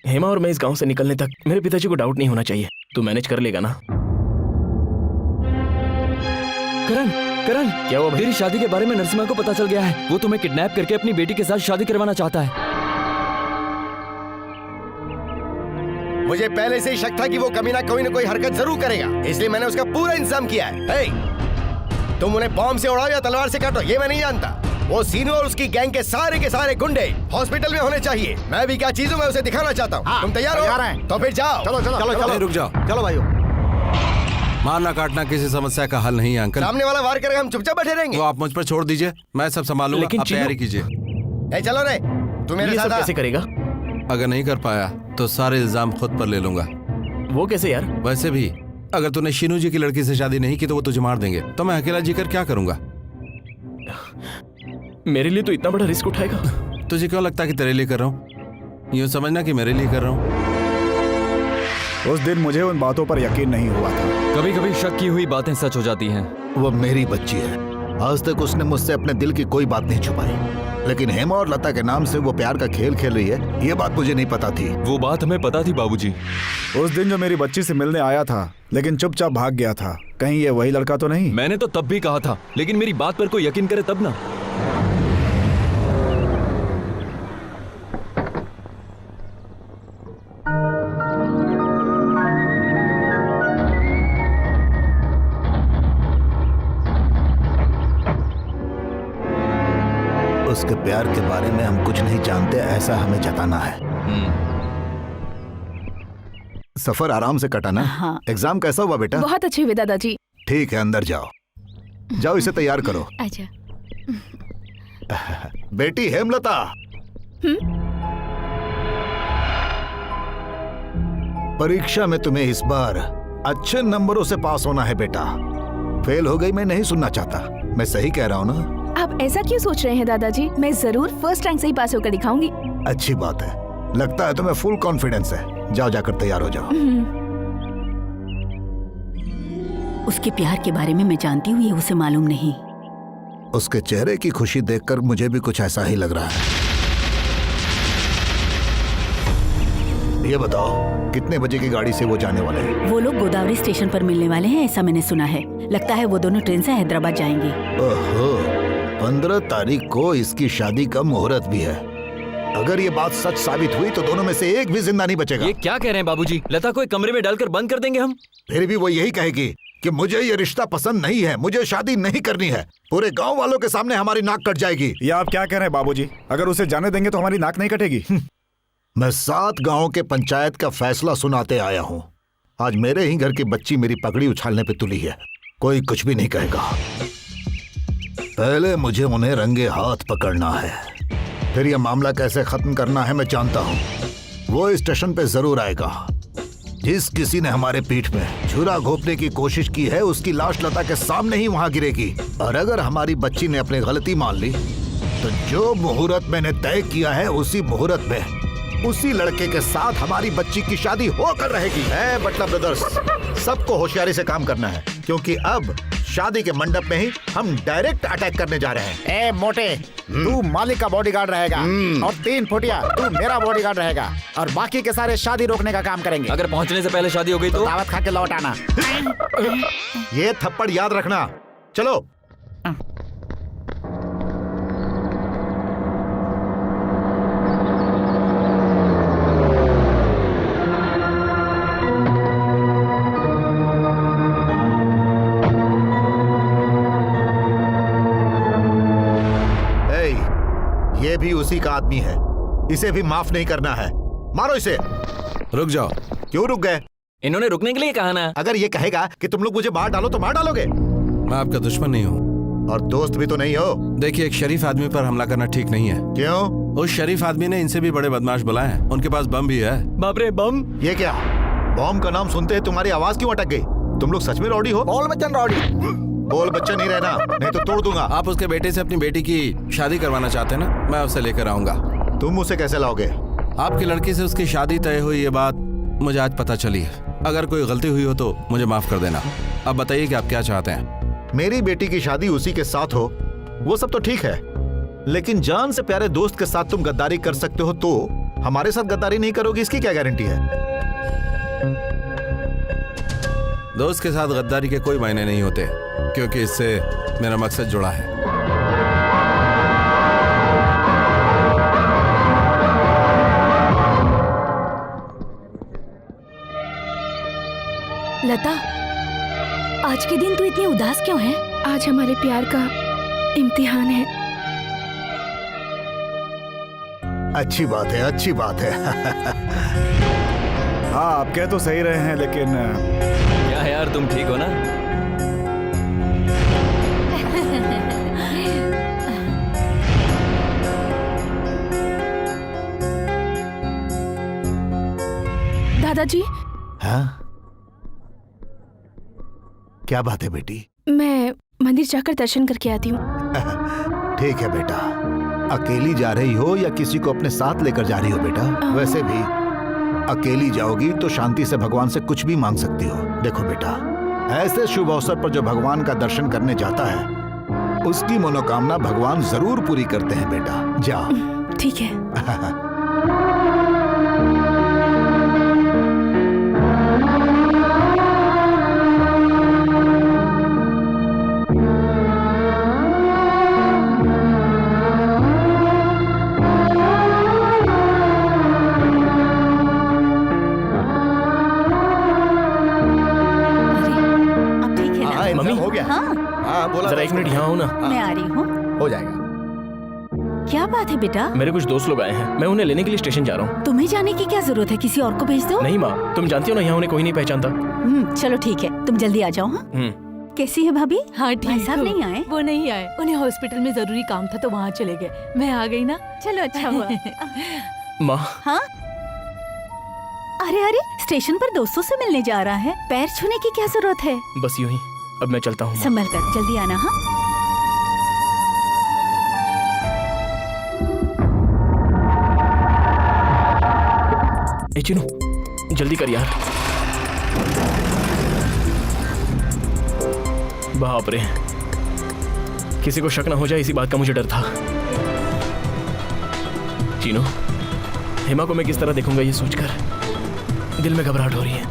हेमा और मैं इस गांव से निकलने तक मेरे पिताजी को डाउट नहीं होना चाहिए। तू मैनेज कर लेगा ना? करण करण क्या हुआ भाई? तेरी शादी के बारे में नरसिम्हा को पता चल गया है। वो तुम्हें किडनैप करके अपनी बेटी के साथ शादी करवाना चाहता है। मुझे पहले से ही शक था कि वो कमीना कोई न कोई हरकत जरूर करेगा, इसलिए मैंने उसका पूरा इंतजाम किया है। हे, तुम उन्हें बॉम्ब से उड़ाओ या तलवार से काटो ये मैं नहीं जानता। वो सीनू और उसकी गैंग के सारे गुंडे हॉस्पिटल में होने चाहिए। मैं भी क्या चीज हूं, मैं उसे दिखाना चाहता हूँ। हाँ, तुम तैयार तैयार हो? हैं। तो फिर जाओ। चलो चलो चलो अरे रुक जाओ, चलो भाइयों। मारना काटना किसी समस्या का हल नहीं है अंकल। सामने वाला वार करेगा, हम चुपचाप बैठे रहेंगे। वो आप मुझ पर छोड़ दीजिए, मैं सब संभालूंगा। लेकिन आप चीनू- तैयारी कीजिए। ए, चलो रे, तू मेरे ये सब साथ आ। कैसे करेगा? अगर नहीं कर पाया तो सारे इल्जाम खुद पर ले लूंगा। वो कैसे यार? वैसे भी अगर तूने शीनू जी की लड़की से शादी नहीं की तो वो तुझे मार देंगे, तो मैं अकेला जीकर क्या करूंगा? मेरे लिए तो इतना बड़ा रिस्क उठाएगा? तुझे क्यों लगता है कि तेरे लिए कर रहा हूँ? यूं समझना कि मेरे लिए कर रहा हूँ। उस दिन मुझे उन बातों पर यकीन नहीं हुआ था। कभी कभी शक की हुई बातें सच हो जाती हैं। वो मेरी बच्ची है, आज तक उसने मुझसे अपने दिल की कोई बात नहीं छुपाई, लेकिन हेमा और लता के नाम से वो प्यार का खेल खेल रही है, ये बात मुझे नहीं पता थी। वो बात हमें पता थी बाबूजी। उस दिन जो मेरी बच्ची से मिलने आया था लेकिन चुपचाप भाग गया था, कहीं ये वही लड़का तो नहीं? मैंने तो तब भी कहा था, लेकिन मेरी बात पर कोई यकीन करे तब ना। उसके प्यार के बारे में हम कुछ नहीं जानते, ऐसा हमें जताना है। सफर आराम से कटा ना? हाँ। एग्जाम कैसा हुआ बेटा? बहुत अच्छे हुए दादाजी। ठीक है, अंदर जाओ। जाओ, इसे तैयार करो। अच्छा। बेटी हेमलता, परीक्षा में तुम्हें इस बार अच्छे नंबरों से पास होना है बेटा। फेल हो गई मैं नहीं सुनना चाहता, मैं सही कह रहा हूँ ना? आप ऐसा क्यों सोच रहे हैं दादाजी? मैं जरूर फर्स्ट रैंक से ही पास होकर दिखाऊंगी। अच्छी बात है, लगता है तुम्हें फुल कॉन्फिडेंस है। जाओ, जाकर तैयार हो जाओ। उसके प्यार के बारे में मैं जानती हूँ, ये उसे मालूम नहीं। उसके चेहरे की खुशी देखकर मुझे भी कुछ ऐसा ही लग रहा है। ये बताओ, कितने बजे की गाड़ी से वो जाने वाले हैं? वो लोग गोदावरी स्टेशन पर मिलने वाले हैं, ऐसा मैंने सुना है। लगता है वो दोनों ट्रेन से हैदराबाद जाएंगे। ओहो, 15 तारीख को इसकी शादी का मुहूर्त भी है। अगर ये बात सच साबित हुई तो दोनों में से एक भी जिंदा नहीं बचेगा। ये क्या कह रहे हैं बाबूजी? लता को एक कमरे में डालकर बंद कर देंगे हम? फिर भी वो यही कहेगी कि मुझे ये रिश्ता पसंद नहीं है, मुझे शादी नहीं करनी है। पूरे गांव वालों के सामने हमारी नाक कट जाएगी। ये आप क्या कह रहे हैं बाबूजी? अगर उसे जाने देंगे तो हमारी नाक नहीं कटेगी। मैं 7 गांव के पंचायत का फैसला सुनाते आया हूँ। आज मेरे ही घर की बच्ची मेरी पगड़ी उछालने पे तुली है, कोई कुछ भी नहीं कहेगा। पहले मुझे उन्हें रंगे हाथ पकड़ना है, फिर यह मामला कैसे खत्म करना है मैं जानता हूँ। वो स्टेशन पे जरूर आएगा। जिस किसी ने हमारे पीठ में छुरा घोंपने की कोशिश की है उसकी लाश लता के सामने ही वहां गिरेगी। और अगर हमारी बच्ची ने अपनी गलती मान ली तो जो मुहूर्त मैंने तय किया है उसी मुहूर्त में उसी लड़के के साथ हमारी बच्ची की शादी होकर रहेगी। है बटला ब्रदर्स, सबको होशियारी से काम करना है, क्योंकि अब शादी के मंडप में ही हम डायरेक्ट अटैक करने जा रहे हैं। ए मोटे, तू मालिक का बॉडीगार्ड रहेगा और 3 फुटिया तू मेरा बॉडीगार्ड रहेगा, और बाकी के सारे शादी रोकने का काम करेंगे। अगर पहुंचने से पहले शादी हो गई तो दावत खा के लौट आना। ये थप्पड़ याद रखना। चलो। ये भी उसी का आदमी है, इसे भी माफ नहीं करना है। मारो इसे। रुक जाओ। क्यों रुक गए? इन्होंने रुकने के लिए कहा ना। अगर ये कहेगा कि तुम लोग मुझे मार डालो तो मार डालोगे? मैं आपका दुश्मन नहीं हूँ और दोस्त भी तो नहीं हो। देखिए, एक शरीफ आदमी पर हमला करना ठीक नहीं है। क्यों? उस शरीफ आदमी ने इनसे भी बड़े बदमाश बुलाए हैं, उनके पास बम भी है। बाप रे, बम? ये क्या? बॉम्ब का नाम सुनते ही तुम्हारी आवाज क्यों अटक गई? तुम लोग सच में रॉडी हो? बोल बच्चन रॉडी। बोल बच्चा नहीं रहना, नहीं तो तोड़ दूंगा। आप उसके बेटे से अपनी बेटी की शादी करवाना चाहते हैं ना? मैं उसे लेकर आऊंगा। तुम उसे कैसे लाओगे? आपकी लड़की से उसकी शादी तय हुई, ये बात मुझे आज पता चली है। अगर कोई गलती हुई हो तो मुझे माफ कर देना। अब बताइए कि आप क्या चाहते हैं? मेरी बेटी की शादी उसी के साथ हो, वो सब तो ठीक है, लेकिन जान से प्यारे दोस्त के साथ तुम गद्दारी कर सकते हो तो हमारे साथ गद्दारी नहीं करोगी, इसकी क्या गारंटी है? दोस्त के साथ गद्दारी के कोई मायने नहीं होते, क्योंकि इससे मेरा मकसद जुड़ा है। लता, आज के दिन तू इतनी उदास क्यों है? आज हमारे प्यार का इम्तिहान है। अच्छी बात है, अच्छी बात है। हाँ, आप कह तो सही रहे हैं, लेकिन क्या है यार, तुम ठीक हो ना? दादाजी, हाँ? क्या बात है बेटी? मैं मंदिर जाकर दर्शन करके आती हूँ। ठीक है बेटा। अकेली जा रही हो या किसी को अपने साथ लेकर जा रही हो बेटा? वैसे भी अकेली जाओगी तो शांति से भगवान से कुछ भी मांग सकती हो। देखो बेटा, ऐसे शुभ अवसर पर जो भगवान का दर्शन करने जाता है उसकी मनोकामना भगवान जरूर पूरी करते हैं बेटा। जाओ। ठीक है। हो गया। हाँ बोला। जरा एक मिनट यहाँ हो ना। मैं आ रही हूँ। हो जाएगा। क्या बात है बेटा? मेरे कुछ दोस्त लोग आए हैं, मैं उन्हें लेने के लिए स्टेशन जा रहा हूँ। तुम्हें जाने की क्या जरूरत है, किसी और को भेज दो। नहीं माँ, तुम जानती हो ना, यहाँ उन्हें कोई नहीं पहचानता। चलो ठीक है, तुम जल्दी आ जाओ। हाँ? कैसी है भाभी? हाँ भाई साहब नहीं आए? वो नहीं आए, उन्हें हॉस्पिटल में जरूरी काम था तो वहाँ चले गए। मैं आ गई ना। चलो अच्छा हुआ। माँ। हाँ? अरे अरे, स्टेशन पर दोस्तों से मिलने जा रहा है, पैर छूने की क्या जरूरत है? बस यूं ही, अब मैं चलता हूँ। संभल कर, जल्दी आना। हाँ? ए चिनू, जल्दी कर यार। बाप रे, किसी को शक ना हो जाए इसी बात का मुझे डर था। चीनू, हेमा को मैं किस तरह देखूंगा ये सोचकर दिल में घबराहट हो रही है।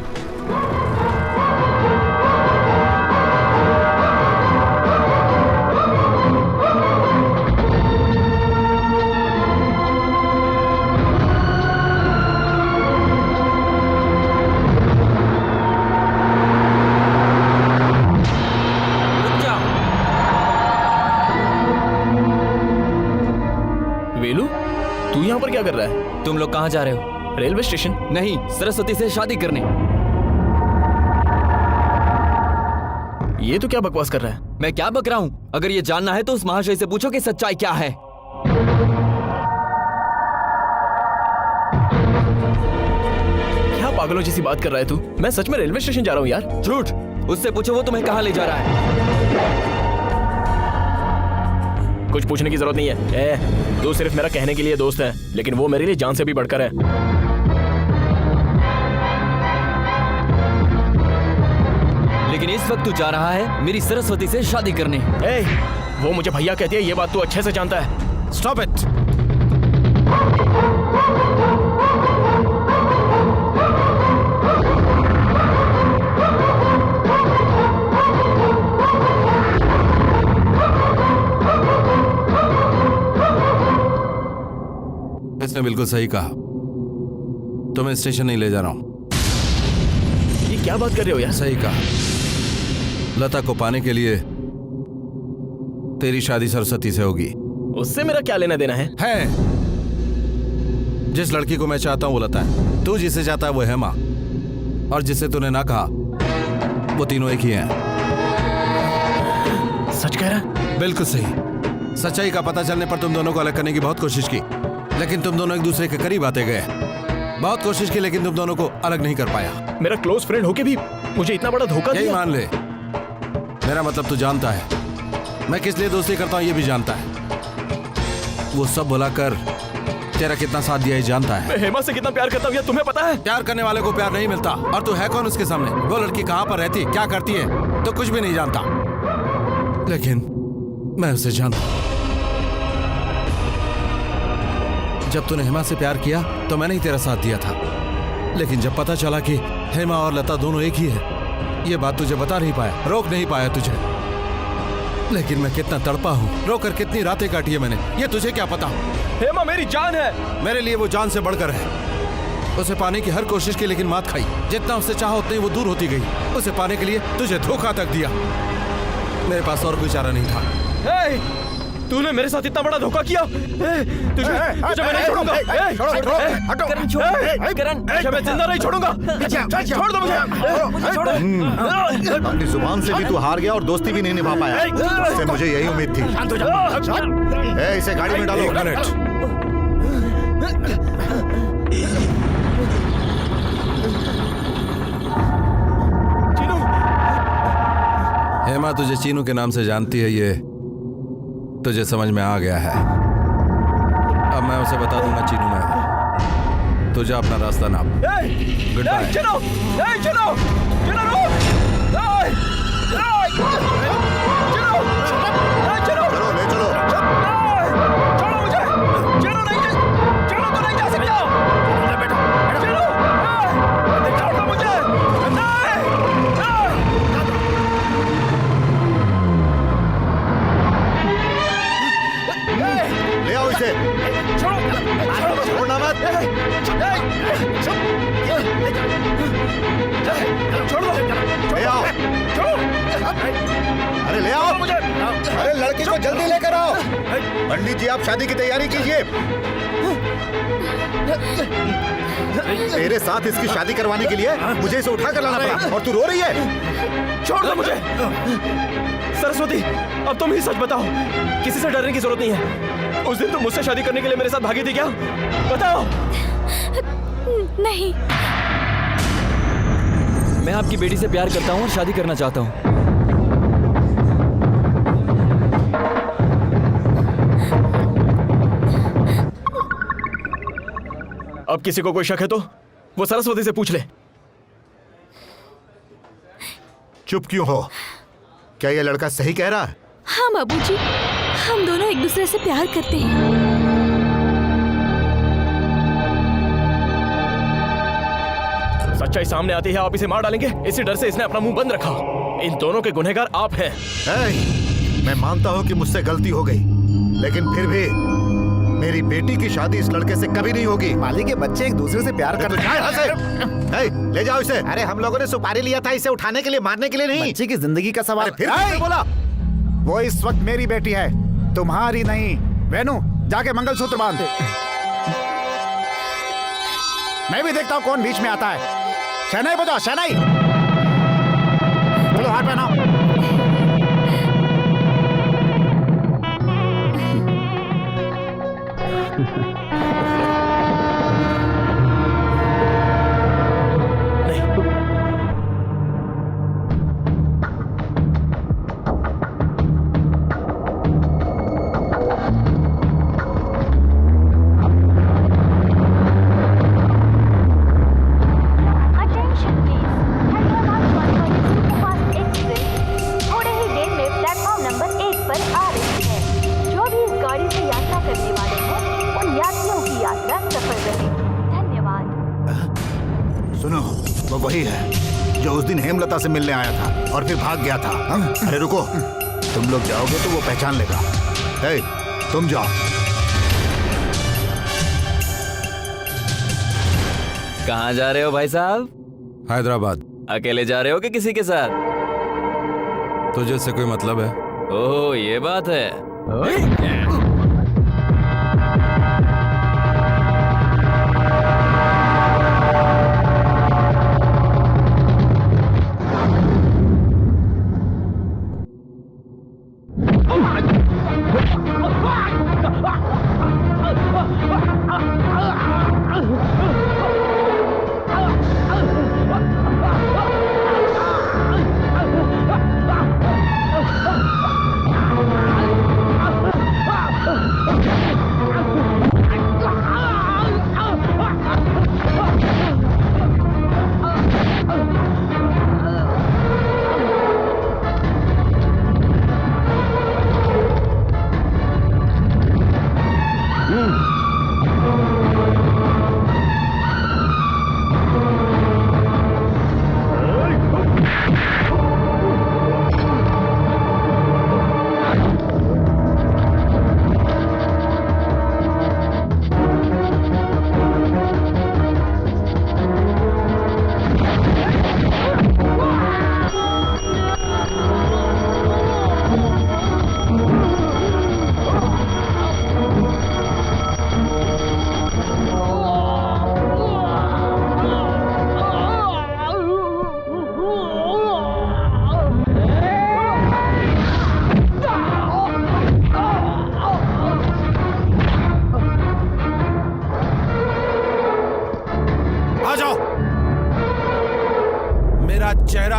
वेलू, तू यहाँ पर क्या कर रहा है? तुम लोग कहाँ जा रहे हो? Railway station. नहीं, सरस्वती से शादी करने। ये तो क्या बकवास कर रहा है? मैं क्या बक रहा हूँ? अगर ये जानना है तो उस महाशय से पूछो कि सच्चाई क्या है। क्या पागलों जैसी बात कर रहा है तू? मैं सच में रेलवे स्टेशन जा रहा हूँ यार। झूठ। उससे पूछो वो तुम्हें कहाँ ले जा रहा है। कुछ पूछने की जरूरत नहीं है। तू सिर्फ मेरा कहने के लिए दोस्त है, लेकिन वो मेरे लिए जान से भी बढ़कर है। लेकिन इस वक्त तू जा रहा है मेरी सरस्वती से शादी करने। वो मुझे भैया कहती है, ये बात तू अच्छे से जानता है। Stop it. इसने बिल्कुल सही कहा, तो मैं स्टेशन नहीं ले जा रहा हूं। ये क्या बात कर रहे हो यार? सही कहा। लता को पाने के लिए तेरी शादी सरस्वती से होगी। उससे मेरा क्या लेना देना है? जिस लड़की को मैं चाहता हूं वो लता है, तू जिसे चाहता है वो हेमा, और जिसे तूने ना कहा वो तीनों एक ही हैं। सच कह रहा? बिल्कुल सही। सच्चाई का पता चलने पर तुम दोनों को अलग करने की बहुत कोशिश की, लेकिन तुम दोनों एक दूसरे के करीब आते गए। बहुत कोशिश की, लेकिन तुम दोनों को अलग नहीं कर पाया। मेरा क्लोज फ्रेंड होके भी मुझे इतना बड़ा धोखा दिया। यही मान ले। मेरा मतलब तू जानता है मैं किस लिए दोस्ती करता हूँ, ये भी जानता है। वो सब भुलाकर तेरा कितना साथ दिया ये जानता है। मैं हेमा से कितना प्यार करता हूँ ये तुम्हें पता है? प्यार करने वाले को प्यार नहीं मिलता। और तू है कौन उसके सामने? वो लड़की कहाँ पर रहती, क्या करती है, तो कुछ भी नहीं जानता। लेकिन मैं उसे जानता। जब तूने हेमा से प्यार किया तो मैंने ही तेरा साथ दिया था, लेकिन जब पता चला कि हेमा और लता दोनों एक ही है, ये बात तुझे बता नहीं पाया, रोक नहीं पाया तुझे, लेकिन मैं कितना तड़पा हूँ, रोकर कितनी रातें काटी है मैंने, ये तुझे क्या पता। हेमा मेरी जान है। मेरे लिए वो जान से बढ़कर है। उसे पाने की हर कोशिश की लेकिन मात खाई। जितना उससे चाहा उतनी वो दूर होती गई। उसे पाने के लिए तुझे धोखा तक दिया। मेरे पास और कोई चारा नहीं था। तूने मेरे साथ इतना बड़ा धोखा किया। तुझे मैं नहीं छोड़ूंगा। मैं जिंदा नहीं छोड़ूंगा। छोड़ दो मुझे। अपनी जुबान से भी तू हार गया और दोस्ती भी नहीं निभा पाया। इससे मुझे यही उम्मीद थी। इसे गाड़ी में डालो। हेमा तुझे चीनू के नाम से जानती है, ये तुझे समझ में आ गया है। अब मैं उसे बता दूंगा चीनू मैं हूं। तुझे अपना रास्ता नाप। Goodbye. चलो चलो चलो चलो ले चलो। छोड़ो मुझे। चलो नहीं, चलो तो नहीं जा सकता। चलो छोड़ दो मुझे। ले आओ इसे। छोड़ना मत। छोड़ दो। ले आओ। अरे ले आओ मुझे। अरे लड़की को जल्दी लेकर आओ। पंडित जी आप शादी की तैयारी कीजिए। तेरे साथ इसकी शादी करवाने के लिए मुझे इसे उठा कर लाना पड़ा और तू रो रही है। छोड़ दो मुझे। सरस्वती अब तुम ही सच बताओ, किसी से डरने की जरूरत नहीं है। उस दिन तुम मुझसे शादी करने के लिए मेरे साथ भागी थी क्या? बताओ। नहीं, मैं आपकी बेटी से प्यार करता हूँ और शादी करना चाहता हूँ। अब किसी को कोई शक है तो वो सरस्वती से पूछ ले। चुप क्यों हो? क्या ये लड़का सही कह रहा है? हाँ बाबूजी, हम दोनों एक दूसरे से प्यार करते हैं। सच्चाई सामने आती है आप इसे मार डालेंगे, इसी डर से इसने अपना मुंह बंद रखा। इन दोनों के गुनहगार आप हैं। मैं मानता हूँ कि मुझसे गलती हो गई, लेकिन फिर भी मेरी बेटी की शादी इस लड़के से कभी नहीं होगी। माली के बच्चे एक दूसरे से प्यार करते हैं। ले जाओ इसे। अरे हम लोगों ने सुपारी लिया था इसे उठाने के लिए, मारने के लिए नहीं। बच्चे की जिंदगी का सवाल। फिर बोला वो इस वक्त मेरी बेटी है, तुम्हारी नहीं। वेनु जाके मंगलसूत्र बांध। मैं भी देखता हूँ कौन बीच में आता है। शहनाई बजाओ, शहनाई। चलो हाथ पहनाओ। हेमलता से मिलने आया था और फिर भाग गया था। अरे रुको, तुम लोग जाओगे तो वो पहचान लेगा। तुम जाओ। कहाँ जा रहे हो भाई साहब? हैदराबाद। अकेले जा रहे हो कि किसी के साथ? तुझे इससे कोई मतलब है? ओह ये बात है।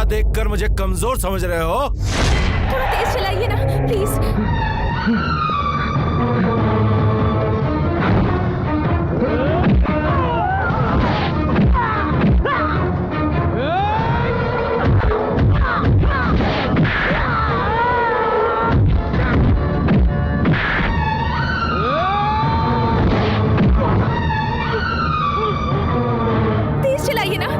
देखकर मुझे कमजोर समझ रहे हो? थोड़ा तेज चलाइए ना प्लीज। तेज चलाइए ना।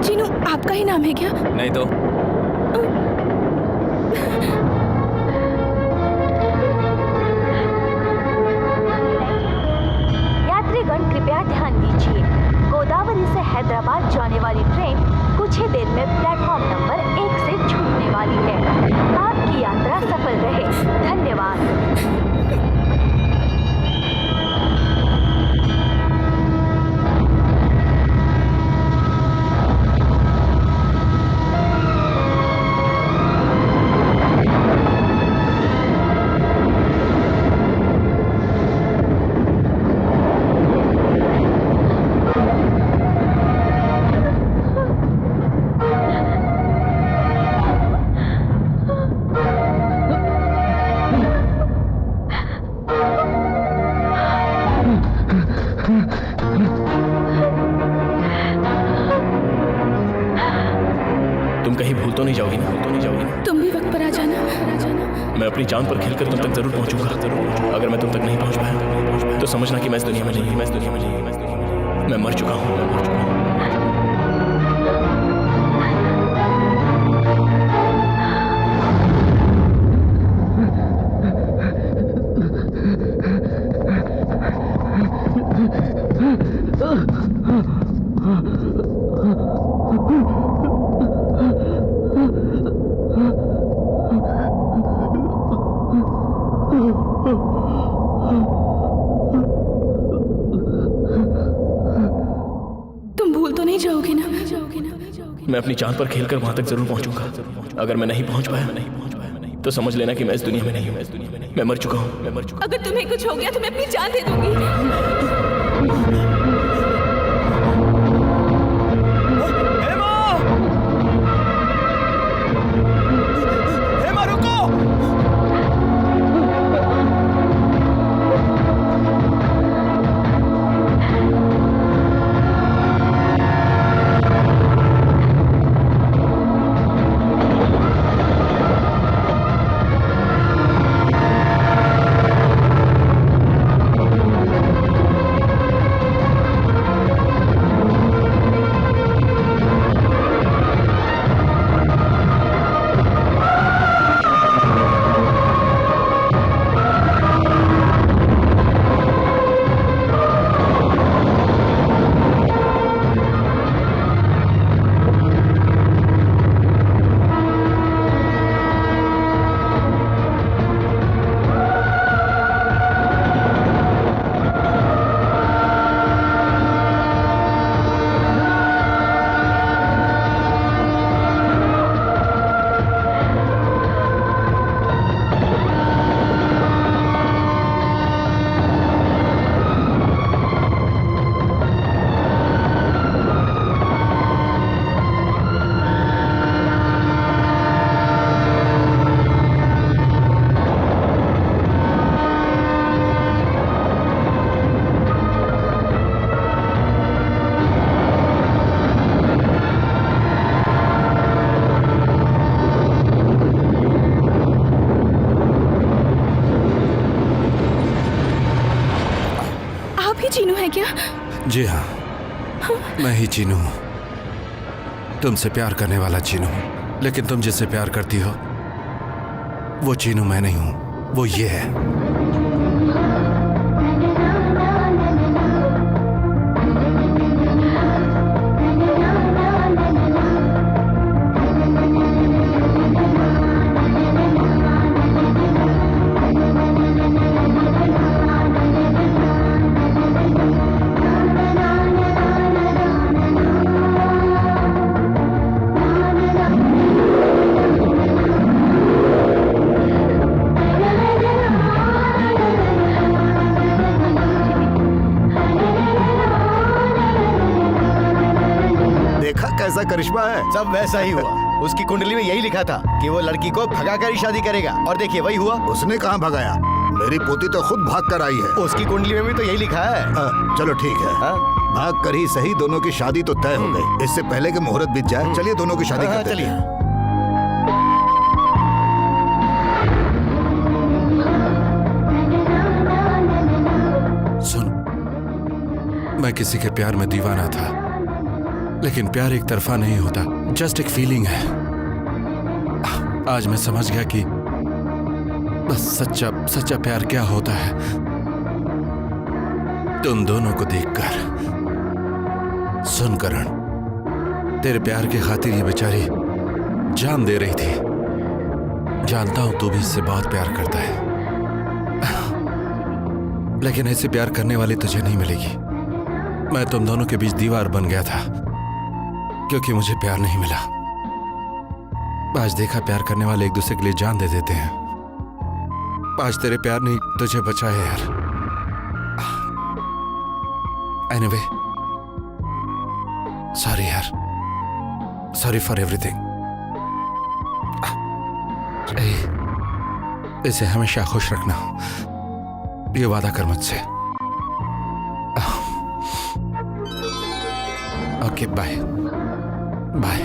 चीनू, आपका ही नाम है क्या? नहीं तो यात्रीगण कृपया ध्यान दीजिए, गोदावरी से हैदराबाद जाने वाली ट्रेन कुछ ही देर में प्लेटफॉर्म नंबर 1 से छूटने वाली है। आपकी यात्रा सफल रहे। धन्यवाद। तुम कहीं भूल तो नहीं जाओगी ना? तुम भी वक्त पर आ जाना। मैं अपनी जान पर खेलकर तुम तक जरूर पहुंचूंगा। अगर मैं तुम तक नहीं पहुंच पाया तो समझना कि मैं इस दुनिया में नहीं, मैं मर चुका हूँ। तुम भूल तो नहीं जाओगे ना? मैं अपनी जान पर खेलकर वहां तक जरूर पहुंचूंगा। अगर मैं नहीं पहुंच पाया तो समझ लेना कि मैं इस दुनिया में नहीं हूँ। मैं मर चुका हूँ। अगर तुम्हें कुछ हो गया तो मैं अपनी जान दे दूंगी। ही चीनू है क्या? जी हाँ, मैं ही चीनू हूँ, तुमसे प्यार करने वाला चीनू हूँ। लेकिन तुम जिससे प्यार करती हो वो चीनू मैं नहीं हूँ, वो ये है। कैसा करिश्मा है। सब वैसा ही हुआ। उसकी कुंडली में यही लिखा था कि वो लड़की को भगाकर ही शादी करेगा, और देखिए वही हुआ। उसने कहाँ भगाया? मेरी पोती तो खुद भाग कर आई है। उसकी कुंडली में भी तो यही लिखा है। चलो ठीक है, भाग कर ही सही, दोनों की शादी तो तय हो गई। इससे पहले कि मुहूर्त बीत जाए, चलिए दोनों की शादी करते हैं। सुन, मैं किसी के प्यार में दीवाना था, लेकिन प्यार एक तरफा नहीं होता, जस्ट एक फीलिंग है। आज मैं समझ गया कि बस सच्चा प्यार क्या होता है। तुम दोनों को देखकर। सुन करण, तेरे प्यार की खातिर ये बेचारी जान दे रही थी। जानता हूं तू भी इससे बहुत प्यार करता है, लेकिन ऐसे प्यार करने वाली तुझे नहीं मिलेगी। मैं तुम दोनों के बीच दीवार बन गया था क्योंकि मुझे प्यार नहीं मिला। आज देखा, प्यार करने वाले एक दूसरे के लिए जान दे देते हैं। आज तेरे प्यार ने तुझे बचाया यार। एनीवे, सॉरी यार, सॉरी फॉर एवरीथिंग। इसे हमेशा खुश रखना, ये वादा कर मुझसे। Okay, bye bye.